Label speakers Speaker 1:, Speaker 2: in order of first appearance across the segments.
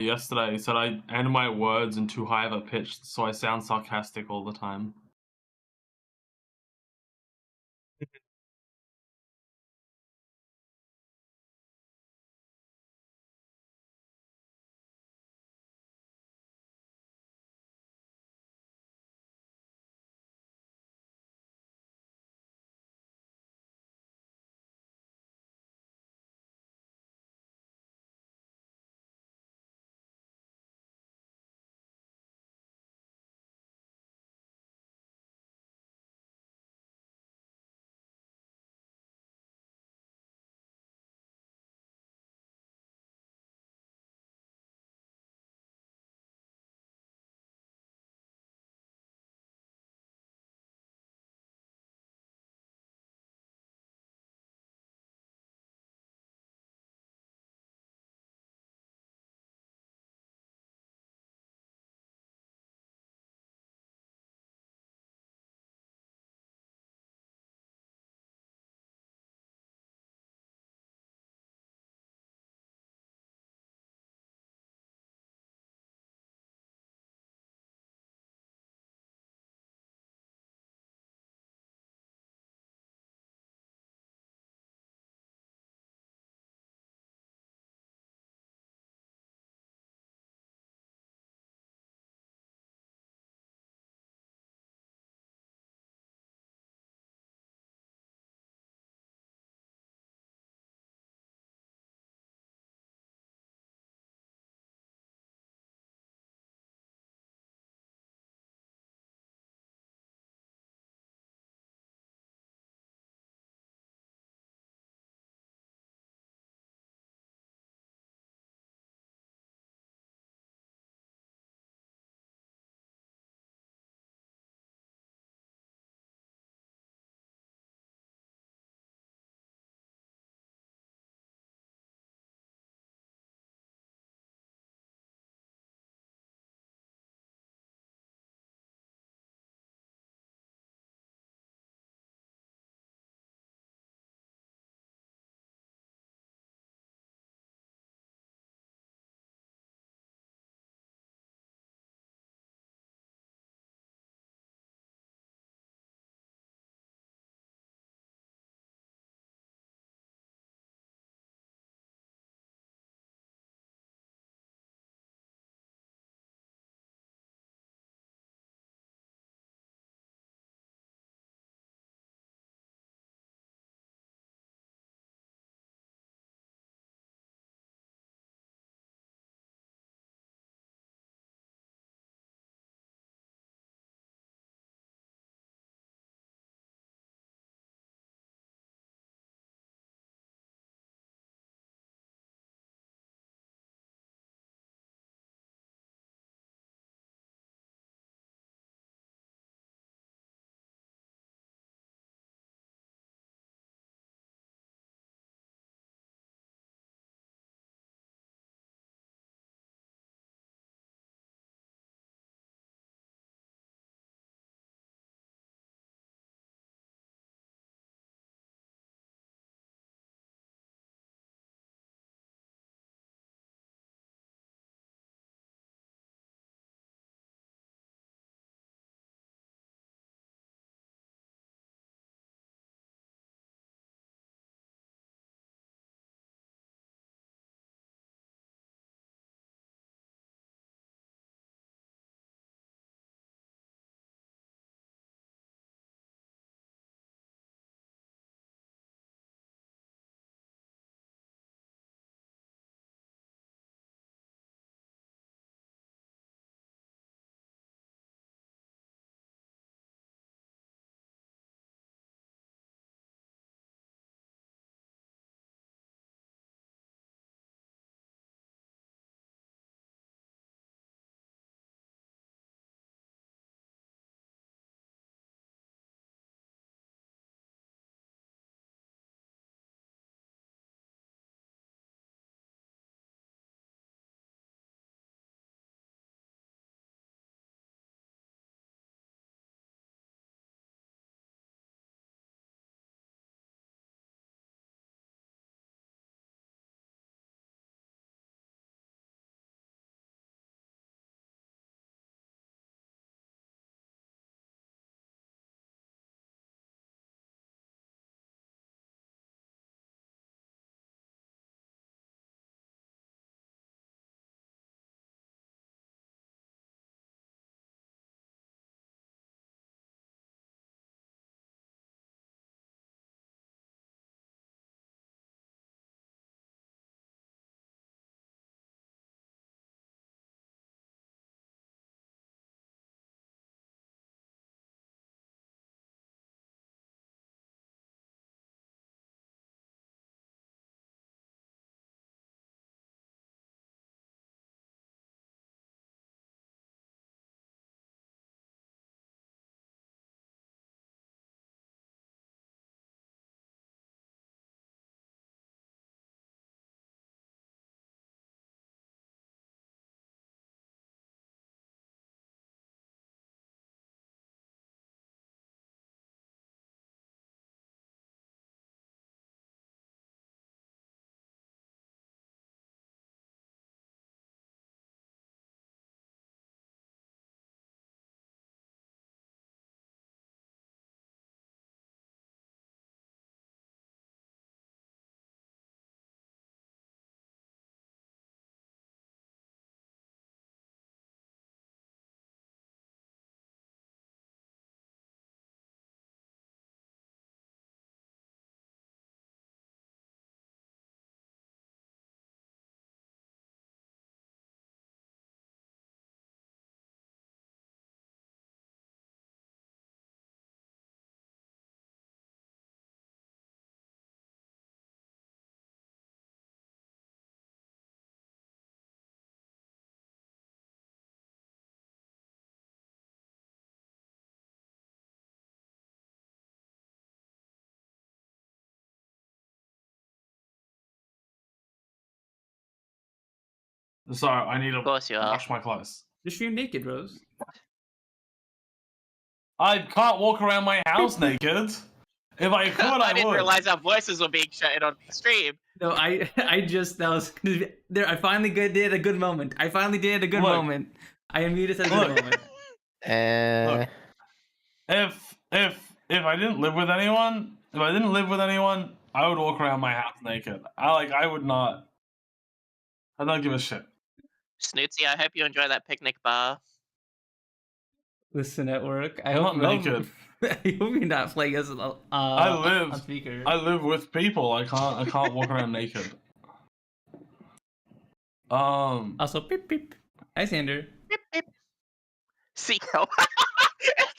Speaker 1: yesterday said I end my words in too high of a pitch, so I sound sarcastic all the time. So I need to
Speaker 2: Of course you are.
Speaker 1: wash my clothes.
Speaker 3: Just stream naked, Rose.
Speaker 1: I can't walk around my house naked. If I could, I
Speaker 2: didn't
Speaker 1: would.
Speaker 2: realize our voices were being shouted on the stream.
Speaker 3: No, I just that was there. I finally did a good moment. I finally did a good
Speaker 1: Look.
Speaker 3: moment. I unmuted at a good
Speaker 1: Look.
Speaker 3: moment.
Speaker 1: Look, if I didn't live with anyone, I would walk around my house naked. I would not. I don't give a shit.
Speaker 2: Snootsy, I hope you enjoy that picnic bar.
Speaker 3: Listen at work. I
Speaker 1: I'm
Speaker 3: hope
Speaker 1: not naked.
Speaker 3: I hope you're not playing us on speaker.
Speaker 1: I live with people. I can't walk around naked.
Speaker 3: Also, beep beep. Hi, Sander.
Speaker 2: Beep, beep. Siel. I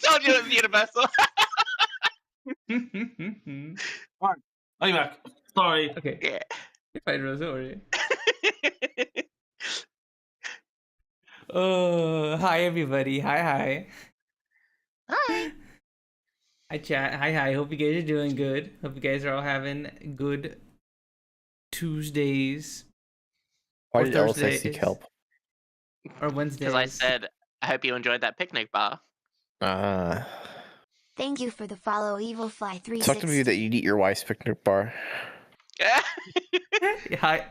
Speaker 2: told you it was universal.
Speaker 1: Alright, I'll be back. Sorry.
Speaker 3: Okay.
Speaker 2: Yeah.
Speaker 3: You're fine, Rose. Don't worry. Oh, hi everybody. Hi.
Speaker 2: Hi.
Speaker 3: Hi chat. Hi. Hope you guys are doing good. Hope you guys are all having good Tuesdays.
Speaker 4: Why
Speaker 3: Or
Speaker 4: did Ella say
Speaker 3: Thursdays.
Speaker 4: seek help?
Speaker 3: Or Wednesdays.
Speaker 2: Because I said, I hope you enjoyed that picnic bar.
Speaker 5: Thank you for the follow, EvilFly360.
Speaker 4: Talk to me that you'd eat your wife's picnic bar.
Speaker 3: Hi.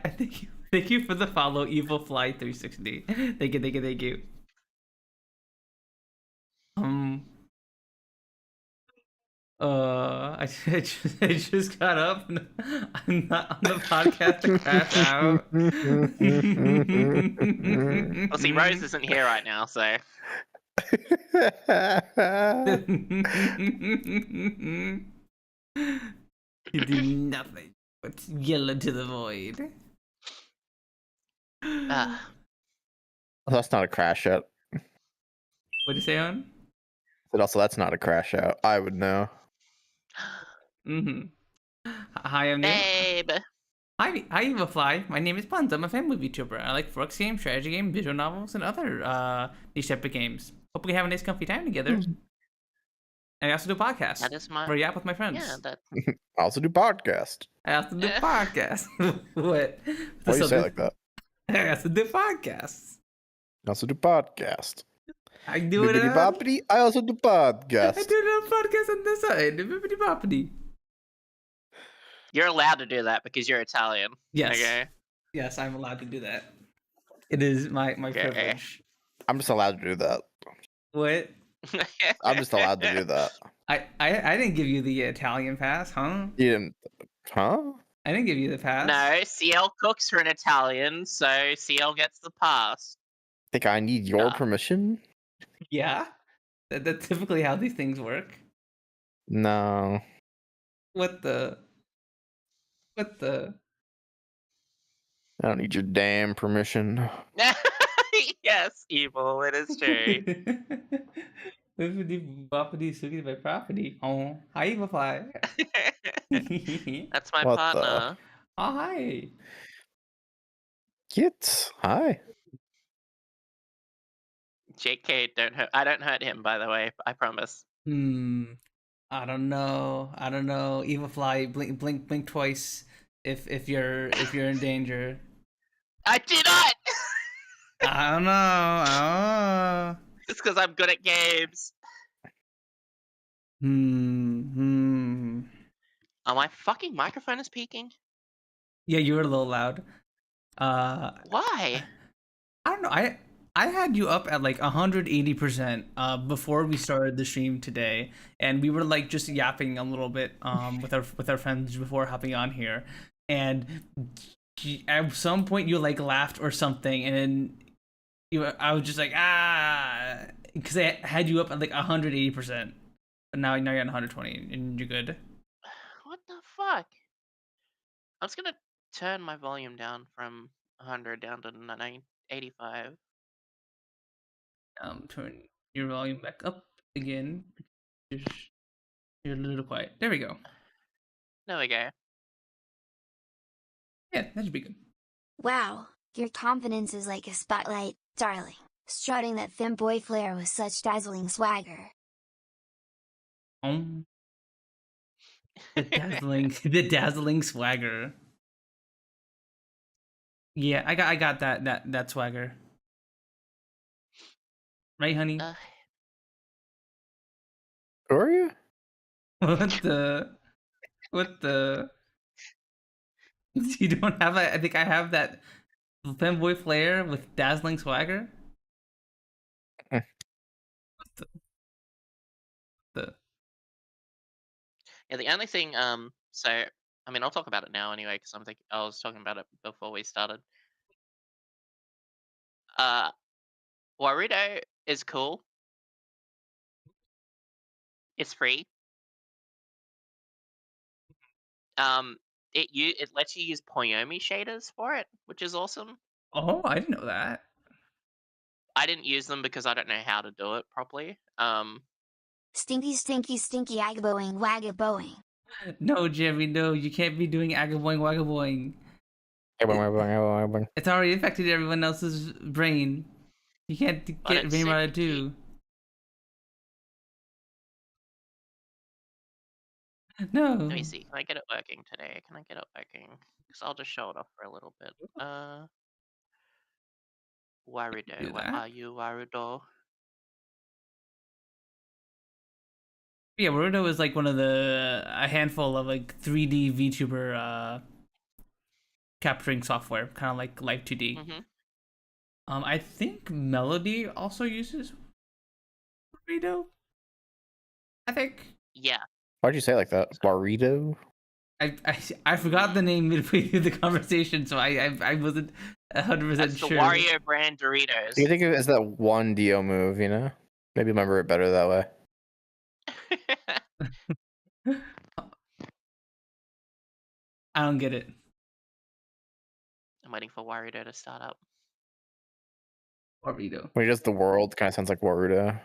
Speaker 3: Thank you for the follow, EvilFly360. Thank you. I just got up. And I'm not on the podcast to crash out.
Speaker 2: Well, see, Rose isn't here right now, so.
Speaker 3: You do nothing but yell into the void.
Speaker 4: That's not a crash out.
Speaker 3: What'd you say, on?
Speaker 4: But also, that's not a crash out. I would know.
Speaker 3: Hi, I'm Neil.
Speaker 2: Babe.
Speaker 3: Hi, EvilFly. My name is Punz. I'm a fan movie YouTuber. I like Forks games, strategy games, visual novels, and other niche epic games. Hope we have a nice, comfy time together. And I also do podcasts.
Speaker 2: That is my.
Speaker 3: Where you at with my friends?
Speaker 2: Yeah, that.
Speaker 4: I also do podcast.
Speaker 3: I also do podcasts. What?
Speaker 4: Why do you say it like that?
Speaker 3: I also do podcasts.
Speaker 4: I also do podcast.
Speaker 3: I do it.
Speaker 4: Bibbidi-boppidi, I also do podcast.
Speaker 3: I do a podcast on the side. Bibbidi boppidi.
Speaker 2: You're allowed to do that because you're Italian.
Speaker 3: Yes.
Speaker 2: Okay.
Speaker 3: Yes, I'm allowed to do that. It is my
Speaker 2: Okay.
Speaker 3: privilege.
Speaker 4: I'm just allowed to do that.
Speaker 3: What?
Speaker 4: I'm just allowed to do that.
Speaker 3: I didn't give you the Italian pass, huh?
Speaker 4: You didn't. Huh?
Speaker 3: I didn't give you the pass.
Speaker 2: No, Siel cooks for an Italian, so Siel gets the pass.
Speaker 4: Think I need your
Speaker 2: Nah.
Speaker 4: permission?
Speaker 3: Yeah? That's typically how these things work.
Speaker 4: No.
Speaker 3: What the?
Speaker 4: I don't need your damn permission.
Speaker 2: Yes, evil. It is true.
Speaker 3: Bibbidi boppidi Sooky by property. Oh, hi, EvilFly.
Speaker 2: That's my
Speaker 4: What the-
Speaker 2: partner.
Speaker 3: Oh, hi.
Speaker 4: Kits. Hi.
Speaker 2: JK, don't hurt. I don't hurt him, by the way. I promise.
Speaker 3: I don't know. EvilFly, blink twice if you're in danger.
Speaker 2: I do not.
Speaker 3: I don't know.
Speaker 2: It's because I'm good at games. Oh, my fucking microphone is peaking.
Speaker 3: Yeah, you were a little loud.
Speaker 2: Why?
Speaker 3: I don't know. I had you up at like 180% before we started the stream today, and we were like just yapping a little bit with our friends before hopping on here, and at some point you like laughed or something, and then I was just like because I had you up at like 180%, but now you're at 120 and you're good.
Speaker 2: What the fuck? I'm just gonna turn my volume down from 100 down to 85.
Speaker 3: Turn your volume back up again. You're a little quiet. There we go.
Speaker 2: There we go.
Speaker 3: Yeah, that should be good.
Speaker 5: Wow, your confidence is like a spotlight, darling, strutting that femboy flair with such dazzling swagger.
Speaker 3: The dazzling swagger. Yeah, I got that swagger. Right, honey?
Speaker 4: Who are you?
Speaker 3: What the? What the? You don't have I think I have that femboy flair with dazzling swagger.
Speaker 4: Hmm.
Speaker 3: The
Speaker 2: Yeah, the only thing, so I mean, I'll talk about it now anyway because I was talking about it before we started. Warudo is cool. It's free. It lets you use Poyomi shaders for it, which is awesome.
Speaker 3: Oh, I didn't know that.
Speaker 2: I didn't use them because I don't know how to do it properly.
Speaker 5: Stinky, stinky, stinky, agaboing, wagaboing.
Speaker 3: No, Jeremy, no, you can't be doing agaboing wagaboing. It's already affected everyone else's brain. You can't
Speaker 2: But
Speaker 3: get
Speaker 2: it's
Speaker 3: Rainbow
Speaker 2: super cute.
Speaker 3: too. No.
Speaker 2: Let me see. Can I get it working today? Can I get it working? Because I'll just show it off for a little bit. Warudo,
Speaker 3: Do
Speaker 2: where
Speaker 3: that.
Speaker 2: are you, Warudo?
Speaker 3: Yeah, Naruto is like one of a handful of like 3D VTuber capturing software, kind of like Live 2D.
Speaker 2: Mm-hmm.
Speaker 3: I think Melody also uses Naruto. I think.
Speaker 2: Yeah.
Speaker 4: Why'd you say it like that? Burrito?
Speaker 3: I forgot the name midway through the conversation, so I wasn't 100%
Speaker 2: That's
Speaker 3: sure.
Speaker 2: the Wario brand Doritos.
Speaker 4: Do you think of it as that one Dio move, you know? Maybe remember it better that way.
Speaker 3: I don't get it.
Speaker 2: I'm waiting for Warudo to start up.
Speaker 3: Naruto.
Speaker 4: When he does the world, kind of sounds like Warudo.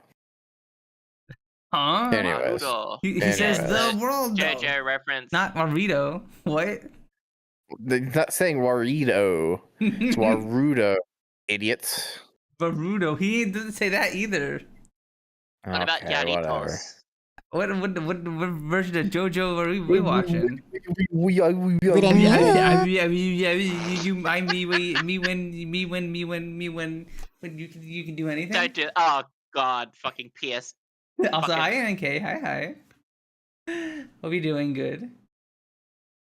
Speaker 3: Huh?
Speaker 4: Anyways.
Speaker 2: Warudo.
Speaker 3: He says
Speaker 4: Anyways.
Speaker 3: the world, though.
Speaker 2: JoJo reference.
Speaker 3: Not Naruto. What?
Speaker 4: He's not saying Warito. It's Warudo, idiots.
Speaker 3: Naruto. He doesn't say that either.
Speaker 2: What about
Speaker 4: Okay, whatever.
Speaker 2: Yaritos?
Speaker 3: What version of JoJo are we watching? When you can do anything.
Speaker 2: Don't do. Oh God, fucking PS.
Speaker 3: Also,
Speaker 2: fucking-
Speaker 3: hi NK, hi. Hope you're doing good.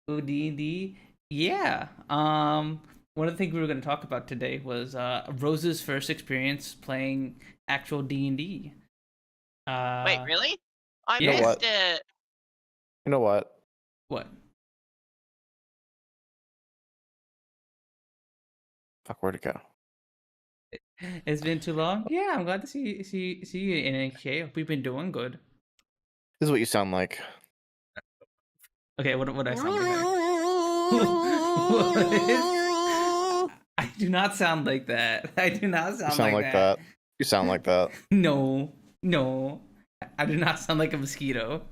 Speaker 3: Oh, D&D, yeah. One of the things we were going to talk about today was Rose's first experience playing actual D&D.
Speaker 2: Wait, really? I
Speaker 3: yeah.
Speaker 4: You know what?
Speaker 2: missed it.
Speaker 4: You know what?
Speaker 3: What?
Speaker 4: Fuck, where'd it go?
Speaker 3: It's been too long. Yeah, I'm glad to see you in NK. Hope you've been doing good.
Speaker 4: This is what you sound like.
Speaker 3: Okay, what I sound like? I do not sound like that. I do not
Speaker 4: You
Speaker 3: sound,
Speaker 4: sound like that. You sound like that.
Speaker 3: No, I do not sound like a mosquito.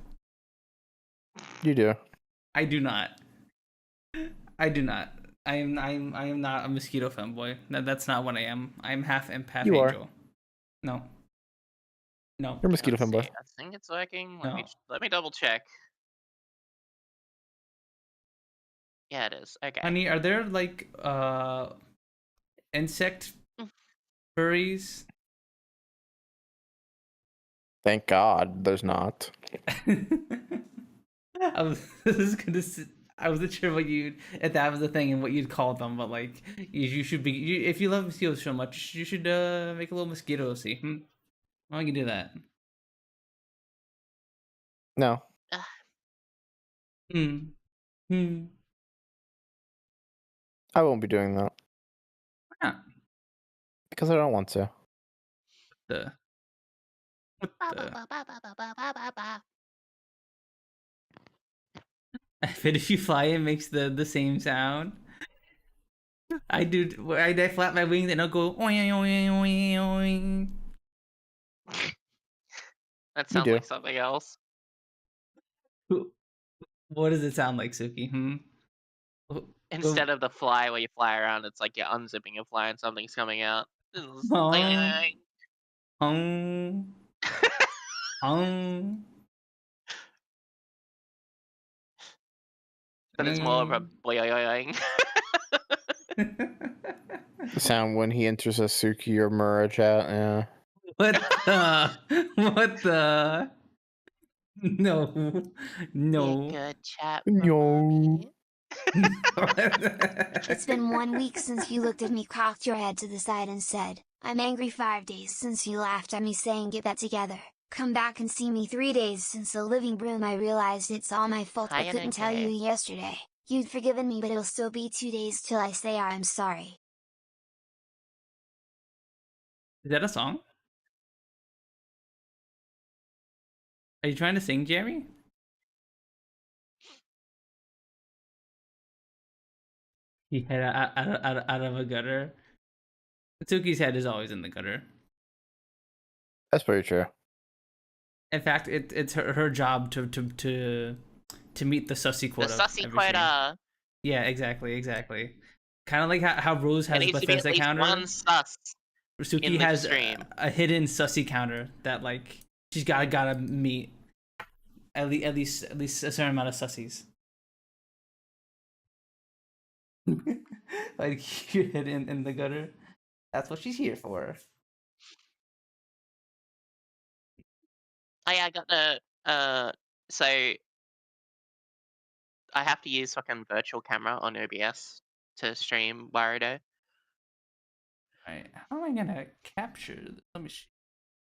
Speaker 4: You do.
Speaker 3: I do not. I am not a mosquito fanboy. That's not what I am. I'm half empath
Speaker 4: You are.
Speaker 3: angel. No.
Speaker 4: You're a mosquito
Speaker 2: Let's
Speaker 4: fanboy.
Speaker 2: see, I think it's working.
Speaker 3: No.
Speaker 2: Let me double check. Yeah, it is. Okay.
Speaker 3: Honey, are there like insect furries?
Speaker 4: Thank God there's not.
Speaker 3: I wasn't sure what if that was the thing and what you'd call them, but like you should be if you love mosquitoes so much, you should make a little mosquito see. Why don't you do that?
Speaker 4: No. I won't be doing that.
Speaker 3: Why not?
Speaker 4: Because I don't want to.
Speaker 3: What the? I bet if you fly, it makes the same sound. I do. I flap my wings and I'll go. Oing, oing, oing, oing.
Speaker 2: That sounds
Speaker 4: do.
Speaker 2: like something else.
Speaker 3: What does it sound like, Sooky?
Speaker 2: Instead of the fly where you fly around, it's like you're unzipping your fly and something's coming out.
Speaker 3: But
Speaker 2: it's more of a boing.
Speaker 4: The sound when he enters a Sooky or Mura chat. Yeah.
Speaker 3: What the? What the? No.
Speaker 2: Be a
Speaker 3: No.
Speaker 2: good chat,
Speaker 4: No.
Speaker 2: mommy.
Speaker 5: It's been 1 week since you looked at me, cocked your head to the side and said, "I'm angry." 5 days since you laughed at me saying "get that together." Come back and see me. 3 days since the living room. I realized it's all my fault. I
Speaker 2: Hi,
Speaker 5: couldn't tell you
Speaker 2: NK.
Speaker 5: yesterday. You'd forgiven me, but it'll still be 2 days till I say I'm sorry.
Speaker 3: Is that a song? Are you trying to sing, Jeremy? He head out of a gutter. Tsuki's head is always in the gutter.
Speaker 4: That's pretty true.
Speaker 3: In fact, it's her job to meet the sussy
Speaker 2: The
Speaker 3: quota.
Speaker 2: sussy
Speaker 3: every stream.
Speaker 2: quota.
Speaker 3: Yeah, exactly. Kind of like how Rose
Speaker 2: There
Speaker 3: has
Speaker 2: needs to be at
Speaker 3: Bethesda
Speaker 2: least
Speaker 3: counter.
Speaker 2: one sus.
Speaker 3: Suki
Speaker 2: in the
Speaker 3: has
Speaker 2: stream.
Speaker 3: a hidden sussy counter that like she's gotta meet at least a certain amount of sussies. Like you're hidden in the gutter. That's what she's here for.
Speaker 2: Oh yeah, I got the so I have to use fucking virtual camera on OBS to stream Warudo.
Speaker 3: Right. How am I gonna capture this? Let me see.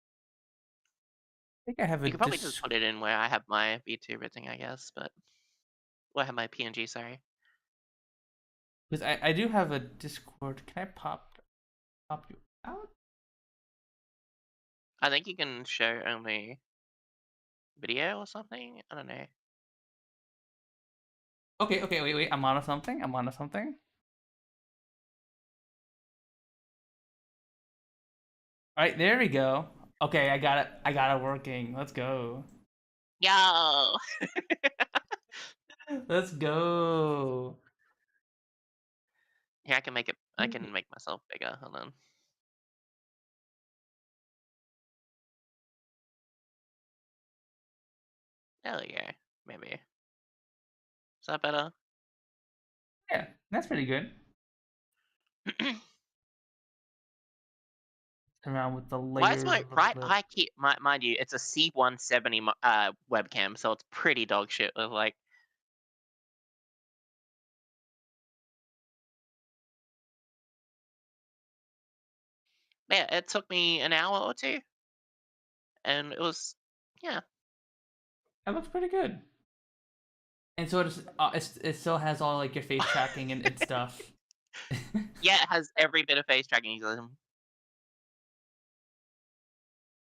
Speaker 3: I think I have a
Speaker 2: You could probably just put it in where I have my VTuber thing, I guess, but I have my PNG, sorry.
Speaker 3: because I do have a Discord. Can I pop you out?
Speaker 2: I think you can show only video or something. I don't know.
Speaker 3: Okay, wait. I'm on to something. All right, there we go. Okay, I got it working. Let's go.
Speaker 2: Yo!
Speaker 3: Let's go.
Speaker 2: Here, I can make it. I can make myself bigger. Hold on. There we go. Maybe. Is that better?
Speaker 3: Yeah, that's pretty good. Around with the layers.
Speaker 2: Why is my
Speaker 3: of
Speaker 2: right
Speaker 3: the-
Speaker 2: eye keep mind you, it's a C170 webcam, so it's pretty dog shit with like yeah, it took me an hour or two. And it was yeah.
Speaker 3: That looks pretty good. And so it still has all like your face tracking and stuff.
Speaker 2: Yeah, it has every bit of face tracking.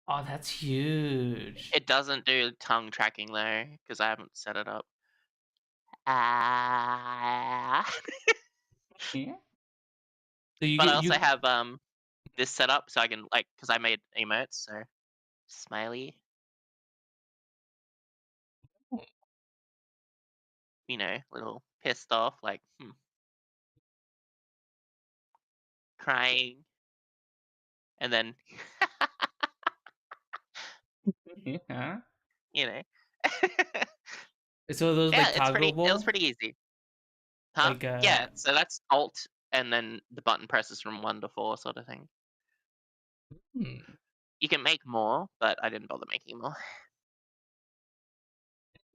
Speaker 3: Oh, that's huge.
Speaker 2: It doesn't do tongue tracking though, because I haven't set it up. Ah.
Speaker 3: Yeah. So you
Speaker 2: But
Speaker 3: get,
Speaker 2: I also have this set up so I can like because I made emotes, so smiley. You know, little pissed off, like crying, and then
Speaker 3: yeah.
Speaker 2: you know.
Speaker 3: So those
Speaker 2: Yeah,
Speaker 3: like toggleable.
Speaker 2: it was pretty easy. Huh?
Speaker 3: Like,
Speaker 2: Yeah, so that's Alt, and then the button presses from 1 to 4 sort of thing. You can make more, but I didn't bother making more.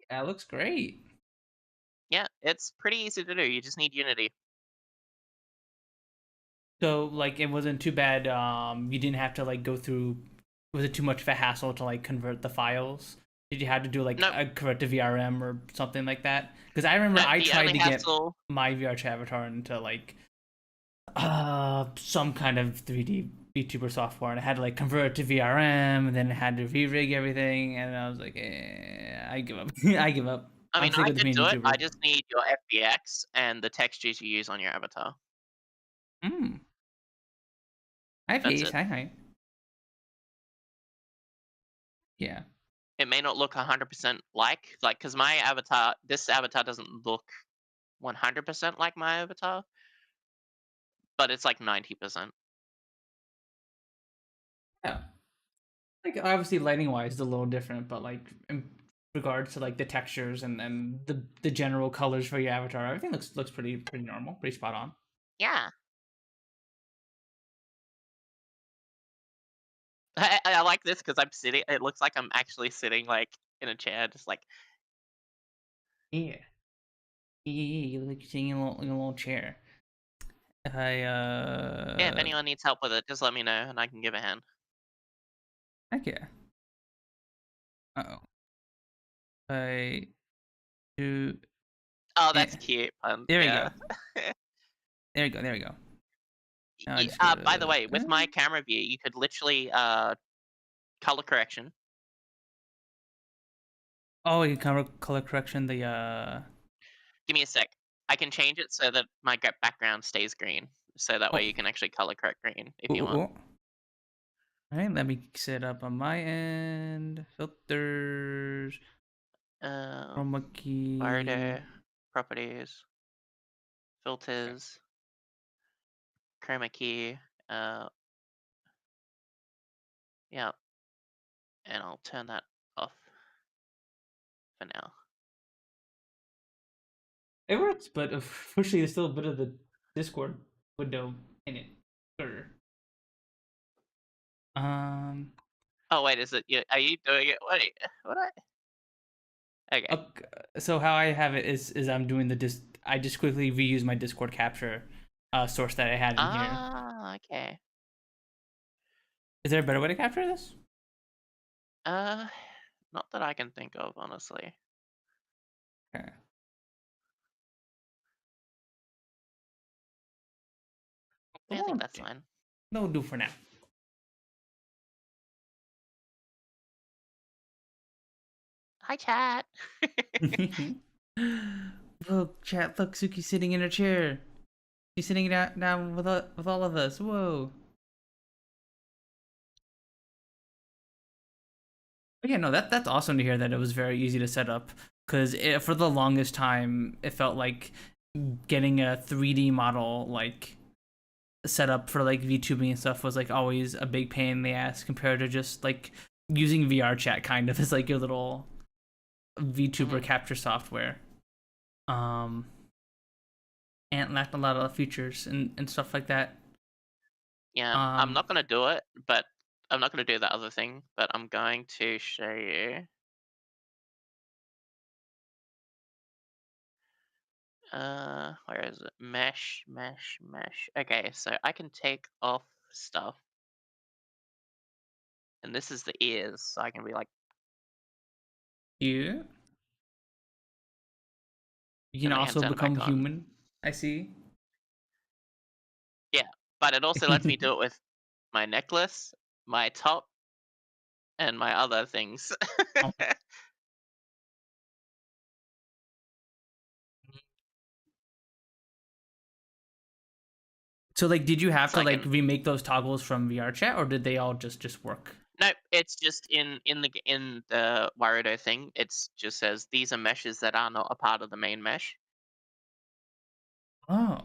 Speaker 3: That looks great.
Speaker 2: Yeah, it's pretty easy to do. You just need Unity.
Speaker 3: So like it wasn't too bad. You didn't have to like go through. Was it too much of a hassle to like convert the files? Did you have to do like a convert to VRM or something like that? Because I remember I tried to get my VRChat avatar into like some kind of 3D VTuber software, and I had to like convert it to VRM, and then I had to re-rig everything, and I was like, I give up. I give up.
Speaker 2: I mean, I can do it. I just need your FBX and the textures you use on your avatar.
Speaker 3: Hi, face. Hi. Yeah.
Speaker 2: It may not look 100% like, because my avatar, this avatar doesn't look 100% like my avatar, but it's like 90%.
Speaker 3: Yeah. Like, obviously, lighting-wise, it's a little different, but, like, in regards to, like, the textures and the general colors for your avatar, everything looks pretty normal, pretty spot on.
Speaker 2: Yeah. I like this because I'm sitting. It looks like I'm actually sitting like in a chair, just like.
Speaker 3: Yeah. Yeah, you look like you're sitting in a little chair.
Speaker 2: Yeah, if anyone needs help with it, just let me know and I can give a hand.
Speaker 3: Okay. Uh-oh. I do.
Speaker 2: Oh, that's
Speaker 3: Eh,
Speaker 2: cute.
Speaker 3: There we
Speaker 2: Yeah.
Speaker 3: go. There we go. There we go. Now I just
Speaker 2: By the
Speaker 3: gotta-
Speaker 2: way, with my camera view, you could literally color correction.
Speaker 3: Oh, you can color correction the
Speaker 2: Give me a sec. I can change it so that my background stays green, so that way
Speaker 3: Oh.
Speaker 2: you can actually color correct green if
Speaker 3: Ooh,
Speaker 2: you
Speaker 3: ooh,
Speaker 2: want.
Speaker 3: ooh. All right, let me set up on my end. Filters, chroma key.
Speaker 2: Border, properties, filters, chroma key. Yeah, and I'll turn that off for now.
Speaker 3: It works, but unfortunately, there's still a bit of the Discord window in it. Sure.
Speaker 2: Oh wait, is it? Are you doing it? Wait, what? Okay.
Speaker 3: So how I have it is I'm doing I just quickly reuse my Discord capture source that I had in here.
Speaker 2: Ah, okay.
Speaker 3: Is there a better way to capture this?
Speaker 2: Not that I can think of, honestly.
Speaker 3: Okay.
Speaker 2: I think that's fine.
Speaker 3: That'll do for now.
Speaker 2: Hi, chat.
Speaker 3: Look, chat. Look, Sooky's sitting in her chair. She's sitting down with all of us. Whoa. But yeah, no, that's awesome to hear that it was very easy to set up. Because for the longest time, it felt like getting a 3D model like set up for like VTubing and stuff was like always a big pain in the ass compared to just like using VR chat kind of as like your little VTuber capture software. And it lacked a lot of features and stuff like that.
Speaker 2: Yeah, I'm not gonna do it, but I'm not gonna do that other thing, but I'm going to show you. Where is it? Mesh. Okay, so I can take off stuff. And this is the ears, so I can be like.
Speaker 3: Yeah. You can
Speaker 2: And I can
Speaker 3: also
Speaker 2: turn it back
Speaker 3: become
Speaker 2: on.
Speaker 3: human. I see.
Speaker 2: Yeah, but it also lets me do it with my necklace, my top, and my other things.
Speaker 3: Oh. So like, did you have to like remake those toggles from VR chat, or did they all just work?
Speaker 2: Nope, it's just in the Warudo thing. It just says these are meshes that are not a part of the main mesh.
Speaker 3: Oh.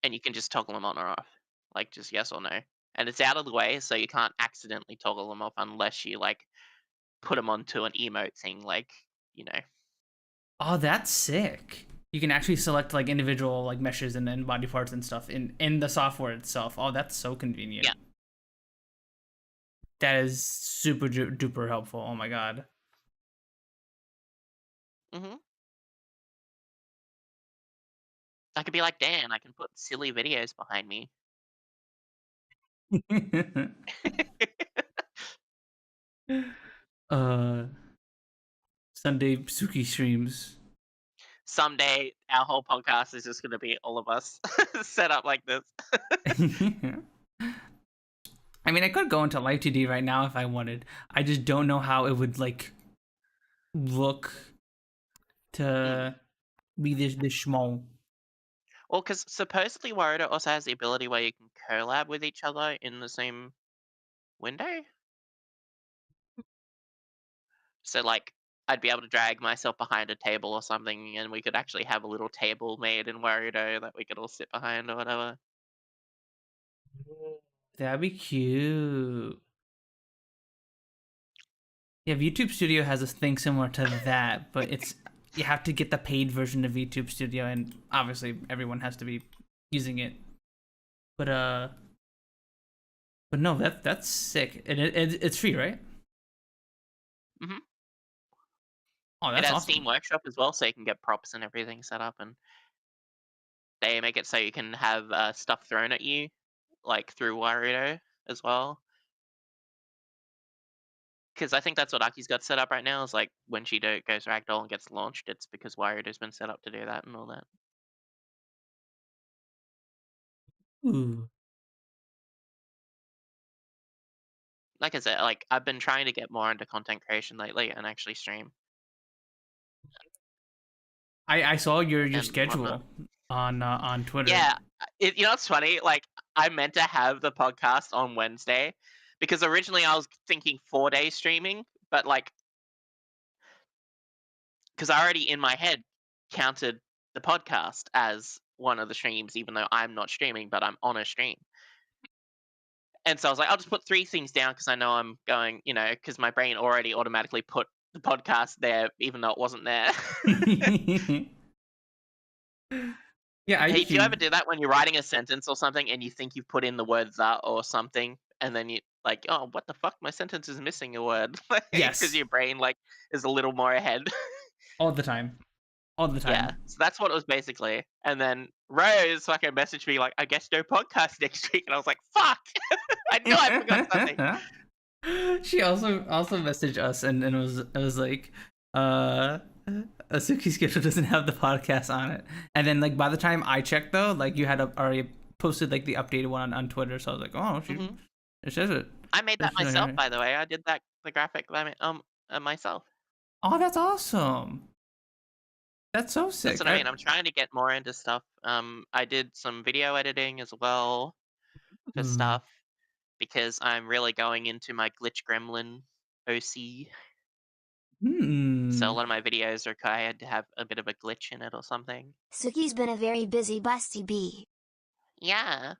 Speaker 2: And you can just toggle them on or off, like just yes or no. And it's out of the way, so you can't accidentally toggle them off unless you like put them onto an emote thing, like
Speaker 3: Oh, that's sick. You can actually select like individual like meshes and then body parts and stuff in the software itself. Oh, that's so convenient.
Speaker 2: Yeah.
Speaker 3: That is super duper helpful. Oh my god.
Speaker 2: I could be like Dan. I can put silly videos behind me.
Speaker 3: Sunday Sooky streams.
Speaker 2: Someday our whole podcast is just gonna be all of us set up like this.
Speaker 3: I mean, I could go into live TD right now if I wanted. I just don't know how it would like look to be this small.
Speaker 2: Well, because supposedly Warudo also has the ability where you can collab with each other in the same window. So like, I'd be able to drag myself behind a table or something, and we could actually have a little table made in Warudo that we could all sit behind or whatever.
Speaker 3: That'd be cute. Yeah, YouTube Studio has a thing similar to that, but it's you have to get the paid version of YouTube Studio, and obviously everyone has to be using it. But But no, that's sick, and it's free, right?
Speaker 2: Mhm.
Speaker 3: Oh,
Speaker 2: It
Speaker 3: that's
Speaker 2: has
Speaker 3: awesome.
Speaker 2: Steam Workshop as well, so you can get props and everything set up, and they make it so you can have stuff thrown at you, like through Warudo as well. Because I think that's what Aki's got set up right now. Is like when she goes ragdoll and gets launched, it's because Warudo's been set up to do that and all that.
Speaker 3: Ooh.
Speaker 2: Like I said, like I've been trying to get more into content creation lately and actually stream
Speaker 3: I saw your
Speaker 2: and
Speaker 3: schedule
Speaker 2: whatnot.
Speaker 3: on Twitter.
Speaker 2: Yeah, you know what's funny? Like I meant to have the podcast on Wednesday because originally I was thinking 4 days streaming, but like because I already in my head counted the podcast as one of the streams, even though I'm not streaming, but I'm on a stream. And so I was like, I'll just put 3 things down because I know I'm going, because my brain already automatically put the podcast there, even though it wasn't there.
Speaker 3: Yeah, I
Speaker 2: Hey, do you ever
Speaker 3: usually
Speaker 2: do that when you're writing a sentence or something and you think you've put in the word that or something, and then you like, oh, what the fuck? My sentence is missing a word. Because
Speaker 3: Yes.
Speaker 2: your brain like is a little more ahead.
Speaker 3: all the time, all the time.
Speaker 2: Yeah, so that's what it was basically. And then Rose fucking messaged me like, I guess no podcast next week, and I was like, fuck, I knew I forgot something.
Speaker 3: She also messaged us and it was like Sooky's schedule doesn't have the podcast on it. And then like by the time I checked though, like you had already posted like the updated one on Twitter, so I was like, oh, it says it.
Speaker 2: I made that myself, by the way. I did the graphic myself.
Speaker 3: Oh, that's awesome. That's so sick.
Speaker 2: That's what I mean. I'm trying to get more into stuff. I did some video editing as well for stuff because I'm really going into my glitch gremlin OC. So a lot of my videos are I had to have a bit of a glitch in it or something.
Speaker 5: Sooky's been a very busy busty bee.
Speaker 2: Yeah.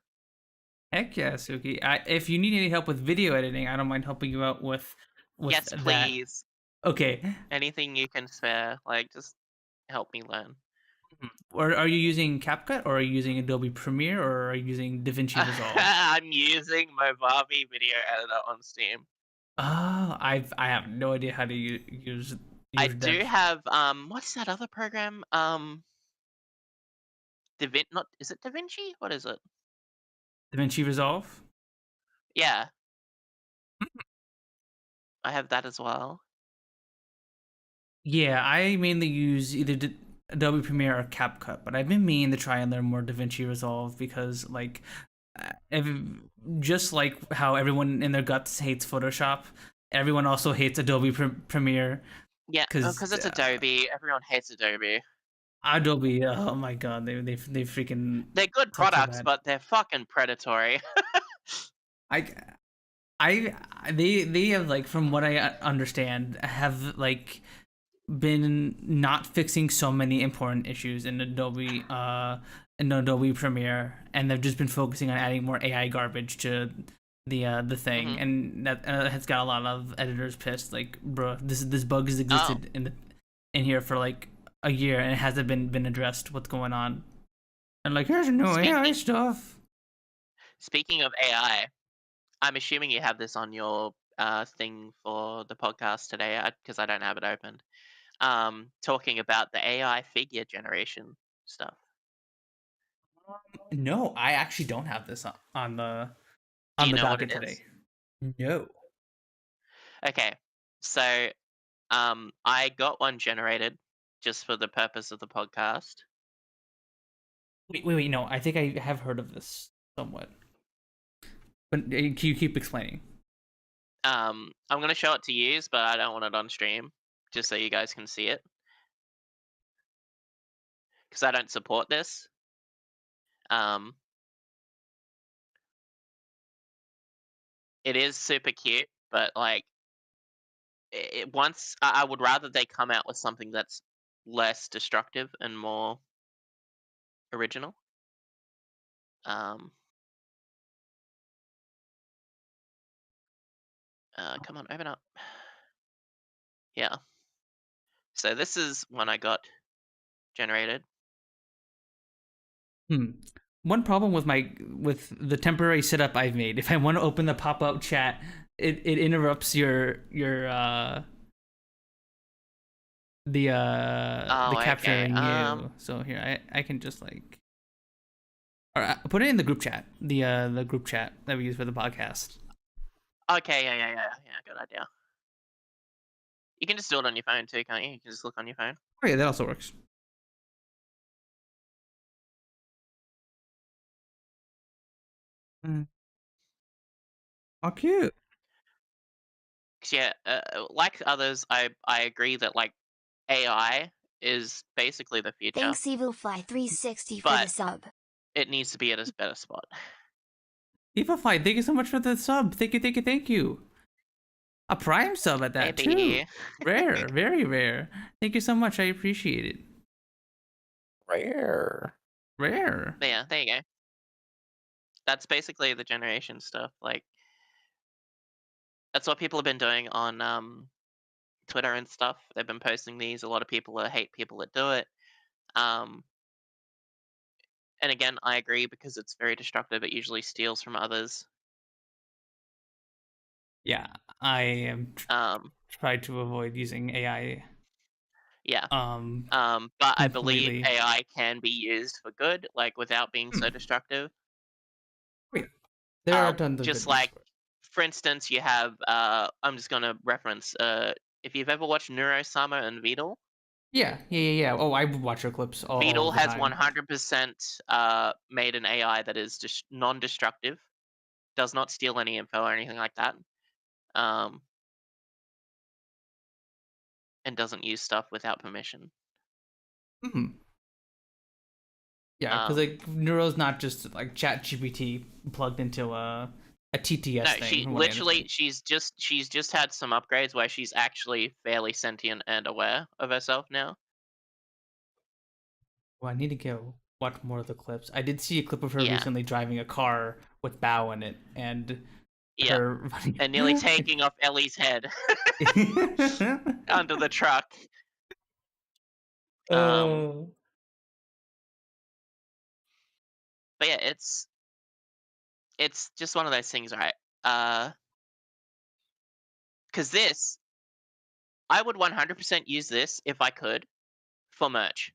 Speaker 3: Heck yeah, Sooky. If you need any help with video editing, I don't mind helping you out with
Speaker 2: Yes,
Speaker 3: that.
Speaker 2: please.
Speaker 3: Okay.
Speaker 2: Anything you can spare, like just help me learn.
Speaker 3: Or are you using CapCut, or are you using Adobe Premiere, or are you using DaVinci Resolve?
Speaker 2: I'm using my Barbie video editor on Steam.
Speaker 3: Oh, I have no idea how to use
Speaker 2: I
Speaker 3: that.
Speaker 2: do have what's that other program? Is it DaVinci? What is it?
Speaker 3: DaVinci Resolve?
Speaker 2: Yeah. I have that as well.
Speaker 3: Yeah, I mainly use either Adobe Premiere or CapCut, but I've been meaning to try and learn more DaVinci Resolve because, like, just like how everyone in their guts hates Photoshop, everyone also hates Adobe Premiere.
Speaker 2: Yeah, because it's Adobe. Everyone hates Adobe.
Speaker 3: Adobe, oh my god, they freaking.
Speaker 2: They're good products, but they're fucking predatory.
Speaker 3: They have, like, from what I understand, have like been not fixing so many important issues in Adobe Premiere, and they've just been focusing on adding more AI garbage to the thing, and that has got a lot of editors pissed. Like, bro, this bug has existed in here for like a year and it hasn't been addressed. What's going on? And like, here's new AI stuff.
Speaker 2: Speaking of AI, I'm assuming you have this on your thing for the podcast today, because I don't have it opened. Talking about the AI figure generation stuff.
Speaker 3: No, I actually don't have this on the docket today. No.
Speaker 2: Okay, so I got one generated just for the purpose of the podcast.
Speaker 3: Wait, no, I think I have heard of this somewhat. But can you keep explaining?
Speaker 2: I'm gonna show it to you, but I don't want it on stream, just so you guys can see it, because I don't support this. It is super cute, but like, I would rather they come out with something that's less destructive and more original. Come on, open up. Yeah. So this is one I got generated.
Speaker 3: one problem with the temporary setup I've made. If I want to open the pop-up chat, it interrupts the
Speaker 2: Oh, okay.
Speaker 3: capturing you. So here I can just like, or put it in the group chat, the group chat that we use for the podcast.
Speaker 2: Okay, yeah. Good idea. You can just do it on your phone too, can't you? You can just look on your phone.
Speaker 3: Oh yeah, that also works. Oh, cute.
Speaker 2: 'Cause, yeah, like others, I agree that like AI is basically the future,
Speaker 5: Thanks EvilFly360 for the
Speaker 2: but
Speaker 5: sub.
Speaker 2: it needs to be at a better spot.
Speaker 3: Evafly, thank you so much for the sub. Thank you. A Prime sub at that too.
Speaker 2: Maybe.
Speaker 3: Rare, very rare. Thank you so much. I appreciate it.
Speaker 4: Rare.
Speaker 3: Rare.
Speaker 2: But yeah, there you go. That's basically the generation stuff. Like, that's what people have been doing on Twitter and stuff. They've been posting these. A lot of people hate people that do it. And again, I agree because it's very destructive. It usually steals from others.
Speaker 3: Yeah, I am try to avoid using AI.
Speaker 2: Yeah. But I believe
Speaker 3: completely.
Speaker 2: AI can be used for good, like without being so destructive.
Speaker 3: There are tons of
Speaker 2: just
Speaker 3: good uses
Speaker 2: like,
Speaker 3: for it.
Speaker 2: for instance, you have I'm just gonna reference if you've ever watched Neurosama and Vidal.
Speaker 3: Yeah. Oh, I watch her clips all
Speaker 2: Vidal
Speaker 3: the
Speaker 2: has
Speaker 3: time.
Speaker 2: 100% made an AI that is just non-destructive, does not steal any info or anything like that, and doesn't use stuff without permission.
Speaker 3: Yeah, because like Neuro's not just like ChatGPT plugged into a TTS
Speaker 2: No,
Speaker 3: thing.
Speaker 2: she
Speaker 3: from what I
Speaker 2: literally
Speaker 3: understand.
Speaker 2: she's just had some upgrades where she's actually fairly sentient and aware of herself now.
Speaker 3: Well, I need to go watch more of the clips. I did see a clip of her
Speaker 2: Yeah.
Speaker 3: recently driving a car with Bao in it, and
Speaker 2: Yeah,
Speaker 3: her running
Speaker 2: and nearly taking off Ellie's head under the truck.
Speaker 3: Oh.
Speaker 2: But yeah, it's just one of those things, right? Because this, I would 100% use this if I could for merch.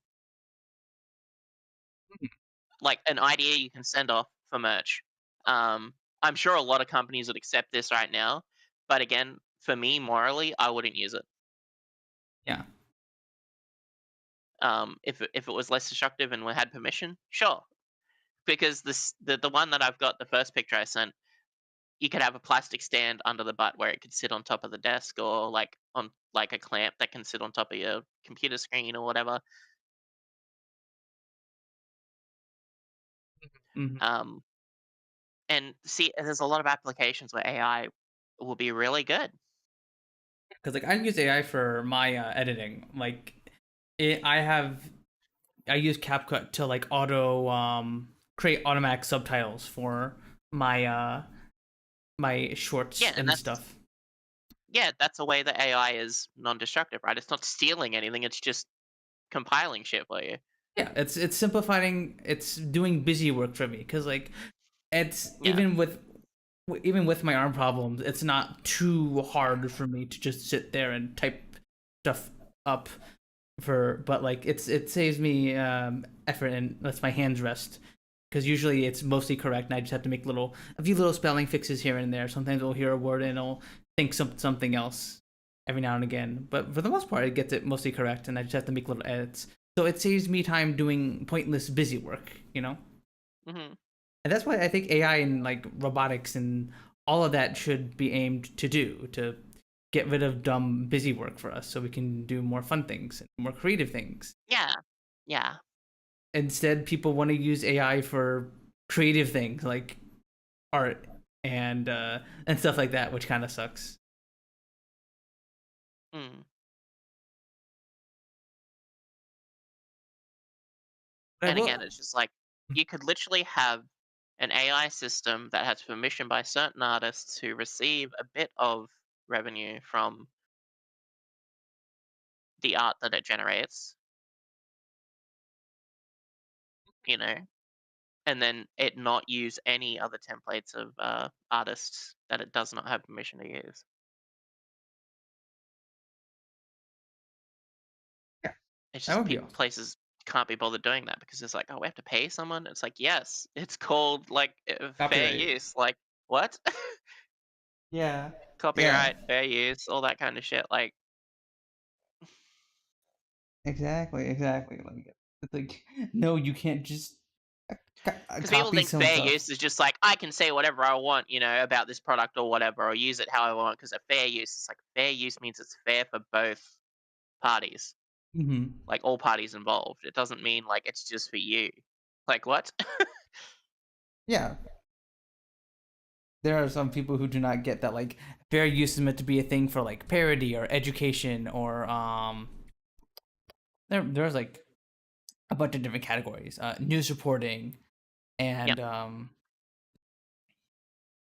Speaker 2: Like an idea you can send off for merch. I'm sure a lot of companies would accept this right now, but again, for me, morally, I wouldn't use it.
Speaker 3: Yeah.
Speaker 2: If it was less destructive and we had permission, sure. Because the one that I've got, the first picture I sent, you could have a plastic stand under the butt where it could sit on top of the desk, or like on like a clamp that can sit on top of your computer screen or whatever.
Speaker 3: Mhm.
Speaker 2: And see, there's a lot of applications where AI will be really good.
Speaker 3: Because like I use AI for my editing. Like I use CapCut to like create automatic subtitles for my my shorts
Speaker 2: Yeah, and
Speaker 3: and stuff.
Speaker 2: Yeah, that's a way that AI is non-destructive, right? It's not stealing anything; it's just compiling shit for you.
Speaker 3: Yeah, it's simplifying. It's doing busy work for me because like it's
Speaker 2: Yeah.
Speaker 3: even with my arm problems, it's not too hard for me to just sit there and type stuff up but like it saves me effort and lets my hands rest because usually it's mostly correct and I just have to make a few little spelling fixes here and there. Sometimes I'll hear a word and I'll think something else every now and again, but for the most part it gets it mostly correct and I just have to make little edits, so it saves me time doing pointless busy work, you know.
Speaker 2: Mm-hmm.
Speaker 3: And that's what I think AI and like robotics and all of that should be aimed to do, to get rid of dumb busy work for us so we can do more fun things and more creative things.
Speaker 2: Yeah.
Speaker 3: Instead, people want to use AI for creative things like art and stuff like that, which kind of sucks.
Speaker 2: Mm. And again, it's just like you could literally have an AI system that has permission by certain artists to receive a bit of revenue from the art that it generates. You know, and then it not use any other templates of artists that it does not have permission to use.
Speaker 3: Yeah,
Speaker 2: It's
Speaker 3: that
Speaker 2: just
Speaker 3: would be awesome.
Speaker 2: places can't be bothered doing that because it's like, oh, we have to pay someone. It's like, yes, it's called like fair
Speaker 3: Copyright.
Speaker 2: use. Like what?
Speaker 3: Yeah.
Speaker 2: Copyright, fair use, all that kind of shit. Like
Speaker 3: Exactly. Like it's like no, you can't just
Speaker 2: because people
Speaker 3: copy
Speaker 2: think
Speaker 3: some
Speaker 2: fair
Speaker 3: stuff.
Speaker 2: use is just like I can say whatever I want, about this product or whatever, or use it how I want. Because a fair use, it's like fair use means it's fair for both parties,
Speaker 3: Mm-hmm.
Speaker 2: like all parties involved. It doesn't mean like it's just for you. Like what?
Speaker 3: Yeah. There are some people who do not get that like fair use is meant to be a thing for like parody or education or there's like a bunch of different categories. News reporting and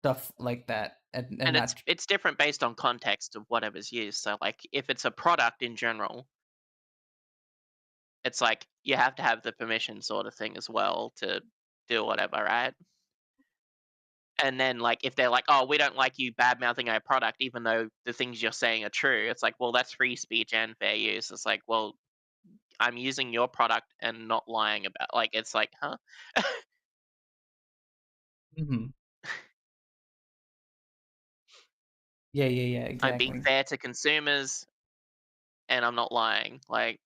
Speaker 3: stuff like that. And
Speaker 2: And it's different based on context of whatever's used. So like if it's a product in general, it's like you have to have the permission sort of thing as well to do whatever, right? And then like if they're like, oh, we don't like you bad mouthing our product, even though the things you're saying are true, it's like, well, that's free speech and fair use. It's like, well, I'm using your product and not lying about. Like it's like, huh?
Speaker 3: Mm-hmm. Yeah, exactly.
Speaker 2: I'm being fair to consumers, and I'm not lying. Like,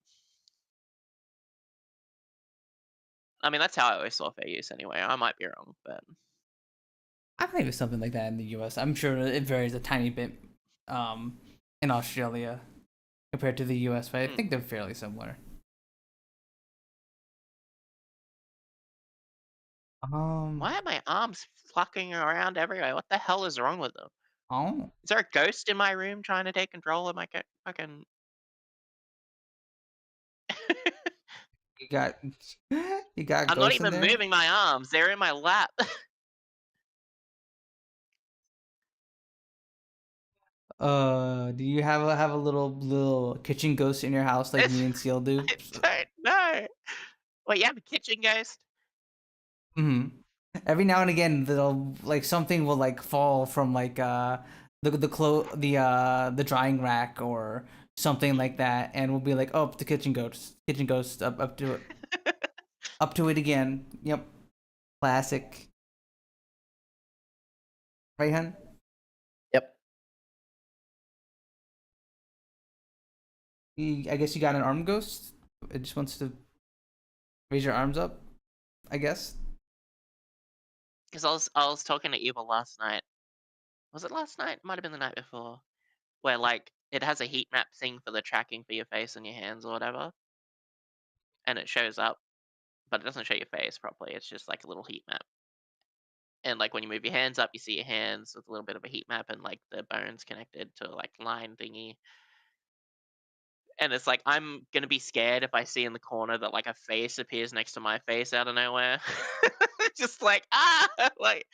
Speaker 2: I mean, that's how I always saw fair use anyway. I might be wrong, but
Speaker 3: I believe it's something like that in the US. I'm sure it varies a tiny bit in Australia compared to the US, but I think they're fairly similar.
Speaker 2: why are my arms flucking around everywhere? What the hell is wrong with them?
Speaker 3: Oh,
Speaker 2: Is there a ghost in my room trying to take control of my fucking?
Speaker 3: you got
Speaker 2: I'm not
Speaker 3: ghosts in
Speaker 2: even
Speaker 3: there?
Speaker 2: moving my arms. They're in my lap.
Speaker 3: Do you have a little kitchen ghost in your house like me and Seal do?
Speaker 2: I don't know. Wait, you have a kitchen ghost?
Speaker 3: Mm-hmm. Every now and again, they'll like something will like fall from like the drying rack or something like that, and we'll be like, oh, the kitchen ghost up to it, up to it again. Yep, classic. Right, hun?
Speaker 4: Yep.
Speaker 3: I guess you got an arm ghost. It just wants to raise your arms up, I guess.
Speaker 2: Because I was talking to Eva last night. Was it last night? Might have been the night before. Where like it has a heat map thing for the tracking for your face and your hands or whatever, and it shows up, but it doesn't show your face properly. It's just like a little heat map. And like when you move your hands up, you see your hands with a little bit of a heat map and like the bones connected to like line thingy. And it's like I'm gonna be scared if I see in the corner that like a face appears next to my face out of nowhere. Just like like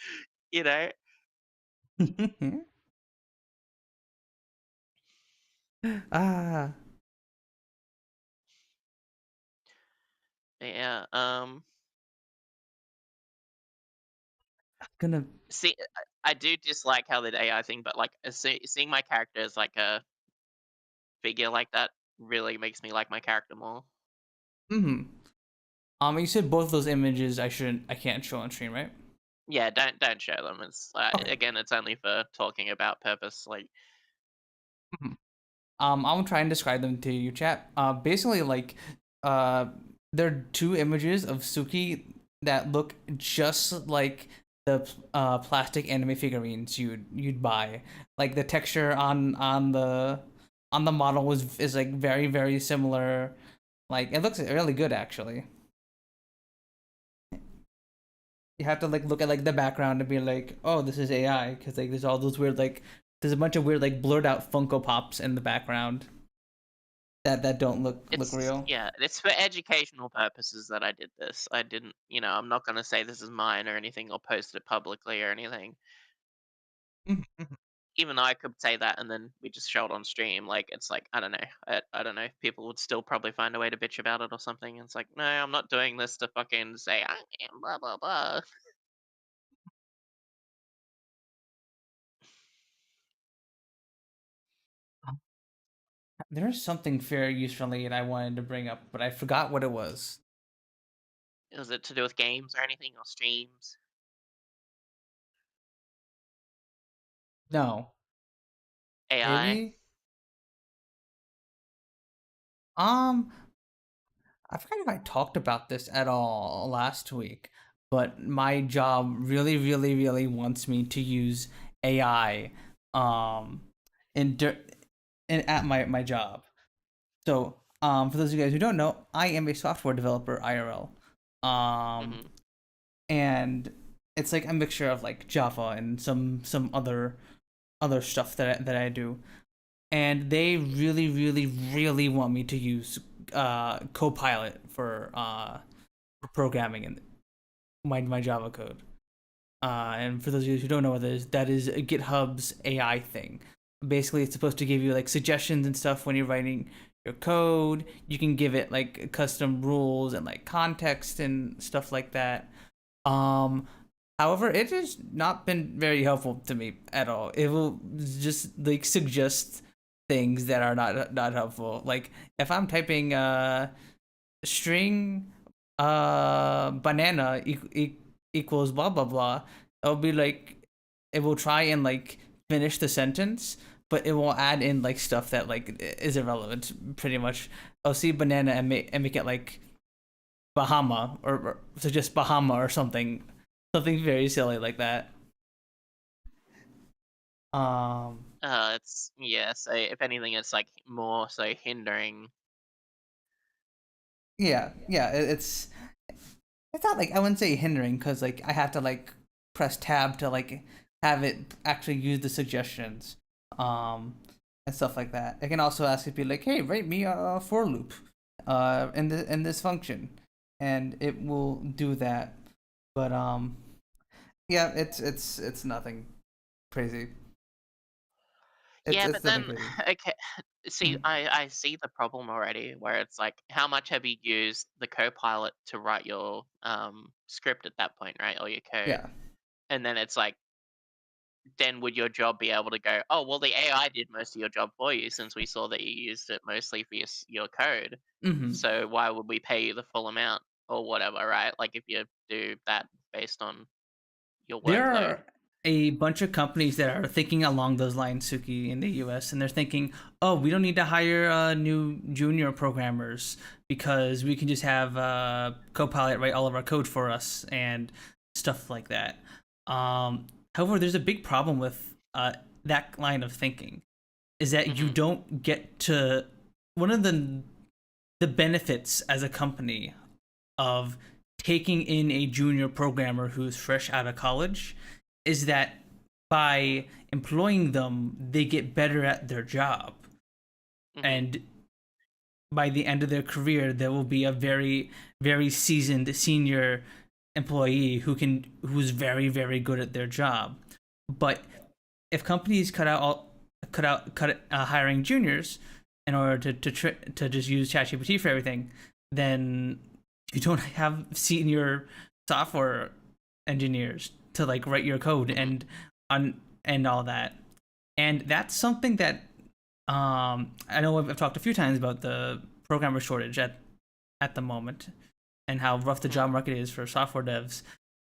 Speaker 2: you know.
Speaker 3: Ah,
Speaker 2: Yeah.
Speaker 3: gonna.
Speaker 2: See, I do dislike how the AI thing, but like seeing my character as like a figure like that really makes me like my character more.
Speaker 3: Mm-hmm. You said both of those images I can't show on stream, right?
Speaker 2: Yeah, don't show them. It's
Speaker 3: Okay.
Speaker 2: again, it's only for talking about purpose. Like,
Speaker 3: Mhm. I'll try and describe them to you, chat. Basically, like, there are two images of Sooky that look just like the plastic anime figurines you'd buy. Like the texture on the model is like very similar. Like it looks really good actually. You have to like look at like the background and be like, oh, this is AI, because like there's all those weird like there's a bunch of weird like blurred out Funko Pops in the background that don't look real.
Speaker 2: yeah, it's for educational purposes that I did this. I didn't, I'm not gonna say this is mine or anything or post it publicly or anything. even though I could say that and then we just show it on stream, like it's like I don't know. I don't know. People would still probably find a way to bitch about it or something. It's like, no, I'm not doing this to fucking say I am blah blah blah.
Speaker 3: There's something fair use related I wanted to bring up, but I forgot what it was.
Speaker 2: Is it to do with games or anything or streams?
Speaker 3: No.
Speaker 2: AI?
Speaker 3: Maybe? I forgot if I talked about this at all last week, but my job really, really, really wants me to use AI in, in at my job. So for those of you guys who don't know, I am a software developer IRL. And it's like a mixture of like Java and some other stuff that I do. And they really, really, really want me to use Copilot for programming in my Java code. And for those of you who don't know what that is GitHub's AI thing. Basically, it's supposed to give you like suggestions and stuff when you're writing your code. You can give it like custom rules and like context and stuff like that. However, it has not been very helpful to me at all. It will just like suggest things that are not helpful. Like if I'm typing string banana equals blah blah blah, it'll be like it will try and like finish the sentence, but it will add in like stuff that like is irrelevant. Pretty much, I'll see banana and make it like Bahama or suggest Bahama or something very silly like that.
Speaker 2: It's so if anything, it's like more so hindering.
Speaker 3: Yeah, it's not like I wouldn't say hindering because like I have to like press tab to like have it actually use the suggestions, and stuff like that. I can also ask it to be like, hey, write me a for loop, in this function, and it will do that. But yeah, it's nothing crazy.
Speaker 2: But then okay, see, I see the problem already. Where it's like, how much have you used the Copilot to write your script at that point, right, or your code?
Speaker 3: Yeah.
Speaker 2: And then it's like, then would your job be able to go, oh well, the AI did most of your job for you since we saw that you used it mostly for your code. So why would we pay you the full amount or whatever, right? Like if you do that based on your workload.
Speaker 3: There are a bunch of companies that are thinking along those lines, Sooky, in the US, and they're thinking, oh, we don't need to hire new junior programmers because we can just have Copilot write all of our code for us and stuff like that. However, there's a big problem with that line of thinking, is that you don't get to one of the benefits as a company of taking in a junior programmer who's fresh out of college is that by employing them, they get better at their job. And by the end of their career, there will be a very, very seasoned senior employee who's very, very good at their job. But if companies cut out hiring juniors in order to just use ChatGPT for everything, then you don't have senior software engineers to like write your code and all that. And that's something that I know I've talked a few times about the programmer shortage at the moment and how rough the job market is for software devs.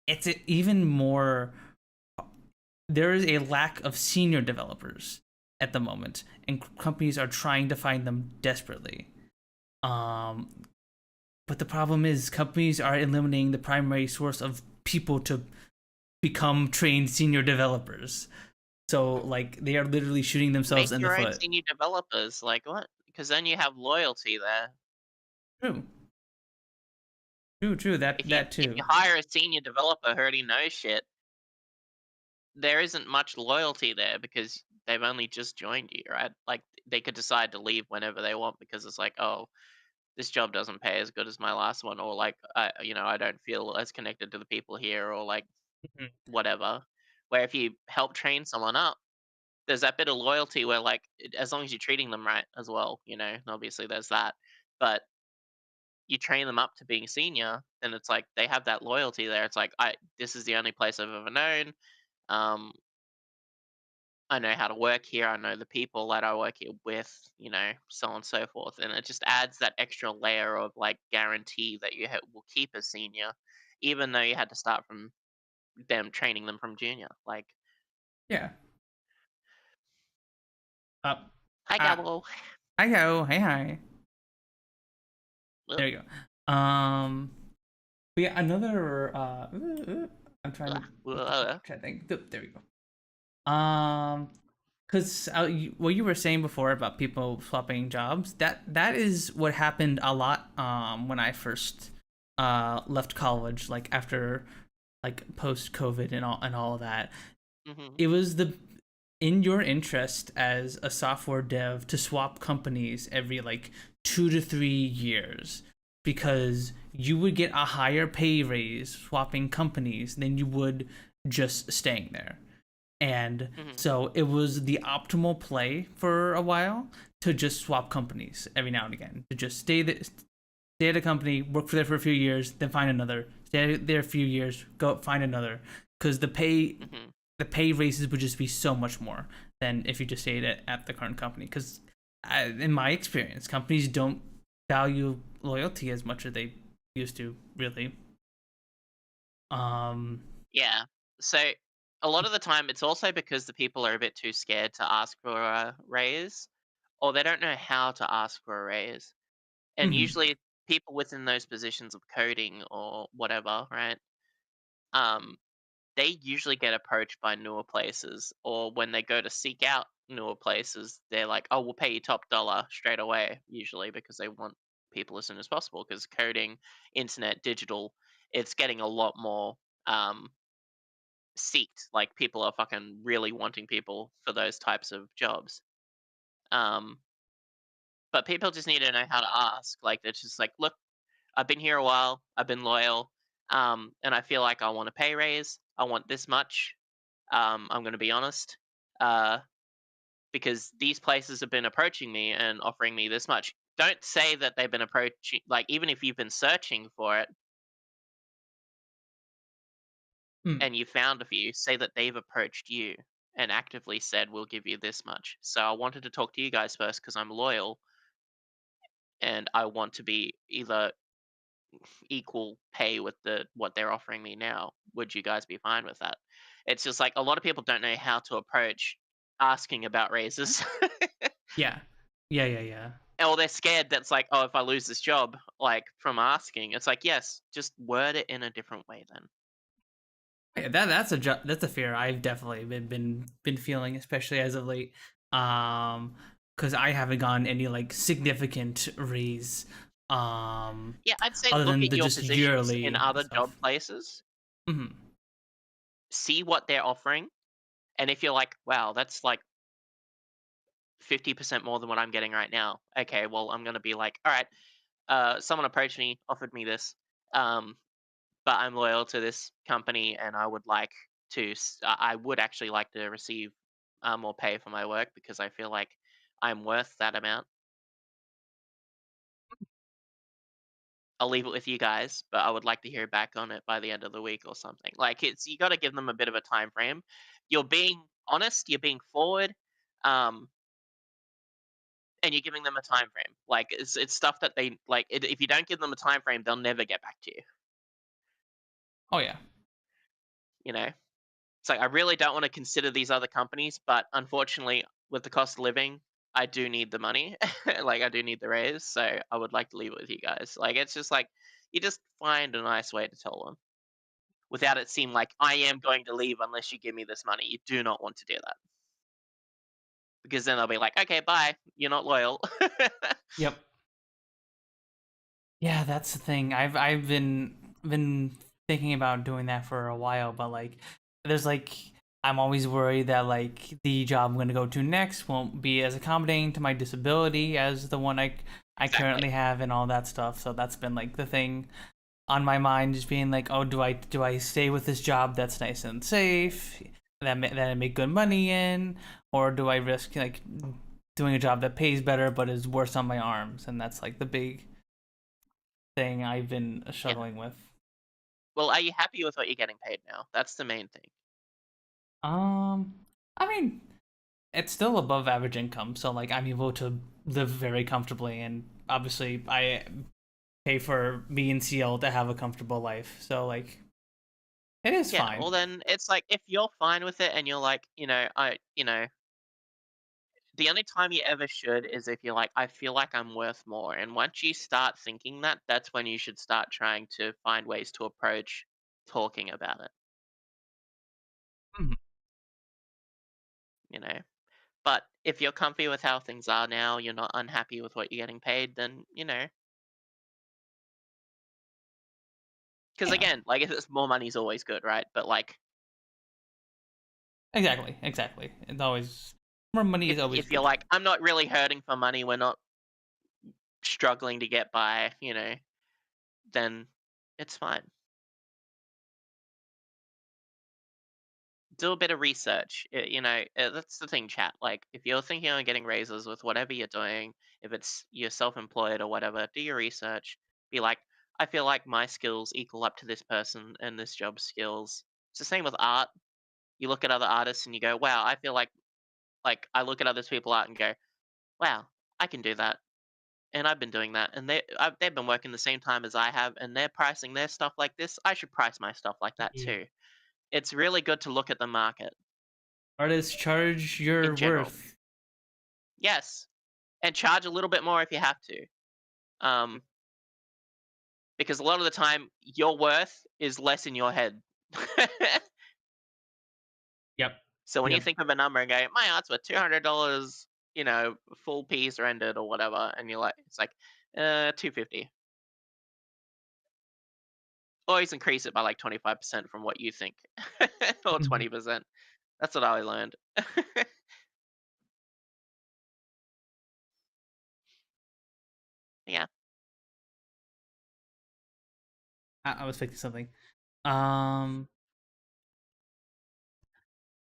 Speaker 3: It's even more. There is a lack of senior developers at the moment, and companies are trying to find them desperately. But the problem is companies are eliminating the primary source of people to become trained senior developers. So like they are literally shooting themselves in the foot.
Speaker 2: Make your own senior developers, like what? Because then you have loyalty there.
Speaker 3: True. That too.
Speaker 2: If you hire a senior developer who already knows shit, there isn't much loyalty there because they've only just joined you, right? Like they could decide to leave whenever they want because it's like, oh, this job doesn't pay as good as my last one, or like I don't feel as connected to the people here, or like whatever. Where if you help train someone up, there's that bit of loyalty where like as long as you're treating them right as well, and obviously there's that, but you train them up to being senior, and it's like they have that loyalty there. It's like this is the only place I've ever known. I know how to work here. I know the people that I work here with, so on and so forth. And it just adds that extra layer of like guarantee that you will keep as senior, even though you had to start from them training them from junior. Like,
Speaker 3: Yeah.
Speaker 2: hi,
Speaker 3: Ah.
Speaker 2: Gabo.
Speaker 3: Hi, go. Hey, hi.
Speaker 2: Well,
Speaker 3: There you go. We got another. I'm trying to think. There we go. Because what you were saying before about people swapping jobs, that is what happened a lot. When I first left college, like after like post COVID and all of that, it was in your interest as a software dev to swap companies every like 2 to 3 years, because you would get a higher pay raise swapping companies than you would just staying there. And so it was the optimal play for a while to just swap companies every now and again, to just stay at a company, work for there for a few years, then find another, stay there a few years, go find another, because the pay raises would just be so much more than if you just stayed at the current company. Because in my experience, companies don't value loyalty as much as they used to, really.
Speaker 2: Yeah. So a lot of the time, it's also because the people are a bit too scared to ask for a raise, or they don't know how to ask for a raise. And usually, people within those positions of coding or whatever, right? They usually get approached by newer places, or when they go to seek out newer places, they're like, "Oh, we'll pay you top dollar straight away." Usually, because they want people as soon as possible. Because coding, internet, digital, it's getting a lot more seeked. Like people are fucking really wanting people for those types of jobs. But people just need to know how to ask. Like they're just like, look, I've been here a while, I've been loyal, and I feel like I want a pay raise. I want this much. I'm going to be honest, because these places have been approaching me and offering me this much. Don't say that they've been approaching. Like even if you've been searching for it, and you found a few, say that they've approached you and actively said, we'll give you this much. So I wanted to talk to you guys first because I'm loyal and I want to be either equal pay with what they're offering me now. Would you guys be fine with that? It's just like a lot of people don't know how to approach asking about raises.
Speaker 3: Yeah.
Speaker 2: Or they're scared that's like, oh, if I lose this job, like from asking, it's like, yes, just word it in a different way then.
Speaker 3: Yeah, that's a fear I've definitely been feeling, especially as of late. Because I haven't gotten any like significant raise.
Speaker 2: Yeah, I'd say
Speaker 3: other
Speaker 2: look
Speaker 3: than
Speaker 2: at
Speaker 3: the
Speaker 2: your
Speaker 3: just
Speaker 2: positions
Speaker 3: yearly
Speaker 2: in other
Speaker 3: stuff.
Speaker 2: job places.
Speaker 3: Mm-hmm.
Speaker 2: See what they're offering, and if you're like, wow, that's like 50% more than what I'm getting right now. Okay, well, I'm gonna be like, all right, someone approached me, offered me this, but I'm loyal to this company, and I would like to. I would actually like to receive more pay for my work because I feel like I'm worth that amount. I'll leave it with you guys, but I would like to hear back on it by the end of the week or something. Like you got to give them a bit of a time frame. You're being honest, you're being forward, and you're giving them a time frame. Like it's stuff that they like. If you don't give them a time frame, they'll never get back to you.
Speaker 3: Oh yeah.
Speaker 2: It's like I really don't want to consider these other companies, but unfortunately, with the cost of living, I do need the money. Like I do need the raise, so I would like to leave it with you guys. Like it's just like you just find a nice way to tell them without it seem like I am going to leave unless you give me this money. You do not want to do that. Because then they'll be like, okay, bye. You're not loyal.
Speaker 3: Yep. Yeah, that's the thing. I've been thinking about doing that for a while, but like there's like I'm always worried that like the job I'm gonna go to next won't be as accommodating to my disability as the one I
Speaker 2: Exactly.
Speaker 3: currently have and all that stuff. So that's been like the thing on my mind, just being like, oh, do I stay with this job that's nice and safe? that I make good money in, or do I risk like doing a job that pays better but is worse on my arms? And that's like the big thing I've been struggling with.
Speaker 2: Well, are you happy with what you're getting paid now? That's the main thing.
Speaker 3: I mean, it's still above average income, so like I'm able to live very comfortably, and obviously I pay for me and Siel to have a comfortable life. So like, it is
Speaker 2: Yeah,
Speaker 3: fine.
Speaker 2: well then it's like if you're fine with it and you're like, the only time you ever should is if you're like, I feel like I'm worth more. And once you start thinking that, that's when you should start trying to find ways to approach talking about it.
Speaker 3: Mhm.
Speaker 2: You know. But if you're comfy with how things are now, you're not unhappy with what you're getting paid, then because
Speaker 3: Yeah.
Speaker 2: again, like if it's more money is always good, right? But like
Speaker 3: Exactly. It's always more money is always
Speaker 2: if you're
Speaker 3: good.
Speaker 2: like, I'm not really hurting for money, we're not struggling to get by, then it's fine. Do a bit of research. That's the thing, chat. Like, if you're thinking on getting raises with whatever you're doing, if it's you're self-employed or whatever, do your research. Be like, I feel like my skills equal up to this person and this job's skills. It's the same with art. You look at other artists and you go, wow, I feel like I look at other people's art and go, wow, I can do that. And I've been doing that, and they've been working the same time as I have, and they're pricing their stuff like this. I should price my stuff like that
Speaker 3: Yeah.
Speaker 2: too. It's really good to look at the market
Speaker 3: Artists charge your
Speaker 2: in general.
Speaker 3: worth.
Speaker 2: Yes, and charge a little bit more if you have to, because a lot of the time your worth is less in your head.
Speaker 3: Yep.
Speaker 2: So when you
Speaker 3: Yep.
Speaker 2: think of a number and go, my art's worth $200, full piece rendered or whatever, and you're like, it's like, $250. Always increase it by like 25% from what you think, or 20%. That's what I learned. Yeah.
Speaker 3: I was fixing something. I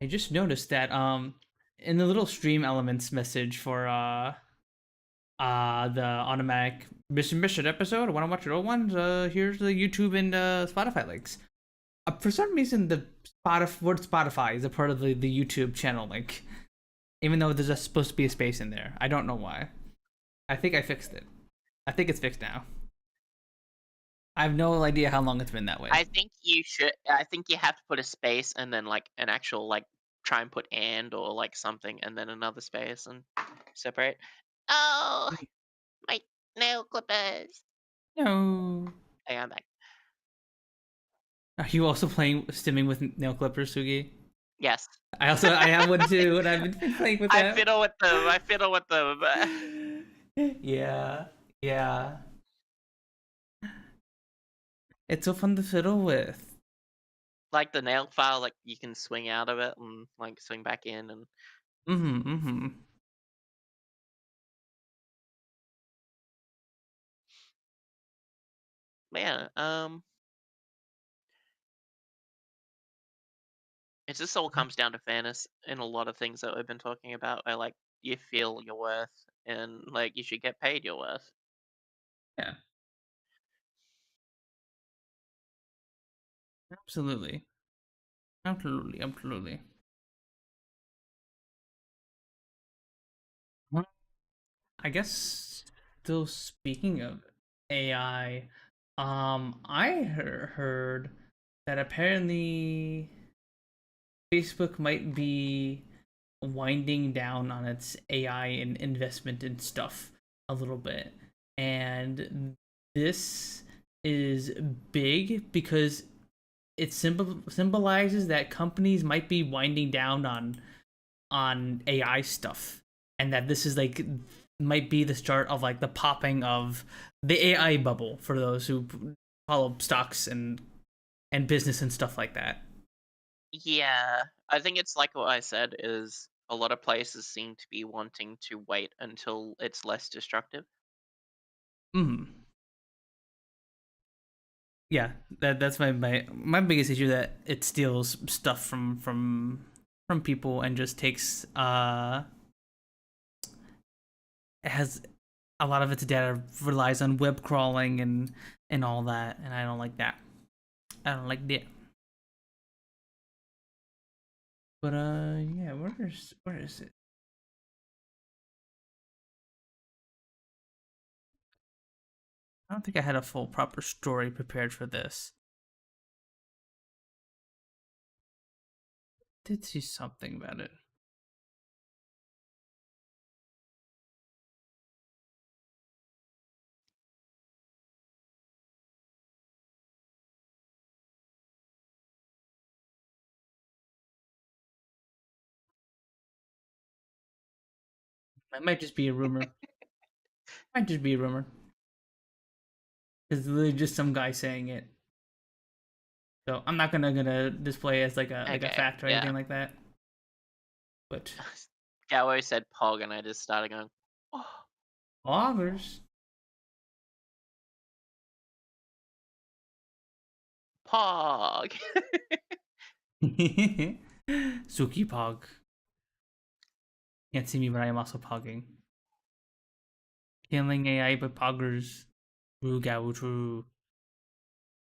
Speaker 3: just noticed that in the little stream elements message for the automatic mission episode, I want to watch your old ones, here's the YouTube and Spotify links. For some reason the word Spotify is a part of the YouTube channel link, even though there's supposed to be a space in there. I don't know why. I think I fixed it. I think it's fixed now. I have no idea how long it's been that way.
Speaker 2: I think you should. I think you have to put a space and then like an actual try and put and or like something and then another space and separate. Oh, my nail clippers.
Speaker 3: No.
Speaker 2: Hey, I'm back.
Speaker 3: Are you also playing stimming with nail clippers, Sooky?
Speaker 2: Yes.
Speaker 3: I have one too, and I've been playing with that.
Speaker 2: I fiddle with them.
Speaker 3: Yeah. It's so fun to fiddle with.
Speaker 2: Like the nail file, like you can swing out of it and like swing back in and. But yeah. It just all comes down to fairness in a lot of things that we've been talking about. Where like you feel your worth and like you should get paid your worth.
Speaker 3: Yeah. Absolutely. Well, I guess still speaking of AI, I heard that apparently Facebook might be winding down on its AI and investment and stuff a little bit. And this is big because it symbolizes that companies might be winding down on AI stuff, and that this is like might be the start of like the popping of the AI bubble for those who follow stocks and business and stuff like that.
Speaker 2: Yeah, I think it's like what I said is a lot of places seem to be wanting to wait until it's less destructive.
Speaker 3: Yeah, that's my biggest issue, that it steals stuff from from people and just takes it has a lot of its data relies on web crawling and all that, and I don't like that. I don't like that. But yeah, where is it? I don't think I had a full proper story prepared for this. Did see something about it. It might just be a rumor. Might just be a rumor. It's literally just some guy saying it. So I'm not gonna display it as like a
Speaker 2: Okay,
Speaker 3: fact or
Speaker 2: yeah.
Speaker 3: anything like that. But
Speaker 2: Gallo said Pog, and I just started going, oh,
Speaker 3: loggers.
Speaker 2: Pog.
Speaker 3: Sooky Pog. Can't see me, but I am also pogging. Killing AI but poggers. True, Gao, true.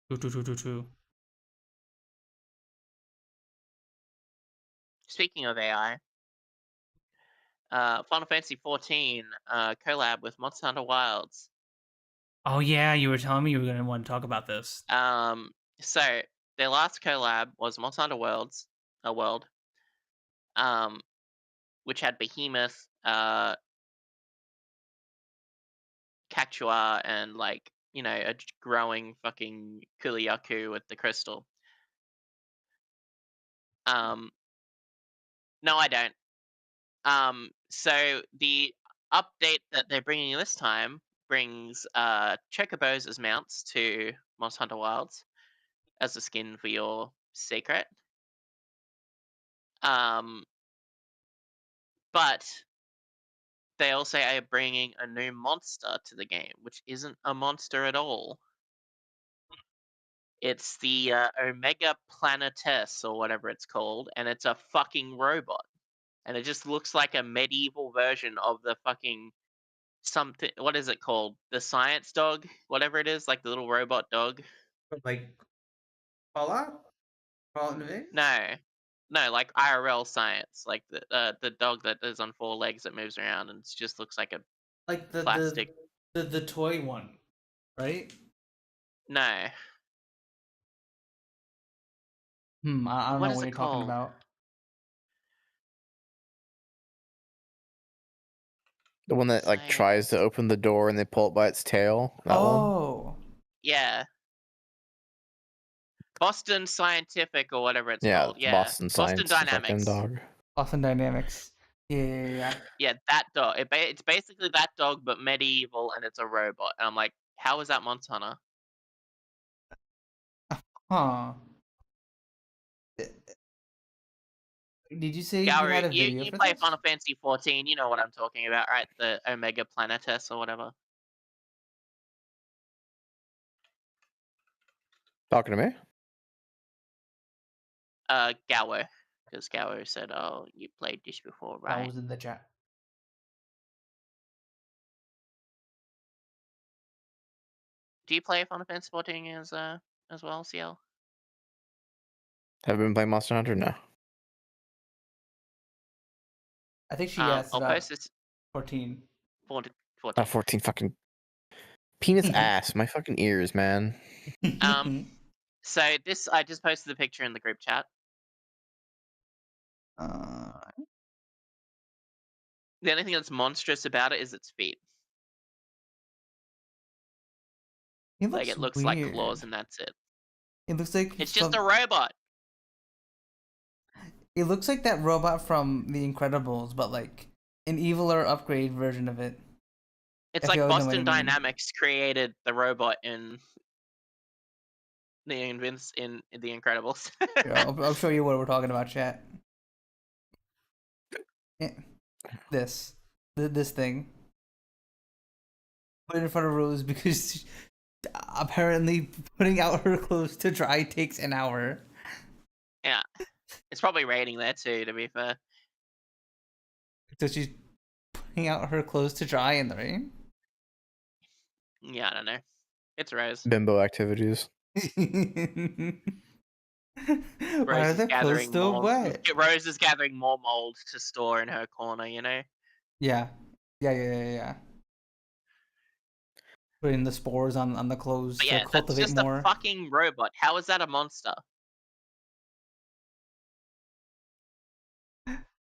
Speaker 3: True.
Speaker 2: Speaking of AI, Final Fantasy 14 collab with Monster Hunter Wilds.
Speaker 3: Oh yeah, you were telling me you were gonna want to talk about this.
Speaker 2: So their last collab was Monster Hunter World, which had Behemoth, Cactua, and like, you know, a growing fucking Kuliyaku with the crystal. No, I don't. So the update that they're bringing this time brings chocobos as mounts to Monster Hunter Wilds as a skin for your secret. But they also are bringing a new monster to the game, which isn't a monster at all. It's the Omega Planetes, or whatever it's called, and it's a fucking robot. And it just looks like a medieval version of the fucking something. What is it called? The science dog? Whatever it is, like the little robot dog.
Speaker 3: Like Fallout? Fallout New Vegas?
Speaker 2: No, like IRL science, like the dog that is on 4 legs that moves around and just looks like a
Speaker 3: Like
Speaker 2: plastic.
Speaker 3: the toy one, right?
Speaker 2: No.
Speaker 3: I don't know
Speaker 2: What is
Speaker 3: what
Speaker 2: it
Speaker 3: you're talking
Speaker 2: called?
Speaker 3: about.
Speaker 4: The one that like
Speaker 2: Science.
Speaker 4: tries to open the door and they pull it by its tail. That one.
Speaker 3: Oh.
Speaker 2: Yeah. Boston Scientific or whatever it's
Speaker 4: Yeah,
Speaker 2: called. Yeah.
Speaker 4: Boston Science.
Speaker 2: Boston Dynamics.
Speaker 4: Dog.
Speaker 3: Boston Dynamics. Yeah.
Speaker 2: Yeah, that dog. It's basically that dog, but medieval, and it's a robot. And I'm like, how is that Monster Hunter?
Speaker 3: Huh. Did you say you
Speaker 2: Gary,
Speaker 3: had a video
Speaker 2: you
Speaker 3: for
Speaker 2: play
Speaker 3: this?
Speaker 2: Final Fantasy 14, you know what I'm talking about, right? The Omega Planetes or whatever.
Speaker 4: Talking to me?
Speaker 2: Gower. Because Gower said, oh, you played this before,
Speaker 3: I
Speaker 2: right?
Speaker 3: was in the chat.
Speaker 2: Do you play Final Fantasy 14 as well, Siel?
Speaker 4: Have you been playing Monster Hunter? No.
Speaker 3: I think she asked
Speaker 2: I'll
Speaker 3: about
Speaker 2: post this
Speaker 3: 14.
Speaker 2: 14.
Speaker 4: 14 fucking penis ass. My fucking ears, man.
Speaker 2: So this, I just posted the picture in the group chat. The only thing that's monstrous about it is its feet. Like it looks like claws, and that's it.
Speaker 3: It looks like
Speaker 2: It's just a robot.
Speaker 3: It looks like that robot from The Incredibles, but like an eviler upgrade version of it.
Speaker 2: It's
Speaker 3: If
Speaker 2: like
Speaker 3: you know what I
Speaker 2: Boston
Speaker 3: mean.
Speaker 2: Dynamics created the robot in the Incredibles.
Speaker 3: Here, I'll show you what we're talking about, chat. Yeah. This thing. Put it in front of Rose because apparently putting out her clothes to dry takes an hour.
Speaker 2: Yeah. It's probably raining there too, to be fair.
Speaker 3: So she's putting out her clothes to dry in the rain.
Speaker 2: Yeah, I don't know. It's Rose.
Speaker 4: Bimbo activities.
Speaker 3: Why
Speaker 2: Rose
Speaker 3: are
Speaker 2: is
Speaker 3: the clothes
Speaker 2: gathering
Speaker 3: still
Speaker 2: more.
Speaker 3: wet?
Speaker 2: Rose is gathering more mold to store in her corner. You know.
Speaker 3: Yeah. Putting the spores on the clothes
Speaker 2: But
Speaker 3: to
Speaker 2: yeah, that's
Speaker 3: cultivate
Speaker 2: just
Speaker 3: more.
Speaker 2: a fucking robot. How is that a monster?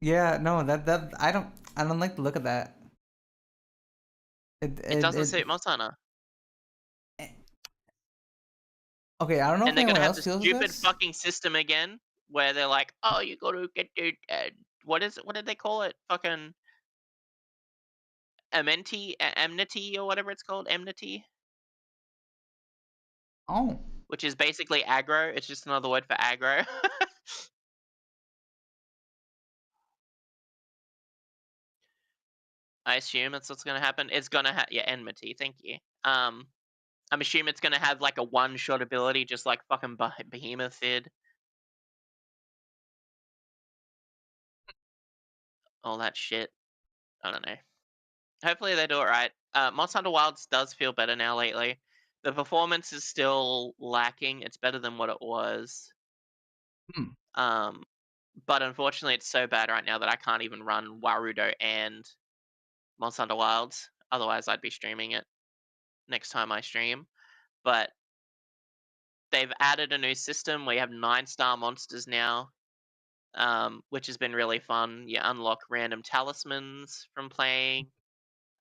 Speaker 3: Yeah, no, that I don't like the look of that.
Speaker 2: It doesn't suit Monster Hunter.
Speaker 3: Okay, I don't know
Speaker 2: And
Speaker 3: if
Speaker 2: they're
Speaker 3: anyone
Speaker 2: gonna have
Speaker 3: else
Speaker 2: this
Speaker 3: feels
Speaker 2: stupid
Speaker 3: this.
Speaker 2: fucking system again, where they're like, "Oh, you gotta get the what is it? What did they call it? Fucking enmity, or whatever it's called, enmity,
Speaker 3: Oh,
Speaker 2: which is basically aggro. It's just another word for aggro. I assume that's what's gonna happen. It's gonna have enmity. Thank you. I'm assuming it's gonna have like a one-shot ability, just like fucking Behemoth did. All that shit. I don't know. Hopefully they do it right. Monster Hunter Wilds does feel better now lately. The performance is still lacking. It's better than what it was. But unfortunately, it's so bad right now that I can't even run Warudo and Monster Hunter Wilds. Otherwise, I'd be streaming it next time I stream. But they've added a new system. We have 9-star monsters now, which has been really fun. You unlock random talismans from playing,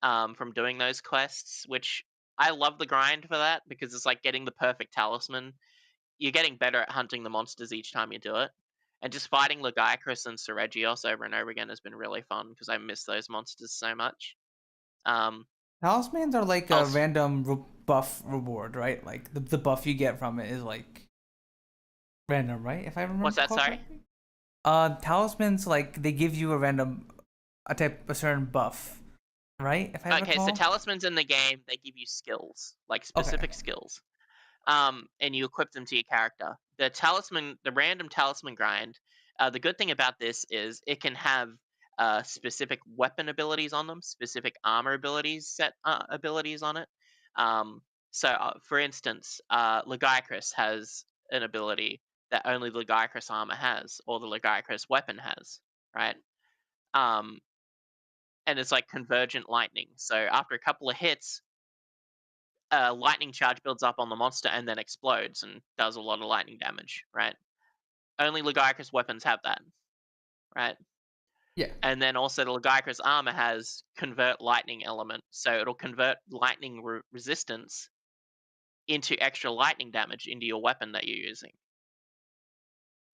Speaker 2: from doing those quests, which I love the grind for that because it's like getting the perfect talisman. You're getting better at hunting the monsters each time you do it. And just fighting Lagiacrus and Seregios over and over again has been really fun because I miss those monsters so much.
Speaker 3: talismans are like a random buff reward, right? Like the buff you get from it is like random, right? If I remember.
Speaker 2: What's that? Sorry.
Speaker 3: Talismans, like they give you a certain buff, right? If I
Speaker 2: Okay,
Speaker 3: recall.
Speaker 2: so talismans in the game, they give you skills, like specific skills. And you equip them to your character. The random talisman grind, the good thing about this is it can have specific weapon abilities on them, specific armor abilities abilities on it. For instance, Lagiacrus has an ability that only the Lagiacrus armor has, or the Lagiacrus weapon has, right? And it's like convergent lightning. So after a couple of hits, a lightning charge builds up on the monster and then explodes and does a lot of lightning damage, right? Only Lagiacrus weapons have that, right?
Speaker 3: Yeah.
Speaker 2: And then also the Lagiacrus armor has convert lightning element, so it'll convert lightning resistance into extra lightning damage into your weapon that you're using.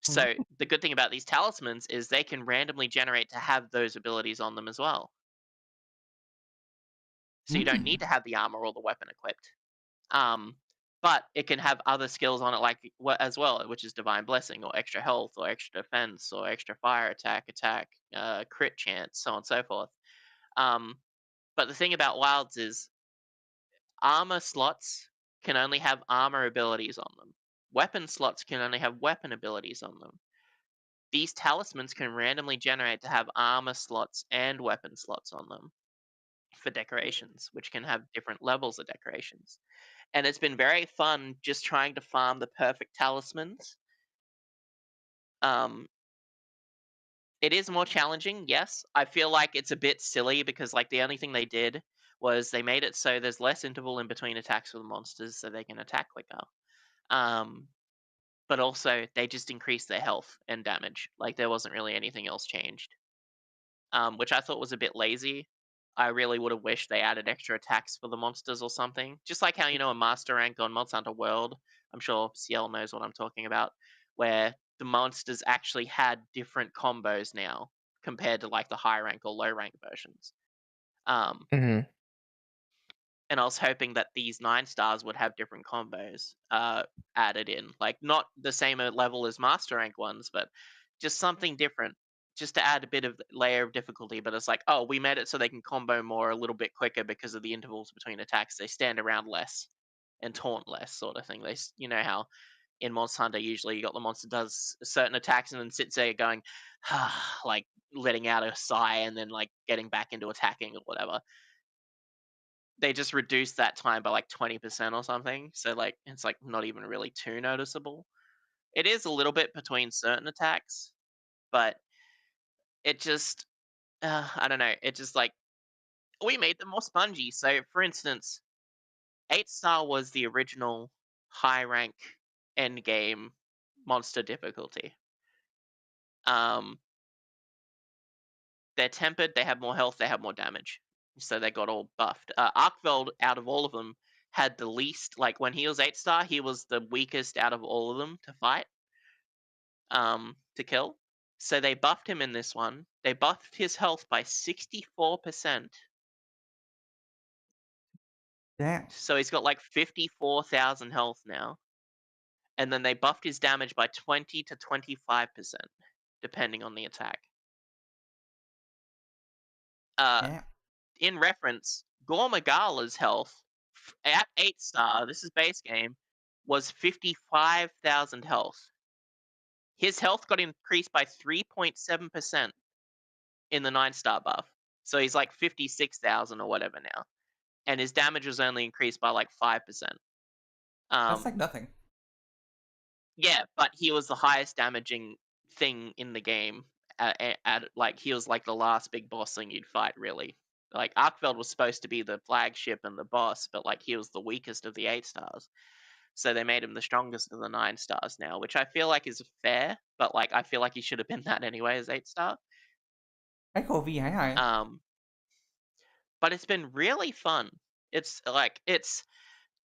Speaker 2: So the good thing about these talismans is they can randomly generate to have those abilities on them as well. So you don't need to have the armor or the weapon equipped. But it can have other skills on it as well, which is Divine Blessing, or extra health, or extra defense, or extra fire attack, crit chance, so on and so forth. But the thing about Wilds is armor slots can only have armor abilities on them. Weapon slots can only have weapon abilities on them. These talismans can randomly generate to have armor slots and weapon slots on them for decorations, which can have different levels of decorations. And it's been very fun just trying to farm the perfect talismans. It is more challenging, yes. I feel like it's a bit silly because like the only thing they did was they made it so there's less interval in between attacks for the monsters so they can attack quicker. But also they just increased their health and damage. Like there wasn't really anything else changed. Which I thought was a bit lazy. I really would have wished they added extra attacks for the monsters or something. Just like how, a master rank on Monster Hunter World, I'm sure Siel knows what I'm talking about, where the monsters actually had different combos now compared to like the high rank or low rank versions. And I was hoping that these 9 stars would have different combos added in. Like not the same level as master rank ones, but just something different. Just to add a bit of layer of difficulty, but it's like, oh, we made it so they can combo more a little bit quicker because of the intervals between attacks. They stand around less and taunt less, sort of thing. They, how in Monster Hunter, usually you got the monster does certain attacks and then sits there going, like letting out a sigh and then like getting back into attacking or whatever. They just reduced that time by like 20% or something. So like it's like not even really too noticeable. It is a little bit between certain attacks, but it just I don't know. It just like we made them more spongy. So for instance, 8-star was the original high rank end game monster difficulty. They're tempered, they have more health, they have more damage. So they got all buffed. Arkveld, out of all of them, had the least, like when he was 8-star, he was the weakest out of all of them to fight. To kill. So they buffed him in this one. They buffed his health by 64%.
Speaker 3: Damn.
Speaker 2: So he's got like 54,000 health now. And then they buffed his damage by 20 to 25%, depending on the attack.
Speaker 3: Yeah.
Speaker 2: In reference, Gormagala's health at 8-star, this is base game, was 55,000 health. His health got increased by 3.7% in the 9-star buff. So he's like 56,000 or whatever now. And his damage was only increased by like 5%.
Speaker 3: That's like nothing.
Speaker 2: Yeah, but he was the highest damaging thing in the game. Like he was like the last big boss thing you'd fight, really. Like Arkveld was supposed to be the flagship and the boss, but like he was the weakest of the 8-stars. So they made him the strongest of the 9-stars now, which I feel like is fair, but like I feel like he should have been that anyway as 8-star.
Speaker 3: Hi Kobe, hi.
Speaker 2: But it's been really fun. It's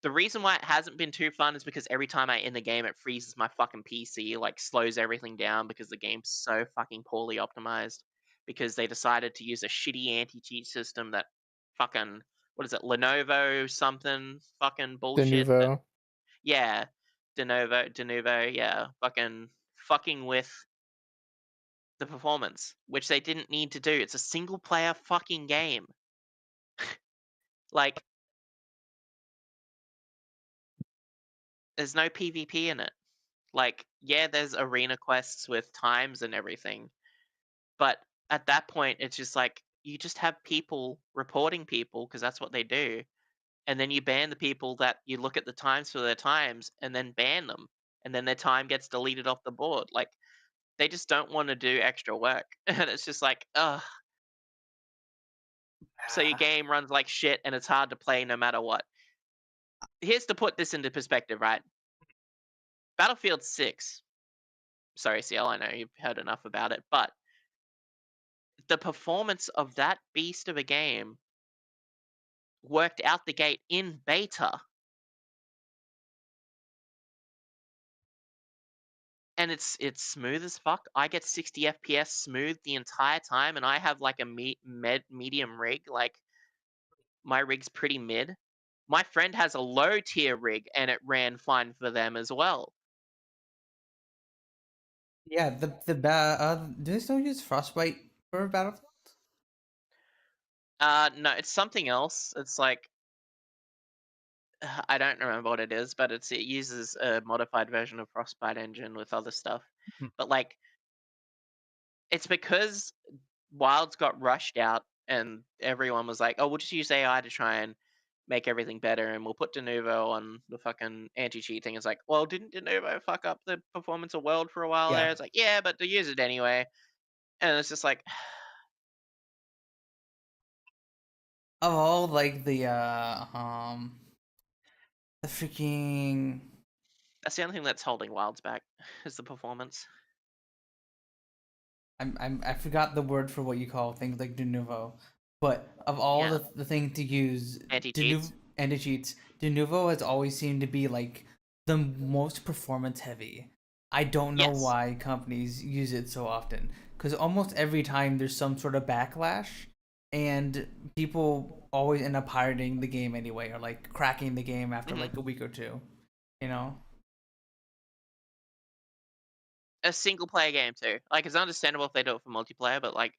Speaker 2: the reason why it hasn't been too fun is because every time I end the game, it freezes my fucking PC, like slows everything down because the game's so fucking poorly optimized. Because they decided to use a shitty anti-cheat system that fucking, what is it, Lenovo something fucking bullshit.
Speaker 4: Denuvo.
Speaker 2: Yeah, Denuvo, yeah, fucking with the performance, which they didn't need to do. It's a single player fucking game. Like, there's no PvP in it. Like, yeah, there's arena quests with times and everything, but at that point, it's just like, you just have people reporting people, because that's what they do, and then you ban the people that you look at the times for their times, and then ban them, and then their time gets deleted off the board. Like, they just don't want to do extra work, and it's just like, ugh. So your game runs like shit, and it's hard to play no matter what. Here's to put this into perspective, right? Battlefield 6. Sorry, Siel, I know you've heard enough about it, but the performance of that beast of a game worked out the gate in beta. And it's smooth as fuck. I get 60 FPS smooth the entire time, and I have like a medium rig. Like, my rig's pretty mid. My friend has a low tier rig, and it ran fine for them as well.
Speaker 3: Yeah, do they still use Frostbite for Battlefield?
Speaker 2: No, it's something else. It's like, I don't remember what it is, but it uses a modified version of Frostbite engine with other stuff. But like, it's because Wilds got rushed out, and everyone was like, "Oh, we'll just use AI to try and make everything better, and we'll put Denuvo on the fucking anti-cheat thing." It's like, well, didn't Denuvo fuck up the performance of World for a while there? It's like, yeah, but they use it anyway, and it's just like,
Speaker 3: of all like the freaking.
Speaker 2: that's the only thing that's holding Wilds back is the performance.
Speaker 3: I forgot the word for what you call things like Denuvo, but of all the thing to use anti-cheats, Denuvo has always seemed to be like the most performance heavy. I don't know why companies use it so often, because almost every time there's some sort of backlash, and people always end up pirating the game anyway, or like cracking the game after like a week or two, you know.
Speaker 2: A single player game too. Like, it's understandable if they do it for multiplayer, but like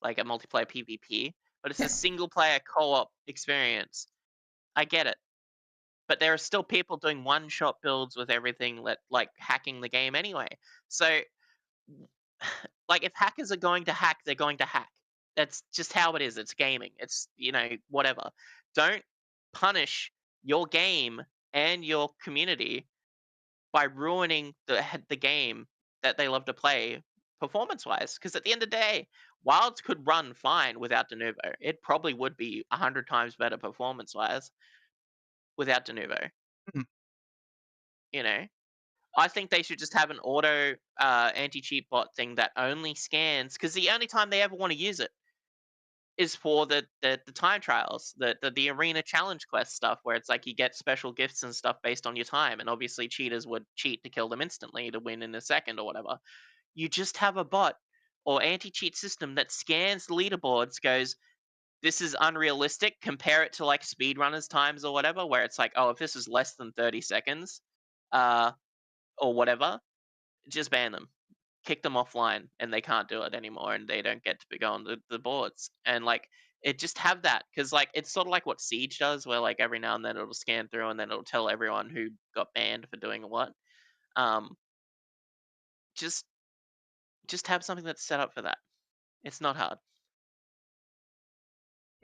Speaker 2: a multiplayer PvP. But it's a single player co-op experience. I get it. but there are still people doing one-shot builds with everything like hacking the game anyway. So, like, if hackers are going to hack, they're going to hack. That's just how it is. It's gaming. It's, whatever. Don't punish your game and your community by ruining the game that they love to play performance-wise. Because at the end of the day, Wilds could run fine without Denuvo. It probably would be 100 times better performance-wise without Denuvo.
Speaker 3: Mhm.
Speaker 2: I think they should just have an auto anti-cheat bot thing that only scans, because the only time they ever want to use it is for the time trials, the arena challenge quest stuff, where it's like you get special gifts and stuff based on your time, and obviously cheaters would cheat to kill them instantly to win in a second or whatever. You just have a bot or anti-cheat system that scans the leaderboards, goes, this is unrealistic, compare it to like speedrunners times or whatever, where it's like, oh, if this is less than 30 seconds or whatever, just ban them, kick them offline, and they can't do it anymore, and they don't get to go on the boards. And like, it just have that, because like it's sort of like what Siege does, where like every now and then it'll scan through and then it'll tell everyone who got banned for doing what. Just have something that's set up for that. It's not hard.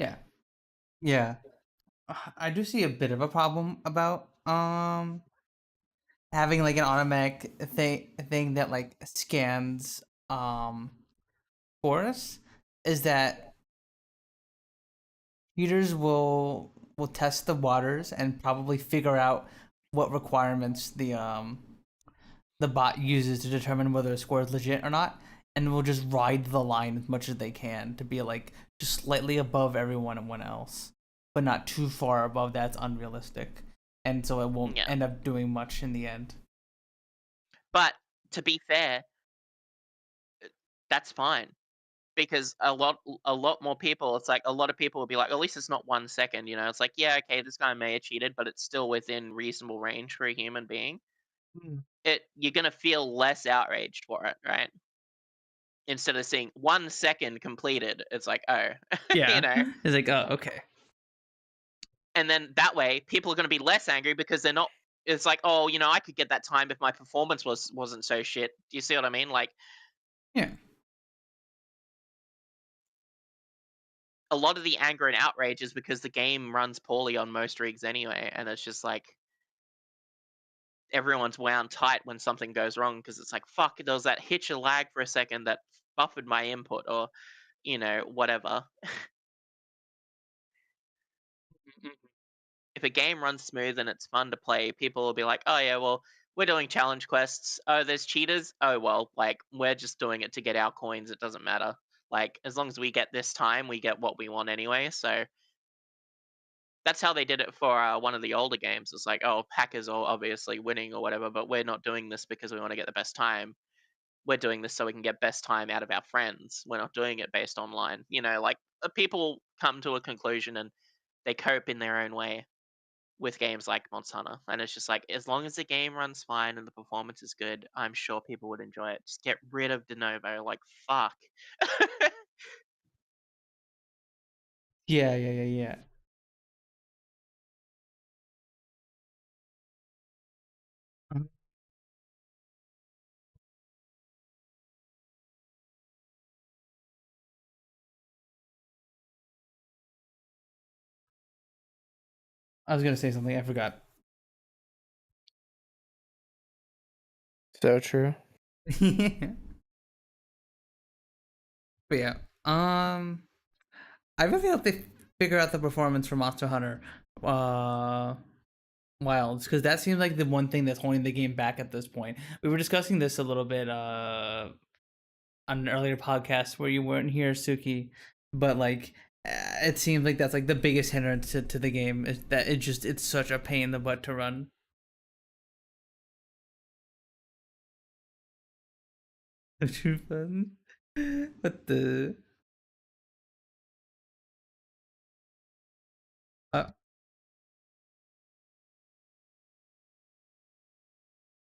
Speaker 3: Yeah. Yeah. I do see a bit of a problem about having like an automatic thing that like scans chorus, is that cheaters will test the waters and probably figure out what requirements the bot uses to determine whether a score is legit or not, and will just ride the line as much as they can to be like just slightly above everyone else, but not too far above that's unrealistic, and so it won't end up doing much in the end.
Speaker 2: But to be fair, that's fine, because a lot more people, it's like a lot of people will be like, at least it's not 1 second, it's like, yeah, okay, this guy may have cheated, but it's still within reasonable range for a human being. You're gonna feel less outraged for it, right? Instead of seeing 1 second completed, it's like, oh,
Speaker 3: Yeah. It's like, oh, okay.
Speaker 2: And then that way, people are gonna be less angry because they're not. It's like, oh, I could get that time if my performance wasn't so shit. Do you see what I mean? Like,
Speaker 3: Yeah.
Speaker 2: a lot of the anger and outrage is because the game runs poorly on most rigs anyway, and it's just like everyone's wound tight when something goes wrong, because it's like, fuck, there was that hitch of lag for a second that buffered my input, or whatever. If a game runs smooth and it's fun to play, people will be like, oh yeah, well, we're doing challenge quests. Oh, there's cheaters. Oh well, like, we're just doing it to get our coins. It doesn't matter. Like, as long as we get this time, we get what we want anyway. So that's how they did it for one of the older games. It's like, oh, hackers are obviously winning or whatever, but we're not doing this because we want to get the best time. We're doing this so we can get best time out of our friends. We're not doing it based online. Like, people come to a conclusion and they cope in their own way with games like Monster Hunter. And it's just like, as long as the game runs fine and the performance is good, I'm sure people would enjoy it. Just get rid of Denuvo. Like, fuck.
Speaker 3: Yeah. I was gonna say something, I forgot.
Speaker 4: So true.
Speaker 3: But yeah, I really hope they figure out the performance for Monster Hunter Wilds, because that seems like the one thing that's holding the game back at this point. We were discussing this a little bit on an earlier podcast where you weren't here, Sooky, but like it seems like that's like the biggest hindrance to the game, is that it's such a pain in the butt to run. Too fun. What the?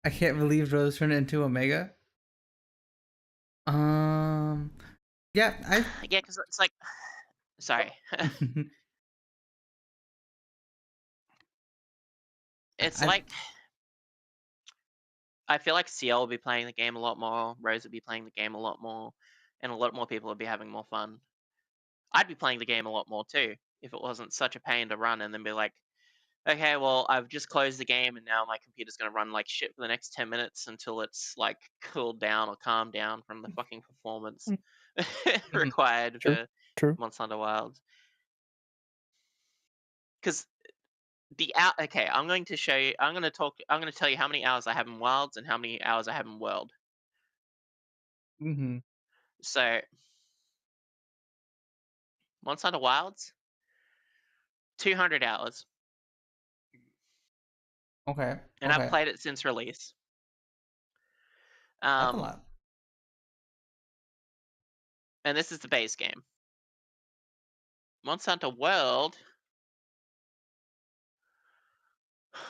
Speaker 3: I can't believe Rose turned into Omega. Yeah,
Speaker 2: Yeah, because it's like, sorry. It's
Speaker 3: I-
Speaker 2: like I feel like Siel will be playing the game a lot more, Rose will be playing the game a lot more, and a lot more people would be having more fun. I'd be playing the game a lot more too if it wasn't such a pain to run and then be like, okay, well, I've just closed the game and now my computer's going to run like shit for the next 10 minutes until it's like cooled down or calmed down from the fucking performance required
Speaker 4: True.
Speaker 2: for
Speaker 4: True.
Speaker 2: Monster Hunter Wilds. Because okay, I'm going to show you, I'm going to tell you how many hours I have in Wilds and how many hours I have in World.
Speaker 3: Mm-hmm.
Speaker 2: So, Monster Hunter Wilds, 200 hours.
Speaker 3: Okay.
Speaker 2: And
Speaker 3: okay.
Speaker 2: I've played it since release.
Speaker 3: That's a lot.
Speaker 2: And this is the base game. Monster Hunter World,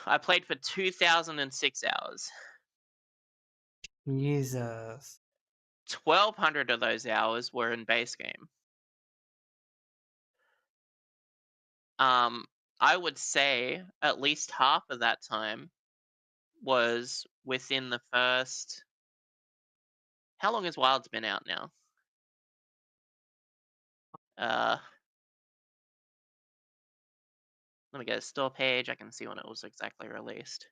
Speaker 2: I played for 2,006 hours.
Speaker 3: Jesus.
Speaker 2: 1,200 of those hours were in base game. I would say at least half of that time was within the first. How long has Wild's been out now? Let me get a store page. I can see when it was exactly released.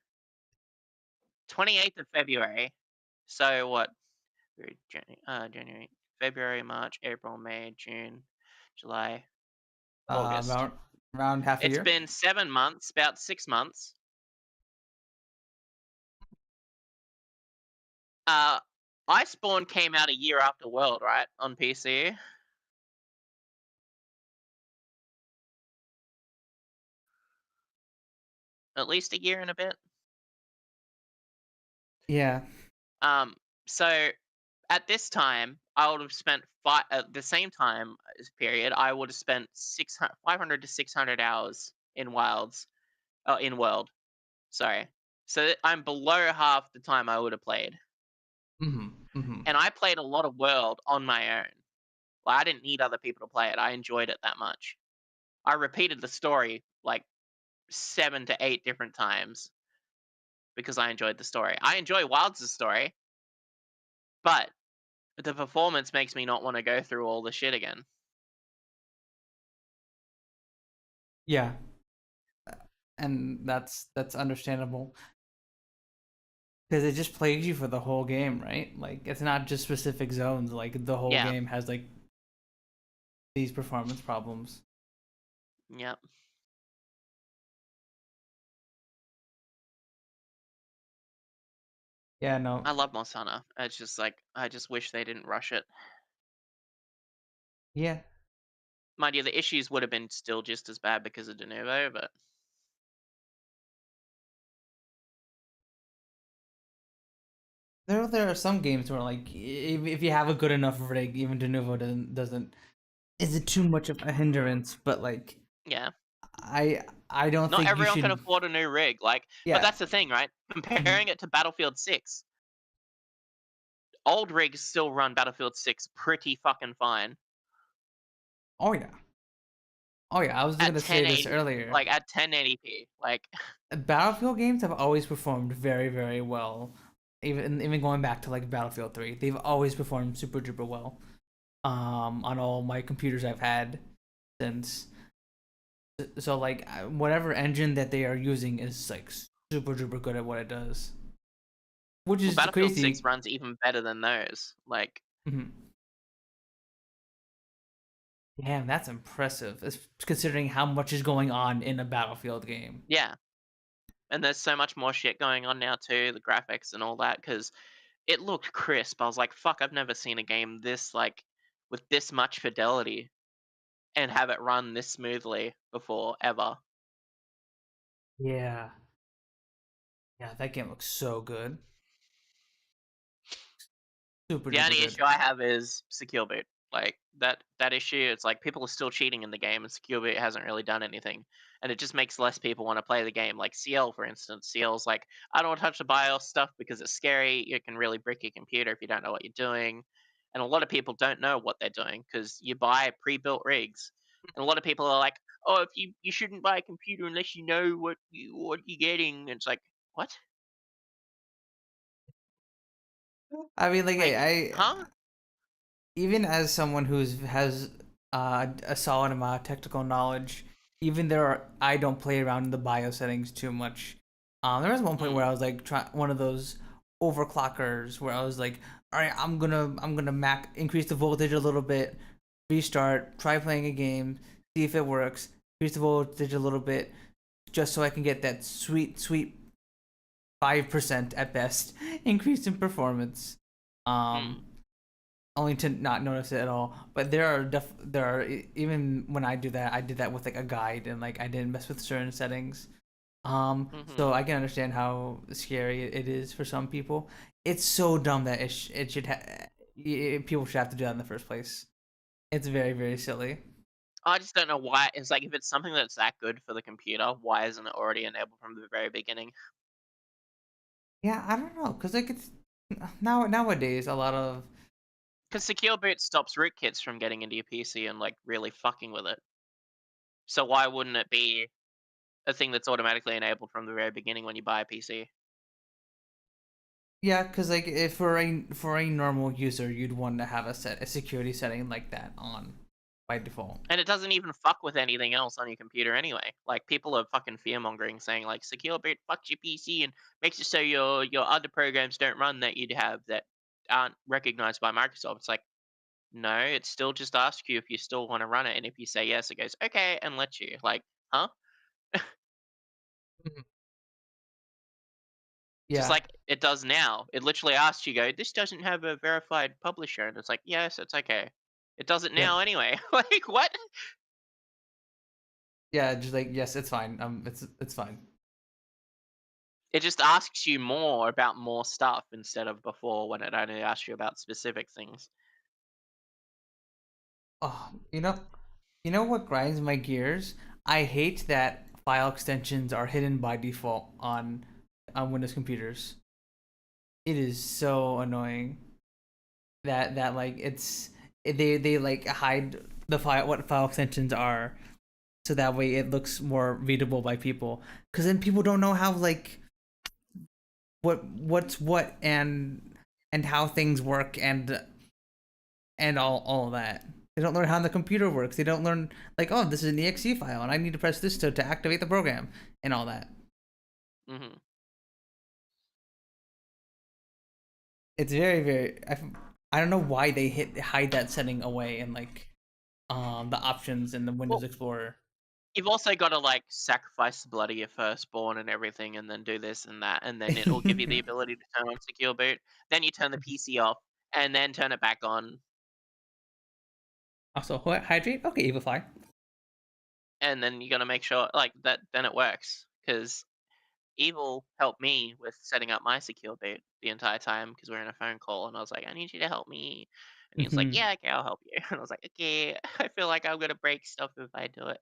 Speaker 2: 28th of February. So what? January, February, March, April, May, June, July, August.
Speaker 3: Around half a year.
Speaker 2: It's been 7 months, about 6 months. Iceborne came out a year after World, right? On PC. At least a year and a bit.
Speaker 3: Yeah.
Speaker 2: So at this time, I would have spent at the same time period, I would have spent 500 to 600 hours in Wilds, in World. Sorry. So I'm below half the time I would have played.
Speaker 3: Mm-hmm.
Speaker 2: And I played a lot of World on my own. Like, I didn't need other people to play it. I enjoyed it that much. I repeated the story like 7 to 8 different times because I enjoyed the story. I enjoy Wilds' story, but the performance makes me not want to go through all the shit again.
Speaker 3: Yeah. And that's understandable. Because it just plagues you for the whole game, right? Like, it's not just specific zones. Like, the whole game has, like, these performance problems.
Speaker 2: Yep.
Speaker 3: Yeah, no.
Speaker 2: I love Monster Hunter. It's just like, I just wish they didn't rush it.
Speaker 3: Yeah.
Speaker 2: Mind you, the issues would have been still just as bad because of de novo, but...
Speaker 3: There are some games where, like, if you have a good enough rig, even de novo doesn't is it too much of a hindrance? But like,
Speaker 2: yeah,
Speaker 3: I don't
Speaker 2: not
Speaker 3: think
Speaker 2: everyone
Speaker 3: you should...
Speaker 2: can afford a new rig. Like,
Speaker 3: Yeah.
Speaker 2: but that's the thing, right? Comparing it to Battlefield 6, old rigs still run Battlefield 6 pretty fucking fine.
Speaker 3: Oh yeah. Oh yeah, I was gonna say this earlier.
Speaker 2: Like at 1080p, like
Speaker 3: Battlefield games have always performed very, very well. Even going back to like Battlefield 3, they've always performed super duper well. On all my computers I've had since. So like whatever engine that they are using is like super duper good at what it does. Which is
Speaker 2: Battlefield
Speaker 3: crazy.
Speaker 2: 6 runs even better than those. Like,
Speaker 3: damn, that's impressive. Considering how much is going on in a Battlefield game.
Speaker 2: Yeah. And there's so much more shit going on now too, the graphics and all that, because it looked crisp. I was like, fuck, I've never seen a game this, like, with this much fidelity and have it run this smoothly before, ever.
Speaker 3: Yeah. Yeah, that game looks so good. Super
Speaker 2: The only
Speaker 3: good.
Speaker 2: issue I have is secure boot. Like, that issue, it's like people are still cheating in the game and secure boot hasn't really done anything. And it just makes less people want to play the game. Like Siel, for instance. Siel's like, I don't want to touch the BIOS stuff because it's scary. You can really brick your computer if you don't know what you're doing. And a lot of people don't know what they're doing because you buy pre-built rigs. And a lot of people are like, oh, if you shouldn't buy a computer unless you know what you're getting. And it's like, what?
Speaker 3: I mean, like,
Speaker 2: Like,
Speaker 3: I
Speaker 2: huh?
Speaker 3: even as someone has a solid amount of technical knowledge, even I don't play around in the BIOS settings too much. There was one point where I was like one of those overclockers where I was like, all right, I'm gonna increase the voltage a little bit, restart, try playing a game, see if it works, increase the voltage a little bit, just so I can get that sweet 5% at best increase in performance. Only to not notice it at all. But even when I do that, I did that with like a guide and like I didn't mess with certain settings. So I can understand how scary it is for some people. It's so dumb that it should people should have to do that in the first place. It's very, very silly.
Speaker 2: I just don't know why. It's like, if it's something that's that good for the computer, why isn't it already enabled from the very beginning?
Speaker 3: Yeah, I don't know, cause like it's nowadays a lot of
Speaker 2: Because Secure Boot stops rootkits from getting into your PC and like really fucking with it. So why wouldn't it be a thing that's automatically enabled from the very beginning when you buy a PC?
Speaker 3: yeah, cause like if for a normal user, you'd want to have a security setting like that on by default.
Speaker 2: And it doesn't even fuck with anything else on your computer anyway. Like, people are fucking fear-mongering, saying like Secure Boot fucks your PC and makes it so your other programs don't run that you'd have that aren't recognized by Microsoft. It's like, no, it still just asks you if you still want to run it, and if you say yes, it goes okay and lets you. Like, huh? Just
Speaker 3: Yeah,
Speaker 2: like it does now. It literally asks you, go, this doesn't have a verified publisher, and it's like, yes, it's okay. It does it
Speaker 3: yeah,
Speaker 2: now anyway. Like, what?
Speaker 3: yeah. Just like yes, it's fine. It's fine.
Speaker 2: It just asks you more about more stuff instead of before, when it only asked you about specific things.
Speaker 3: Oh, you know what grinds my gears? I hate that file extensions are hidden by default on Windows computers. It is so annoying that like they like hide the file what file extensions are so that way it looks more readable by people. Cause then people don't know how like what's what and how things work and all of that. They don't learn how the computer works. They don't learn like, oh, this is an exe file, and I need to press this to activate the program and all that.
Speaker 2: Hmm.
Speaker 3: It's very, very. I don't know why they hide that setting away in like the options in the Windows
Speaker 2: Well,
Speaker 3: Explorer.
Speaker 2: you've also got to like sacrifice the blood of your firstborn and everything, and then do this and that, and then it'll give you the ability to turn on Secure Boot. Then you turn the PC off, and then turn it back on,
Speaker 3: Also, hydrate. Okay, Evil Fly.
Speaker 2: and then you got to make sure like that. Then it works, because Evil helped me with setting up my Secure Boot the entire time, because we are in a phone call, and I was like, I need you to help me. And he was like, yeah, okay, I'll help you. And I was like, okay, I feel like I'm going to break stuff if I do it.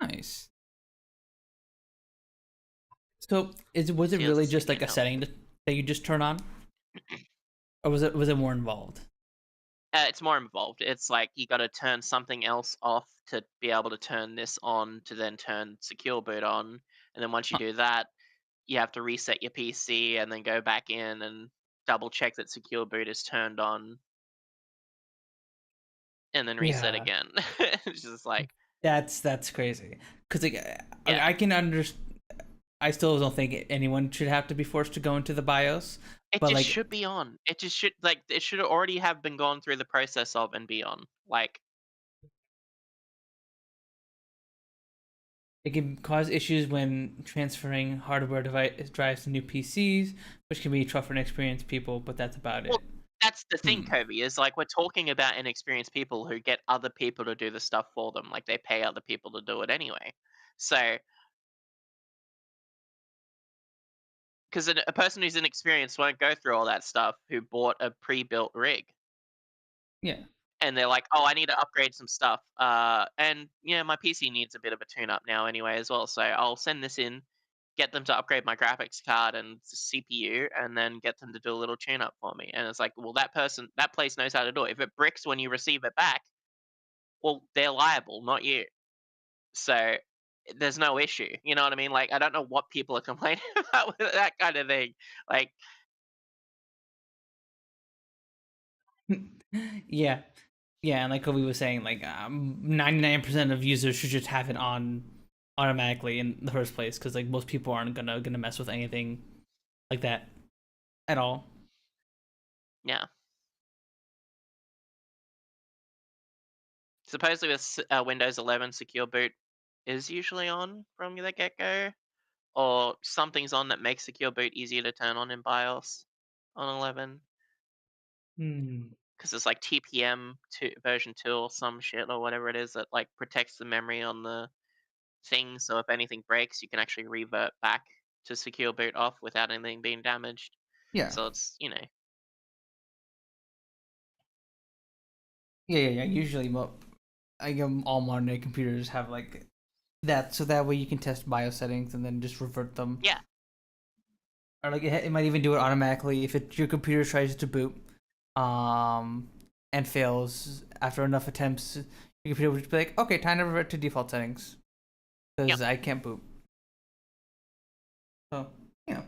Speaker 3: Nice. So, was it
Speaker 2: Feels
Speaker 3: really
Speaker 2: like
Speaker 3: just like
Speaker 2: getting
Speaker 3: a setting that you just turn on, or was it more involved?
Speaker 2: It's more involved. It's like you got to turn something else off to be able to turn this on, to then turn Secure Boot on. And then once you do that, you have to reset your PC and then go back in and double check that Secure Boot is turned on, and then reset
Speaker 3: Yeah,
Speaker 2: again. It's just like,
Speaker 3: that's crazy. Cause like
Speaker 2: yeah.
Speaker 3: I can understand. I still don't think anyone should have to be forced to go into the BIOS.
Speaker 2: It
Speaker 3: But
Speaker 2: just
Speaker 3: like,
Speaker 2: should be on. It just should, like, it should already have been gone through the process of and be on. Like,
Speaker 3: it can cause issues when transferring hardware drives to new PCs, which can be tough for inexperienced people. But that's about
Speaker 2: well,
Speaker 3: it.
Speaker 2: that's the thing, Kobe, is like, we're talking about inexperienced people who get other people to do the stuff for them. Like, they pay other people to do it anyway. So, because a person who's inexperienced won't go through all that stuff, who bought a pre-built rig.
Speaker 3: Yeah.
Speaker 2: And they're like, oh, I need to upgrade some stuff. And yeah, my PC needs a bit of a tune-up now anyway as well. So I'll send this in, get them to upgrade my graphics card and CPU, and then get them to do a little tune-up for me. And it's like, well, that place knows how to do it. If it bricks when you receive it back, well, they're liable, not you. So there's no issue. You know what I mean? Like, I don't know what people are complaining about with that kind of thing. Like,
Speaker 3: Yeah, yeah, and like Kobe was saying, like 99% of users should just have it on automatically in the first place, because like most people aren't gonna mess with anything like that at all.
Speaker 2: yeah. Supposedly with Windows 11, Secure Boot is usually on from the get-go, or something's on that makes Secure Boot easier to turn on in BIOS on 11. Because it's like TPM version 2 or some shit or whatever it is that like protects the memory on the thing, so if anything breaks, you can actually revert back to Secure Boot off without anything being damaged.
Speaker 3: Yeah.
Speaker 2: So it's, you know.
Speaker 3: Yeah. Usually, all modern day computers have like that, so that way you can test BIOS settings and then just revert them.
Speaker 2: Yeah.
Speaker 3: Or like it might even do it automatically if your computer tries to boot, and fails after enough attempts. Your computer will just be like, okay, time to revert to default settings, because I can't boot. So yeah.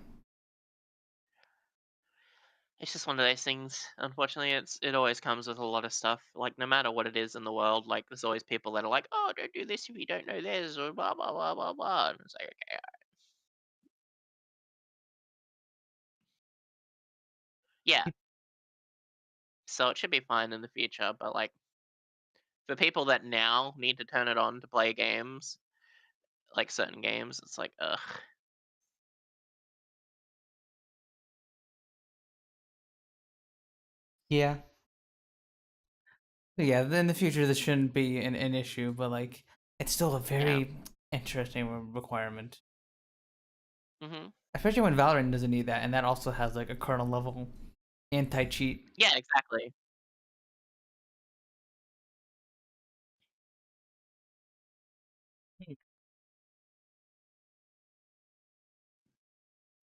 Speaker 2: It's just one of those things. Unfortunately, it always comes with a lot of stuff. Like, no matter what it is in the world, like there's always people that are like, "Oh, don't do this if you don't know this," or blah blah blah blah blah. And it's like, okay, yeah. So it should be fine in the future, but like for people that now need to turn it on to play games, like certain games, it's like, ugh.
Speaker 3: Yeah. Yeah, in the future this shouldn't be an issue, but like it's still a very interesting requirement. Especially when Valorant doesn't need that, and that also has like a kernel level anti-cheat.
Speaker 2: Yeah, exactly.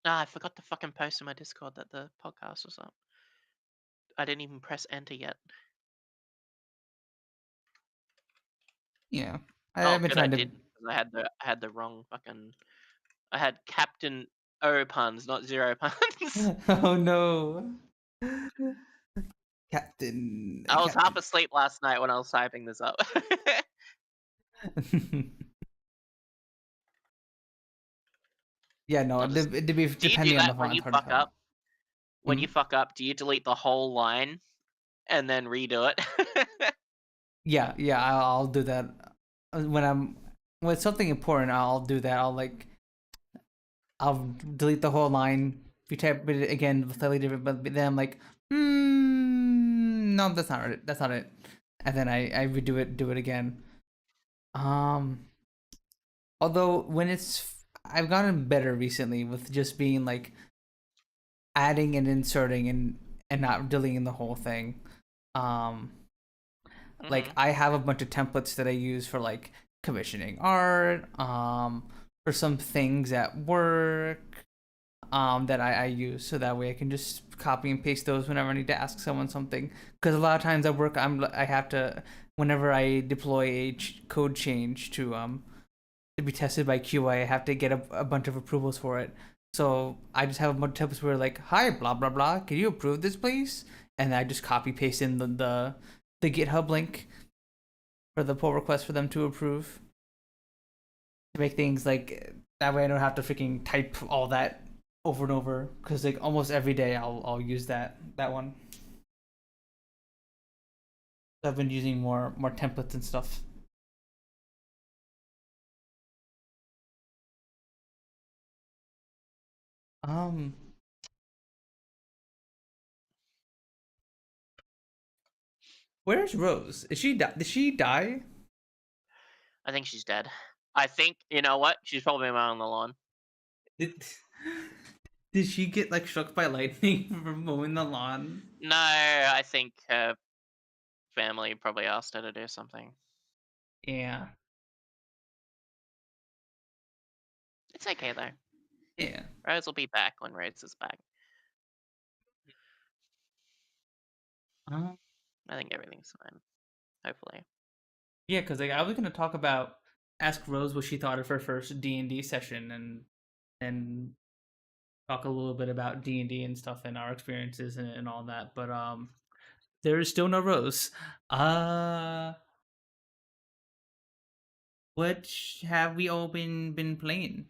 Speaker 2: Ah, I forgot to fucking post in my Discord that the podcast was up. I didn't even press enter yet.
Speaker 3: Yeah,
Speaker 2: I've been trying to. I didn't, because I had the wrong fucking. I had Captain O puns, not zero puns.
Speaker 3: Oh no, Captain.
Speaker 2: I was half asleep last night when I was typing this up.
Speaker 3: Yeah, no, it'd be depending on the
Speaker 2: when you fuck up. When you
Speaker 3: Mm-hmm.
Speaker 2: fuck up, do you delete the whole line and then redo it?
Speaker 3: Yeah, I'll do that when it's something important. I'll do that. I'll delete the whole line. If you type it again, slightly different, but then I'm like, no, that's not it. That's not it. And then I redo it, do it again. Although I've gotten better recently with just being like adding and inserting and not deleting the whole thing. Like I have a bunch of templates that I use for like commissioning art, for some things at work, that I use, so that way I can just copy and paste those whenever I need to ask someone something. Because a lot of times at work, I have to, whenever I deploy a code change to be tested by QA, I have to get a bunch of approvals for it. So I just have a bunch of templates where like, hi, blah blah blah, can you approve this please? And I just copy paste in the GitHub link for the pull request for them to approve, to make things like that way I don't have to freaking type all that over and over, because like almost every day I'll use that one. I've been using more templates and stuff. Where's Rose? Did she die?
Speaker 2: I think she's dead. I think, you know what? She's probably on the lawn.
Speaker 3: Did she get like struck by lightning for mowing the lawn?
Speaker 2: No, I think her family probably asked her to do something.
Speaker 3: Yeah.
Speaker 2: It's okay though.
Speaker 3: Yeah.
Speaker 2: Rose will be back when Rose is back. I think everything's fine. Hopefully.
Speaker 3: Yeah, because like I was gonna talk about ask Rose what she thought of her first D&D session, and talk a little bit about D&D and stuff and our experiences and all that. But there is still no Rose. Uh, what have we all been playing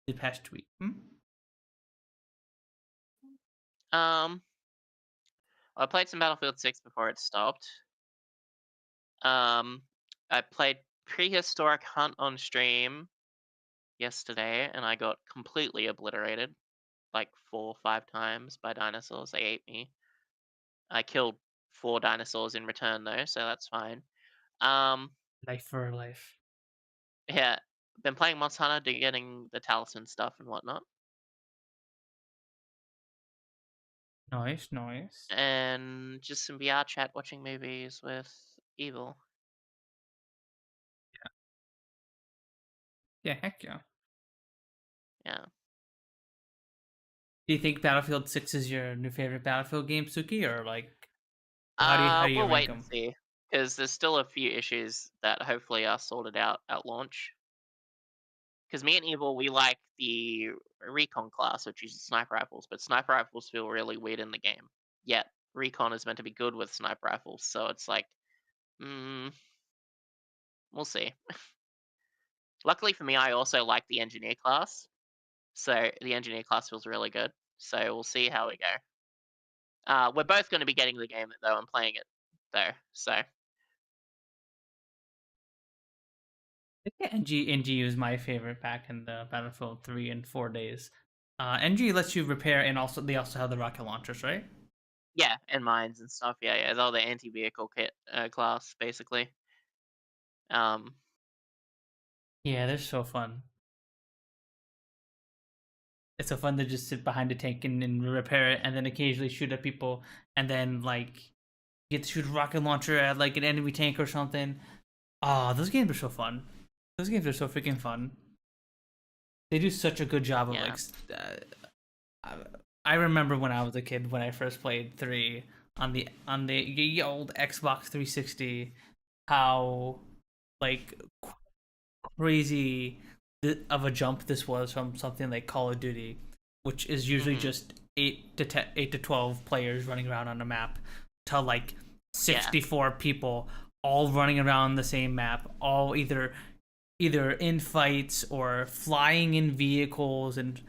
Speaker 3: the past week?
Speaker 2: I played some Battlefield 6 before it stopped. I played Prehistoric Hunt on stream yesterday, and I got completely obliterated, like 4 or 5 times by dinosaurs. They ate me. I killed 4 dinosaurs in return though, so that's fine.
Speaker 3: Life for life.
Speaker 2: Yeah, been playing Monster Hunter, getting the talisman stuff and whatnot,
Speaker 3: Nice, nice.
Speaker 2: and just some VR chat, watching movies with Evil.
Speaker 3: Yeah, heck yeah.
Speaker 2: Yeah.
Speaker 3: Do you think Battlefield 6 is your new favorite Battlefield game, Sooky, or like how do you
Speaker 2: We'll
Speaker 3: rank
Speaker 2: wait and
Speaker 3: them?
Speaker 2: see, because there's still a few issues that hopefully are sorted out at launch. Because me and Evil, we like the recon class, which uses sniper rifles, but sniper rifles feel really weird in the game. Yet recon is meant to be good with sniper rifles, so it's like, we'll see. Luckily for me, I also like the engineer class, so the engineer class feels really good. So we'll see how we go. We're both going to be getting the game though. I'm playing it though, so
Speaker 3: I think NG was my favorite back in the Battlefield 3 and 4 days. NG lets you repair, and also they also have the rocket launchers, right?
Speaker 2: yeah, and mines and stuff. Yeah, it's all the anti-vehicle kit class basically.
Speaker 3: Yeah, they're so fun. It's so fun to just sit behind a tank and repair it, and then occasionally shoot at people, and then like get to shoot a rocket launcher at like an enemy tank or something. Oh, those games are so fun. Those games are so freaking fun. They do such a good job of
Speaker 2: Yeah.
Speaker 3: I remember when I was a kid when I first played 3 on the old Xbox 360, how like crazy of a jump this was from something like Call of Duty, which is usually just 8 to 12 players running around on a map, to like 64 people all running around the same map, all either in fights or flying in vehicles and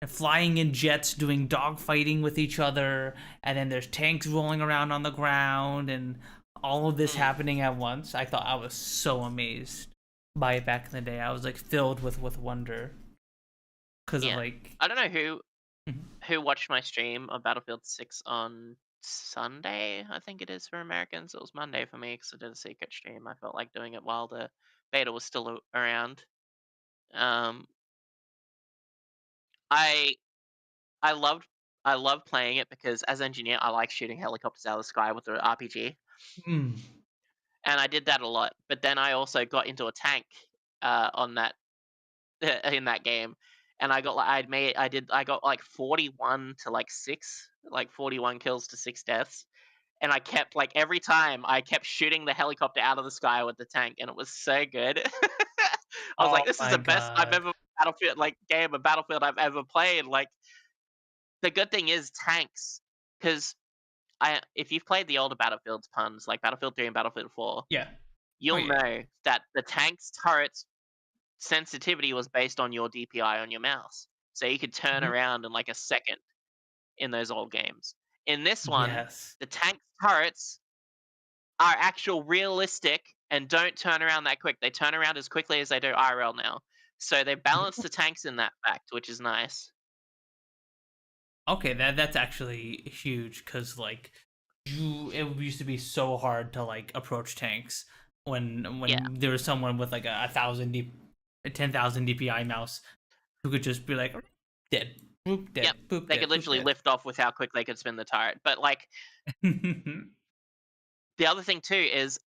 Speaker 3: flying in jets doing dogfighting with each other, and then there's tanks rolling around on the ground, and all of this happening at once. I thought I was so amazed by it back in the day. I was like filled with wonder because of like
Speaker 2: I don't know who watched my stream of Battlefield 6 on Sunday. I think it is for Americans. It was Monday for me because I did a secret stream. I felt like doing it while the beta was still around. I loved playing it because as engineer, I like shooting helicopters out of the sky with the RPG, and I did that a lot. But then I also got into a tank on that in that game, and I got like I got like 41 to like 6, like 41 kills to 6 deaths, and I kept like every time I kept shooting the helicopter out of the sky with the tank, and it was so good. I was like, this is the best I've ever game of Battlefield I've ever played. Like, the good thing is tanks, because if you've played the older Battlefields, Punz, like Battlefield 3 and Battlefield 4,
Speaker 3: yeah.
Speaker 2: you'll
Speaker 3: yeah.
Speaker 2: know that the tank's turrets sensitivity was based on your DPI on your mouse. So you could turn around in like a second in those old games. In this one, the tank turrets are actual realistic and don't turn around that quick. They turn around as quickly as they do IRL now. So they balance the tanks in that fact, which is nice.
Speaker 3: Okay, that's actually huge because like it used to be so hard to like approach tanks when there was someone with like a 10,000 DPI mouse who could just be like dead, boop, dead, boop,
Speaker 2: They
Speaker 3: dead,
Speaker 2: could literally
Speaker 3: boop,
Speaker 2: lift off with how quick they could spin the turret. But like
Speaker 3: dead.
Speaker 2: the other thing too is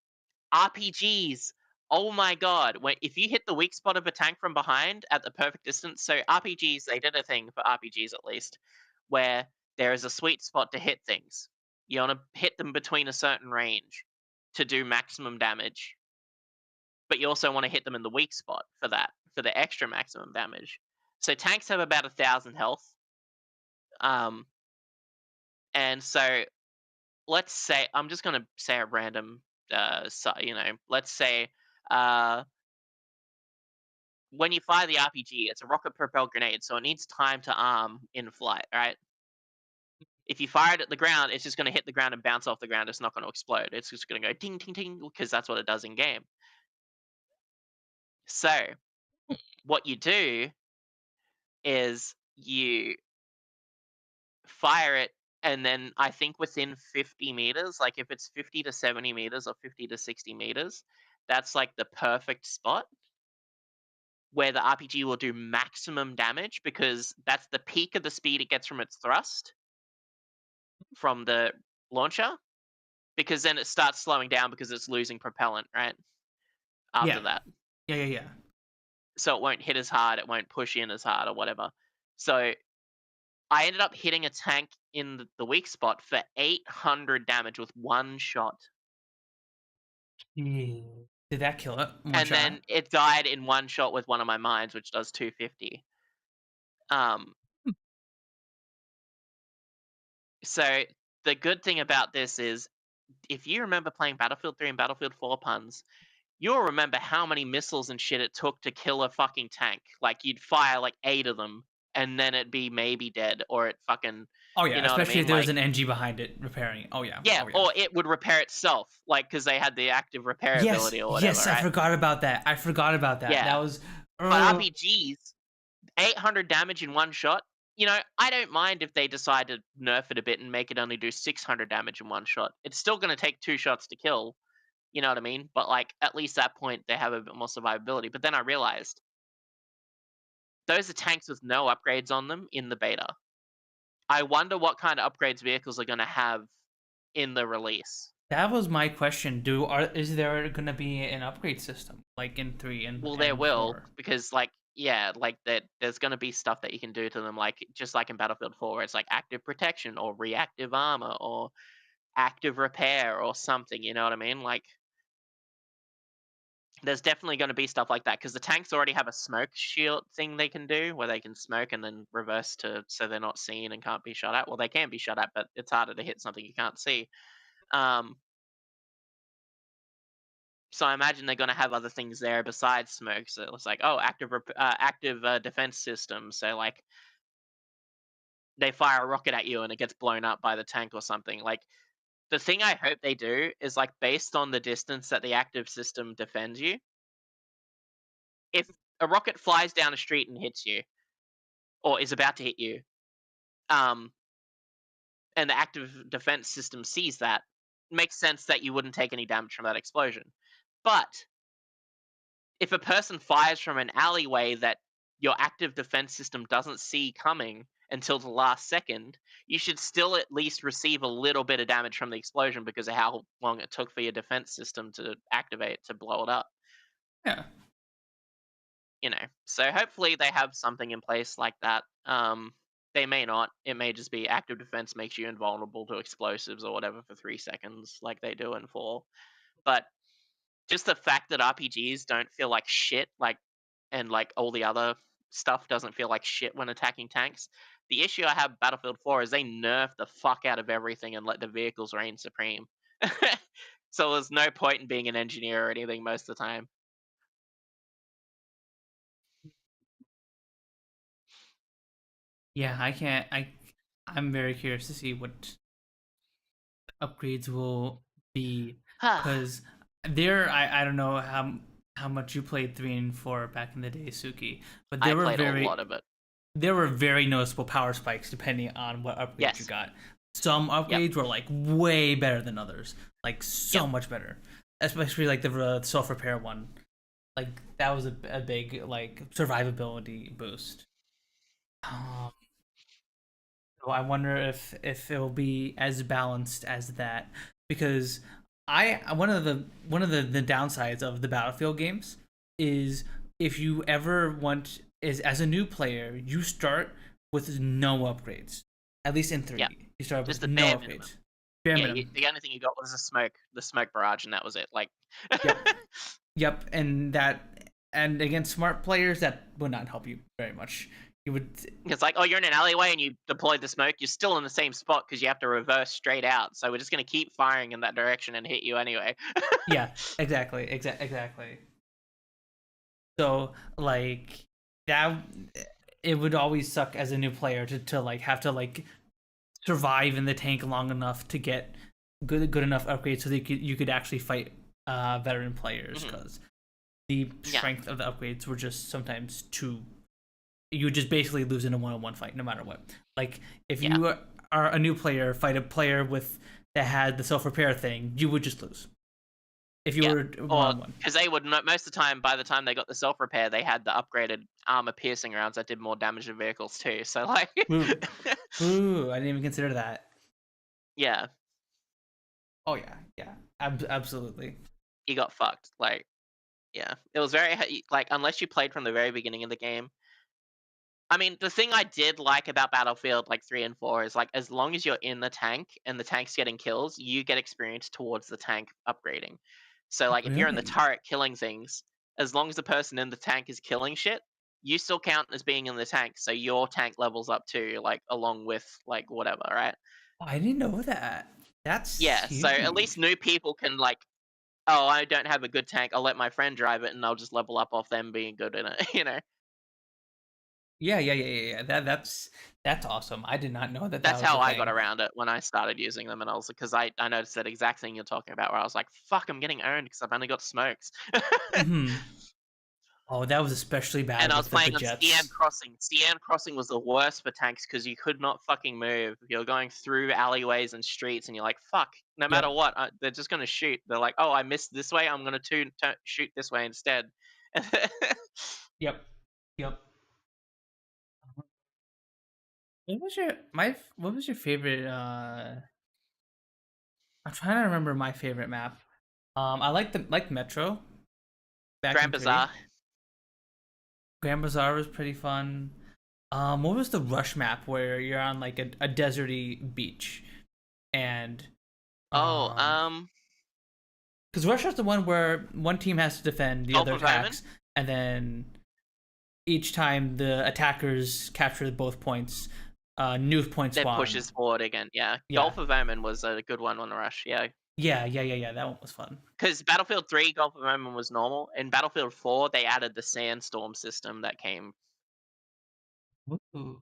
Speaker 2: RPGs. Oh my god! If you hit the weak spot of a tank from behind at the perfect distance, so RPGs, they did a thing for RPGs at least, where there is a sweet spot to hit things. You want to hit them between a certain range to do maximum damage. but you also want to hit them in the weak spot for the extra maximum damage. So tanks have about 1,000 health. And so let's say, I'm just going to say a random, let's say when you fire the RPG, it's a rocket-propelled grenade, so it needs time to arm in flight, right? If you fire it at the ground, it's just going to hit the ground and bounce off the ground. It's not going to explode. It's just going to go ding, ding, ding, because that's what it does in game. So what you do is you fire it, and then I think within 50 meters, like if it's 50 to 70 meters or 50 to 60 meters, that's like the perfect spot where the RPG will do maximum damage, because that's the peak of the speed it gets from its thrust from the launcher, because then it starts slowing down because it's losing propellant, right? After that.
Speaker 3: Yeah.
Speaker 2: So it won't hit as hard, it won't push in as hard or whatever. So I ended up hitting a tank in the weak spot for 800 damage with one shot.
Speaker 3: Did that kill it?
Speaker 2: And then it died in one shot with one of my mines, which does 250. So the good thing about this is, if you remember playing Battlefield 3 and Battlefield 4, Punz, you'll remember how many missiles and shit it took to kill a fucking tank. Like, you'd fire like 8 of them, and then it'd be maybe dead, or it fucking...
Speaker 3: Oh yeah,
Speaker 2: you know
Speaker 3: especially
Speaker 2: what I mean?
Speaker 3: if there was an NG behind it repairing. Oh yeah.
Speaker 2: Yeah, or it would repair itself, like, because they had the active repair ability or whatever.
Speaker 3: Yes,
Speaker 2: right?
Speaker 3: I forgot about that.
Speaker 2: Yeah.
Speaker 3: That was...
Speaker 2: But RPGs, 800 damage in one shot, you know, I don't mind if they decide to nerf it a bit and make it only do 600 damage in one shot. It's still going to take 2 shots to kill, you know what I mean? But, like, at least at that point, they have a bit more survivability. But then I realized, those are tanks with no upgrades on them in the beta. I wonder what kind of upgrades vehicles are going to have in the release.
Speaker 3: That was my question. Is there going to be an upgrade system, like in 3 and
Speaker 2: Well, there will,
Speaker 3: 4?
Speaker 2: because, like, yeah, like, there's going to be stuff that you can do to them, like, just like in Battlefield 4, where it's like active protection or reactive armor or active repair or something, you know what I mean? Like, there's definitely going to be stuff like that, because the tanks already have a smoke shield thing they can do, where they can smoke and then reverse so they're not seen and can't be shot at. Well, they can be shot at, but it's harder to hit something you can't see. So I imagine they're going to have other things there besides smoke. So it's like, oh, active defense system. So, like, they fire a rocket at you and it gets blown up by the tank or something. Like, the thing I hope they do is, like, based on the distance that the active system defends you, if a rocket flies down a street and hits you, or is about to hit you, and the active defense system sees that, it makes sense that you wouldn't take any damage from that explosion. But if a person fires from an alleyway that your active defense system doesn't see coming until the last second, you should still at least receive a little bit of damage from the explosion because of how long it took for your defense system to activate to blow it up.
Speaker 3: Yeah.
Speaker 2: You know, so hopefully they have something in place like that. They may not. It may just be active defense makes you invulnerable to explosives or whatever for 3 seconds, like they do in 4. But just the fact that RPGs don't feel like shit, and all the other stuff doesn't feel like shit when attacking tanks. The issue I have with Battlefield 4 is they nerf the fuck out of everything and let the vehicles reign supreme. So there's no point in being an engineer or anything most of the time.
Speaker 3: Yeah, I'm very curious to see what upgrades will be, because I don't know how much you played 3 and 4 back in the day, Sooky, but
Speaker 2: I played a lot of it.
Speaker 3: There were very noticeable power spikes depending on what upgrades you got. Some upgrades were like way better than others, like so much better, especially like the self repair one. Like that was a big like survivability boost. So I wonder if it will be as balanced as that, because one of the downsides of the Battlefield games is, if you ever as a new player, you start with no upgrades. At least in 3, you start
Speaker 2: just
Speaker 3: with
Speaker 2: the
Speaker 3: no
Speaker 2: bare
Speaker 3: upgrades.
Speaker 2: minimum. The only thing you got was the smoke barrage, and that was it. Like,
Speaker 3: Yep, and against smart players, that would not help you very much. You would.
Speaker 2: It's like, oh, you're in an alleyway and you deploy the smoke. You're still in the same spot because you have to reverse straight out. So we're just gonna keep firing in that direction and hit you anyway.
Speaker 3: Yeah, exactly. So like that, it would always suck as a new player to like have to like survive in the tank long enough to get good enough upgrades so that you could actually fight veteran players, because the strength of the upgrades were just sometimes too. You would just basically lose in a one-on-one fight no matter what. Like if you are a new player, fight a player that had the self-repair thing, you would just lose. If you were one-on-one,
Speaker 2: because they would most of the time. By the time they got the self-repair, they had the upgraded armor piercing rounds that did more damage to vehicles too. So like,
Speaker 3: ooh, I didn't even consider that.
Speaker 2: Yeah.
Speaker 3: Oh yeah, absolutely.
Speaker 2: You got fucked. Like, yeah, it was very like, unless you played from the very beginning of the game. I mean, the thing I did like about Battlefield like 3 and 4 is like, as long as you're in the tank and the tank's getting kills, you get experience towards the tank upgrading. So like, if you're in the turret killing things, as long as the person in the tank is killing shit, you still count as being in the tank. So your tank levels up too, like along with like whatever, right?
Speaker 3: Oh, I didn't know that. That's
Speaker 2: huge. So at least new people can like, oh, I don't have a good tank. I'll let my friend drive it, and I'll just level up off them being good in it. You know.
Speaker 3: Yeah. That's awesome. I did not know that.
Speaker 2: That's
Speaker 3: that was
Speaker 2: how
Speaker 3: a
Speaker 2: I
Speaker 3: thing.
Speaker 2: got around it when I started using them, and I was because I noticed that exact thing you're talking about, where I was like, "Fuck, I'm getting owned because I've only got smokes."
Speaker 3: Oh, that was especially bad.
Speaker 2: And I was playing
Speaker 3: the
Speaker 2: on
Speaker 3: jets.
Speaker 2: Cian Crossing. Cian Crossing was the worst for tanks because you could not fucking move. You're going through alleyways and streets, and you're like, "Fuck!" No matter what, they're just gonna shoot. They're like, "Oh, I missed this way. I'm gonna shoot this way instead."
Speaker 3: Yep. What was your favorite? I'm trying to remember my favorite map. I like Metro.
Speaker 2: Grand Bazaar.
Speaker 3: Grand Bazaar was pretty fun. What was the Rush map where you're on like a deserty beach, and because Rush is the one where one team has to defend, the other attacks, and then each time the attackers capture both points, new points spawn.
Speaker 2: It pushes forward again. Yeah. Gulf of Omen was a good one on the Rush. Yeah.
Speaker 3: Yeah. That one was fun.
Speaker 2: Because Battlefield 3, Gulf of Omen was normal. In Battlefield 4, they added the Sandstorm system that came.
Speaker 3: Ooh.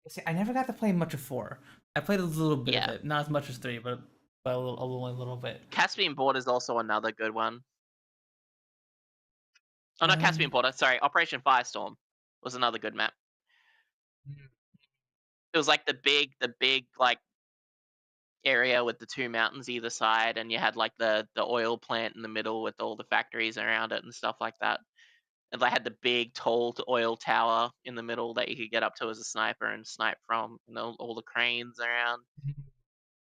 Speaker 3: See, I never got to play much of 4. I played a little bit of it, not as much as 3, but a little bit.
Speaker 2: Caspian Border is also another good one. Oh, not Caspian Border. Sorry, Operation Firestorm was another good map. It was like the big like area with the two mountains either side, and you had like the oil plant in the middle with all the factories around it and stuff like that. And they had the big tall oil tower in the middle that you could get up to as a sniper and snipe from, and all the cranes around.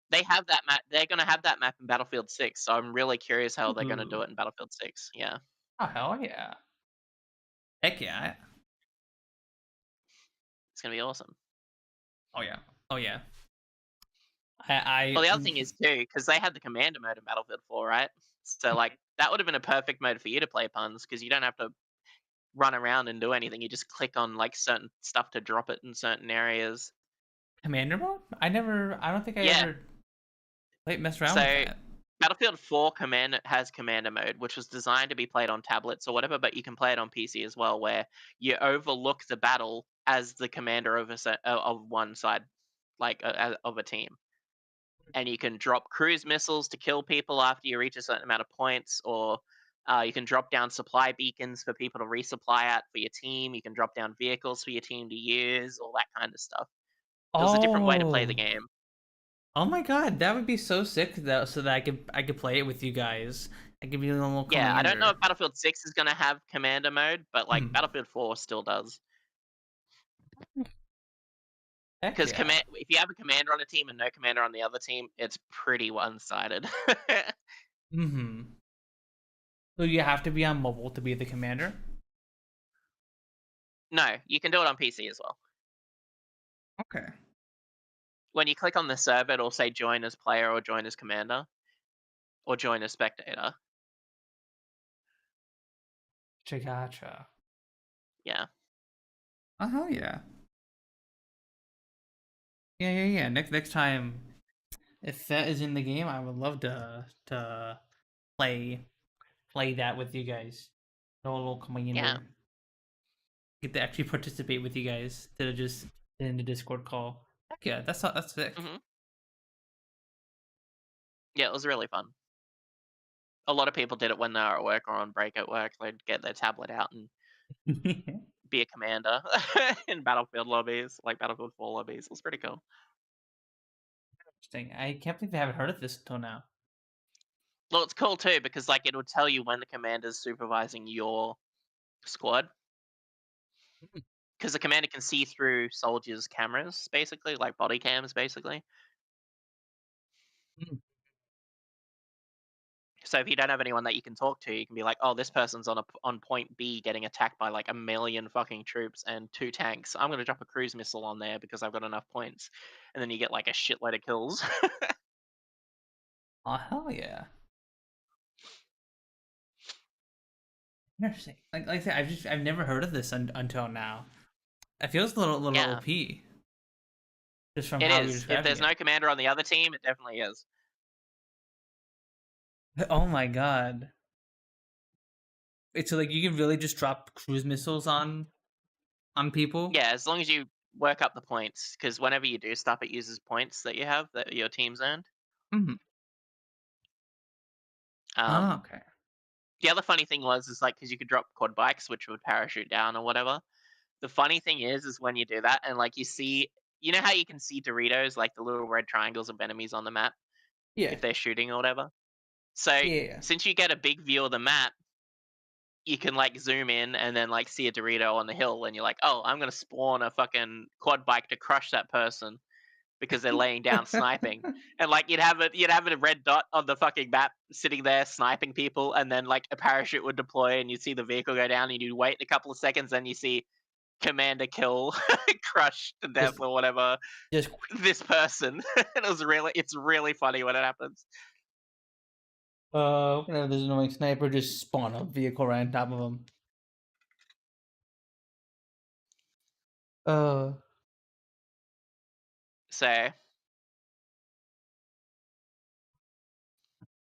Speaker 2: They have that map. They're going to have that map in Battlefield 6, so I'm really curious how they're going to do it in Battlefield 6. Yeah.
Speaker 3: Oh, hell yeah. Heck yeah.
Speaker 2: It's going to be awesome.
Speaker 3: Oh, yeah.
Speaker 2: Well, the other thing is, too, because they had the Commander mode in Battlefield 4, right? So, like, that would have been a perfect mode for you to play, Punz, because you don't have to run around and do anything. You just click on, like, certain stuff to drop it in certain areas.
Speaker 3: Commander mode? I don't think I ever messed around with that.
Speaker 2: Battlefield 4 has Commander mode, which was designed to be played on tablets or whatever, but you can play it on PC as well, where you overlook the battle as the commander of one side, like, of a team. And you can drop cruise missiles to kill people after you reach a certain amount of points, or you can drop down supply beacons for people to resupply at for your team. You can drop down vehicles for your team to use, all that kind of stuff. It was a different way to play the game.
Speaker 3: Oh my god, that would be so sick though, so that I could play it with you guys. I could be a little commander.
Speaker 2: Yeah, I don't know if Battlefield 6 is going to have Commander mode, but like Battlefield 4 still does. Because if you have a commander on a team and no commander on the other team, it's pretty one-sided.
Speaker 3: So you have to be on mobile to be the commander?
Speaker 2: No, you can do it on PC as well.
Speaker 3: Okay.
Speaker 2: When you click on the server, it'll say join as player or join as commander or join as spectator.
Speaker 3: Gotcha.
Speaker 2: Yeah.
Speaker 3: Oh hell yeah. Yeah. Next time, if that is in the game, I would love to play that with you guys. A little commander. Get to actually participate with you guys instead of just in the Discord call. Heck yeah, that's sick.
Speaker 2: Hmm. Yeah, it was really fun. A lot of people did it when they were at work or on break at work. They'd get their tablet out and be a commander in Battlefield lobbies, like Battlefield 4 lobbies. It was pretty cool.
Speaker 3: Interesting. I can't believe I haven't heard of this until now.
Speaker 2: Well, it's cool too because like it'll tell you when the commander's supervising your squad. Because the commander can see through soldiers' cameras, basically, like body cams, basically.
Speaker 3: Mm.
Speaker 2: So if you don't have anyone that you can talk to, you can be like, "Oh, this person's on point B, getting attacked by like a million fucking troops and 2 tanks. I'm gonna drop a cruise missile on there because I've got enough points," and then you get like a shitload of kills.
Speaker 3: Oh hell yeah. Interesting. Like I said, I've never heard of this until now. It feels a little
Speaker 2: Yeah.
Speaker 3: OP. Just from
Speaker 2: It
Speaker 3: how you're
Speaker 2: is. If
Speaker 3: describing
Speaker 2: there's
Speaker 3: it.
Speaker 2: no commander on the other team, it definitely is.
Speaker 3: Oh my god. It's so like you can really just drop cruise missiles on people?
Speaker 2: Yeah, as long as you work up the points, because whenever you do stuff, it uses points that you have that your team's earned.
Speaker 3: Mm-hmm. Oh, okay.
Speaker 2: The other funny thing is like because you could drop quad bikes, which would parachute down or whatever. The funny thing is when you do that and like you know how you can see Doritos, like the little red triangles of enemies on the map
Speaker 3: Yeah.
Speaker 2: if they're shooting or whatever. So
Speaker 3: Yeah.
Speaker 2: since you get a big view of the map, you can like zoom in and then like see a Dorito on the hill, and you're like, oh, I'm gonna spawn a fucking quad bike to crush that person because they're laying down sniping. And like you'd have a red dot on the fucking map sitting there sniping people, and then like a parachute would deploy and you'd see the vehicle go down and you'd wait a couple of seconds, and you see commander kill crush to death or whatever
Speaker 3: Just
Speaker 2: this person. It's really funny when it happens.
Speaker 3: whenever there's an annoying sniper, just spawn a vehicle right on top of them.
Speaker 2: So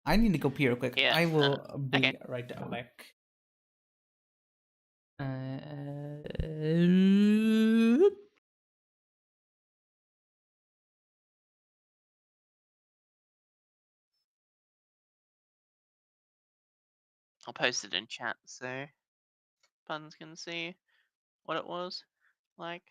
Speaker 3: I need to go pee real quick.
Speaker 2: yeah,
Speaker 3: I will be
Speaker 2: okay.
Speaker 3: right back.
Speaker 2: I'll post it in chat so Punz can see what it was like.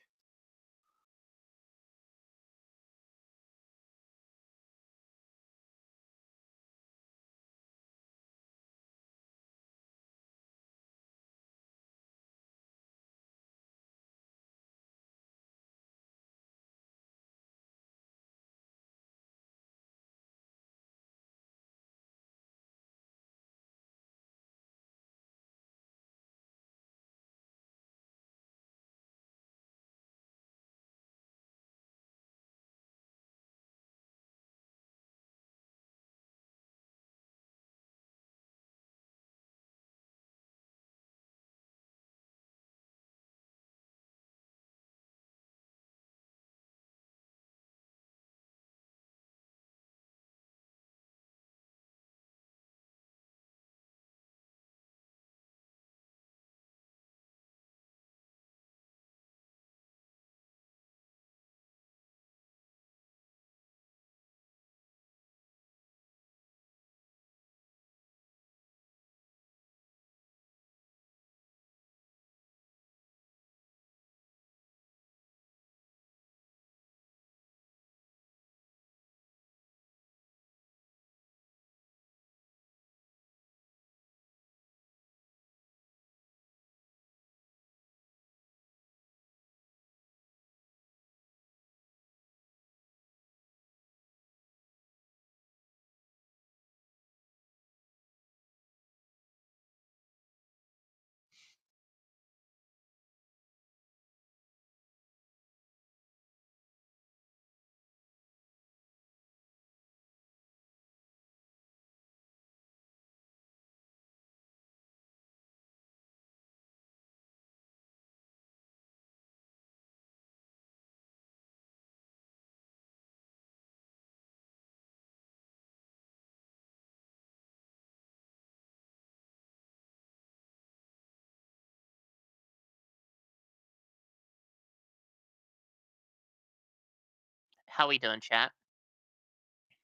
Speaker 2: How we doing, chat?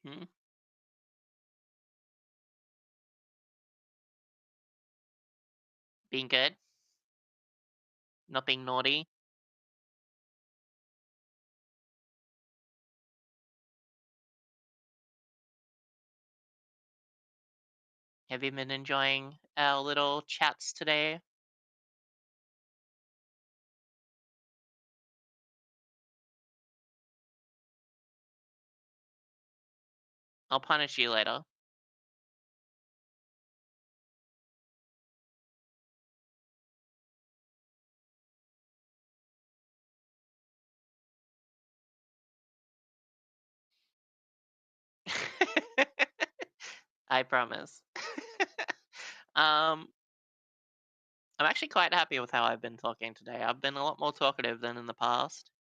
Speaker 2: Hmm? Being good? Not being naughty? Have you been enjoying our little chats today? I'll punish you later. I promise. I'm actually quite happy with how I've been talking today. I've been a lot more talkative than in the past.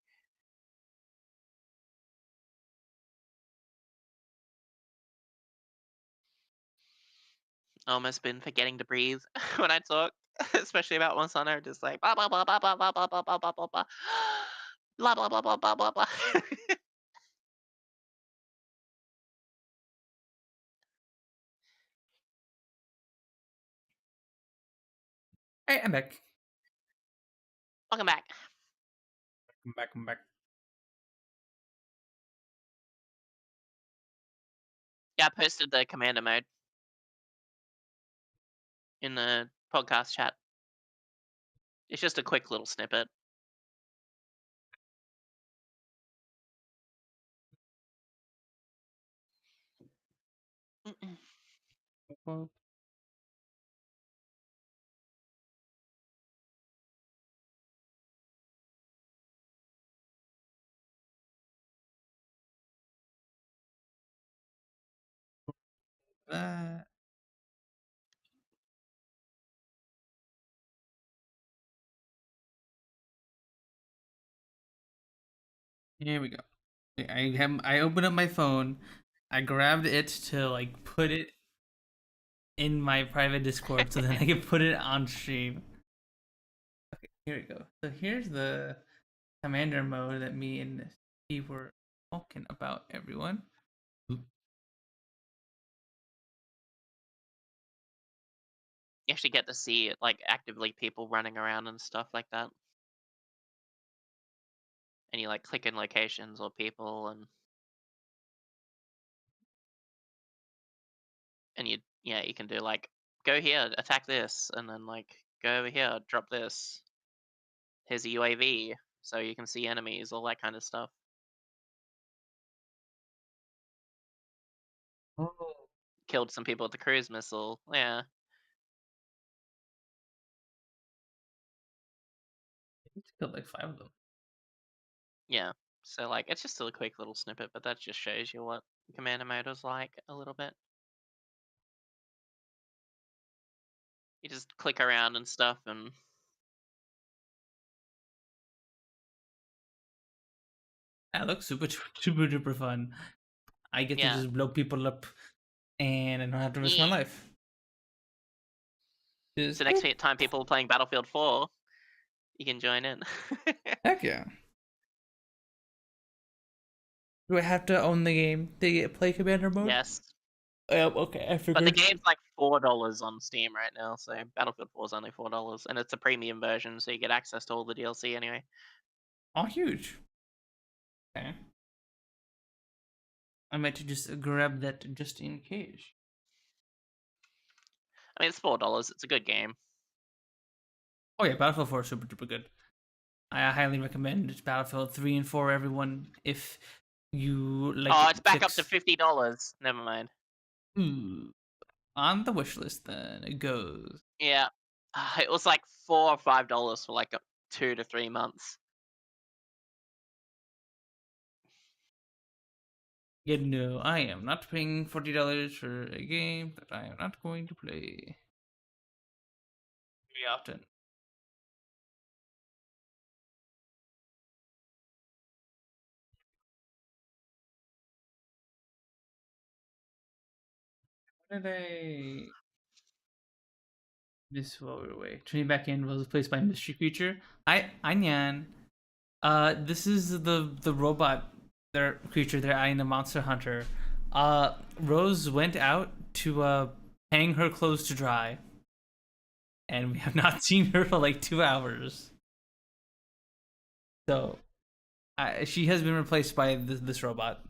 Speaker 2: Almost been forgetting to breathe when I talk, especially about one sonner, just like blah blah blah blah blah blah blah blah blah blah blah blah blah blah blah blah blah blah blah.
Speaker 3: Hey, I'm back.
Speaker 2: Welcome back.
Speaker 3: I'm back.
Speaker 2: Yeah, I posted the commander mode in the podcast chat. It's just a quick little snippet.
Speaker 3: Uh, Here we go. I opened up my phone. I grabbed it to like put it in my private Discord so then I can put it on stream. Okay, here we go. So here's the commander mode that me and Steve were talking about, everyone.
Speaker 2: You actually get to see like actively people running around and stuff like that. And you like click in locations or people and you can do like go here, attack this, and then like go over here, drop this. Here's a UAV, so you can see enemies, all that kind of stuff.
Speaker 3: Oh,
Speaker 2: Killed some people with the cruise missile. Yeah.
Speaker 3: I killed like 5 of them.
Speaker 2: Yeah. So like it's just still a quick little snippet, but that just shows you what commander mode is like a little bit. You just click around and stuff and
Speaker 3: That looks super duper fun. I get to
Speaker 2: yeah.
Speaker 3: just blow people up and I don't have to risk my
Speaker 2: Yeah.
Speaker 3: life.
Speaker 2: So next time people are playing Battlefield 4, you can join in.
Speaker 3: Heck yeah. Do I have to own the game to play commander mode?
Speaker 2: Yes.
Speaker 3: Okay, I figured.
Speaker 2: But the game's like $4 on Steam right now, so Battlefield 4 is only $4, and it's a premium version, so you get access to all the DLC anyway.
Speaker 3: Oh, huge. Okay. I meant to just grab that just in case.
Speaker 2: I mean, it's $4. It's a good game.
Speaker 3: Oh yeah, Battlefield 4 is super duper good. I highly recommend Battlefield 3 and 4, everyone, if you like.
Speaker 2: Oh, it's back up to $50. Never mind.
Speaker 3: Ooh. On the wish list, then it goes.
Speaker 2: Yeah, it was like $4 or $5 for like 2 to 3 months.
Speaker 3: Yeah, no, I am not paying $40 for a game that I am not going to play very often. What did I? This while we're away. Turning back in was replaced by mystery creature. Anyan. This is the robot their creature they're adding the Monster Hunter. Rose went out to hang her clothes to dry, and we have not seen her for like 2 hours. So, she has been replaced by this robot,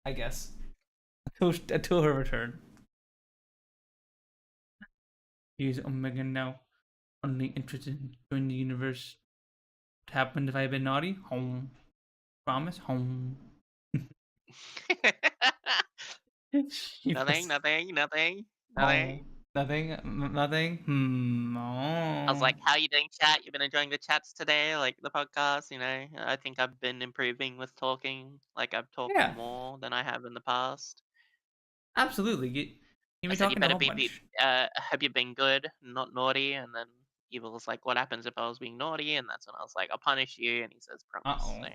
Speaker 3: I guess, until her return. She's Omega now, only interested in joining the universe. What happened if I had been naughty? Home. Promise? Home. She
Speaker 2: Nothing,
Speaker 3: was-
Speaker 2: nothing, nothing, nothing.
Speaker 3: Home. Nothing? Nothing?
Speaker 2: I was like, how you doing, chat? You've been enjoying the chats today, like the podcast, you know? I think I've been improving with talking. Like, I've talked
Speaker 3: Yeah.
Speaker 2: more than I have in the past.
Speaker 3: Absolutely. You
Speaker 2: I
Speaker 3: been
Speaker 2: said, you
Speaker 3: talking a
Speaker 2: better
Speaker 3: whole
Speaker 2: be,
Speaker 3: bunch.
Speaker 2: have you been good, not naughty? And then Evil was like, what happens if I was being naughty? And that's when I was like, I'll punish you. And he says, promise.
Speaker 3: Uh-oh.
Speaker 2: So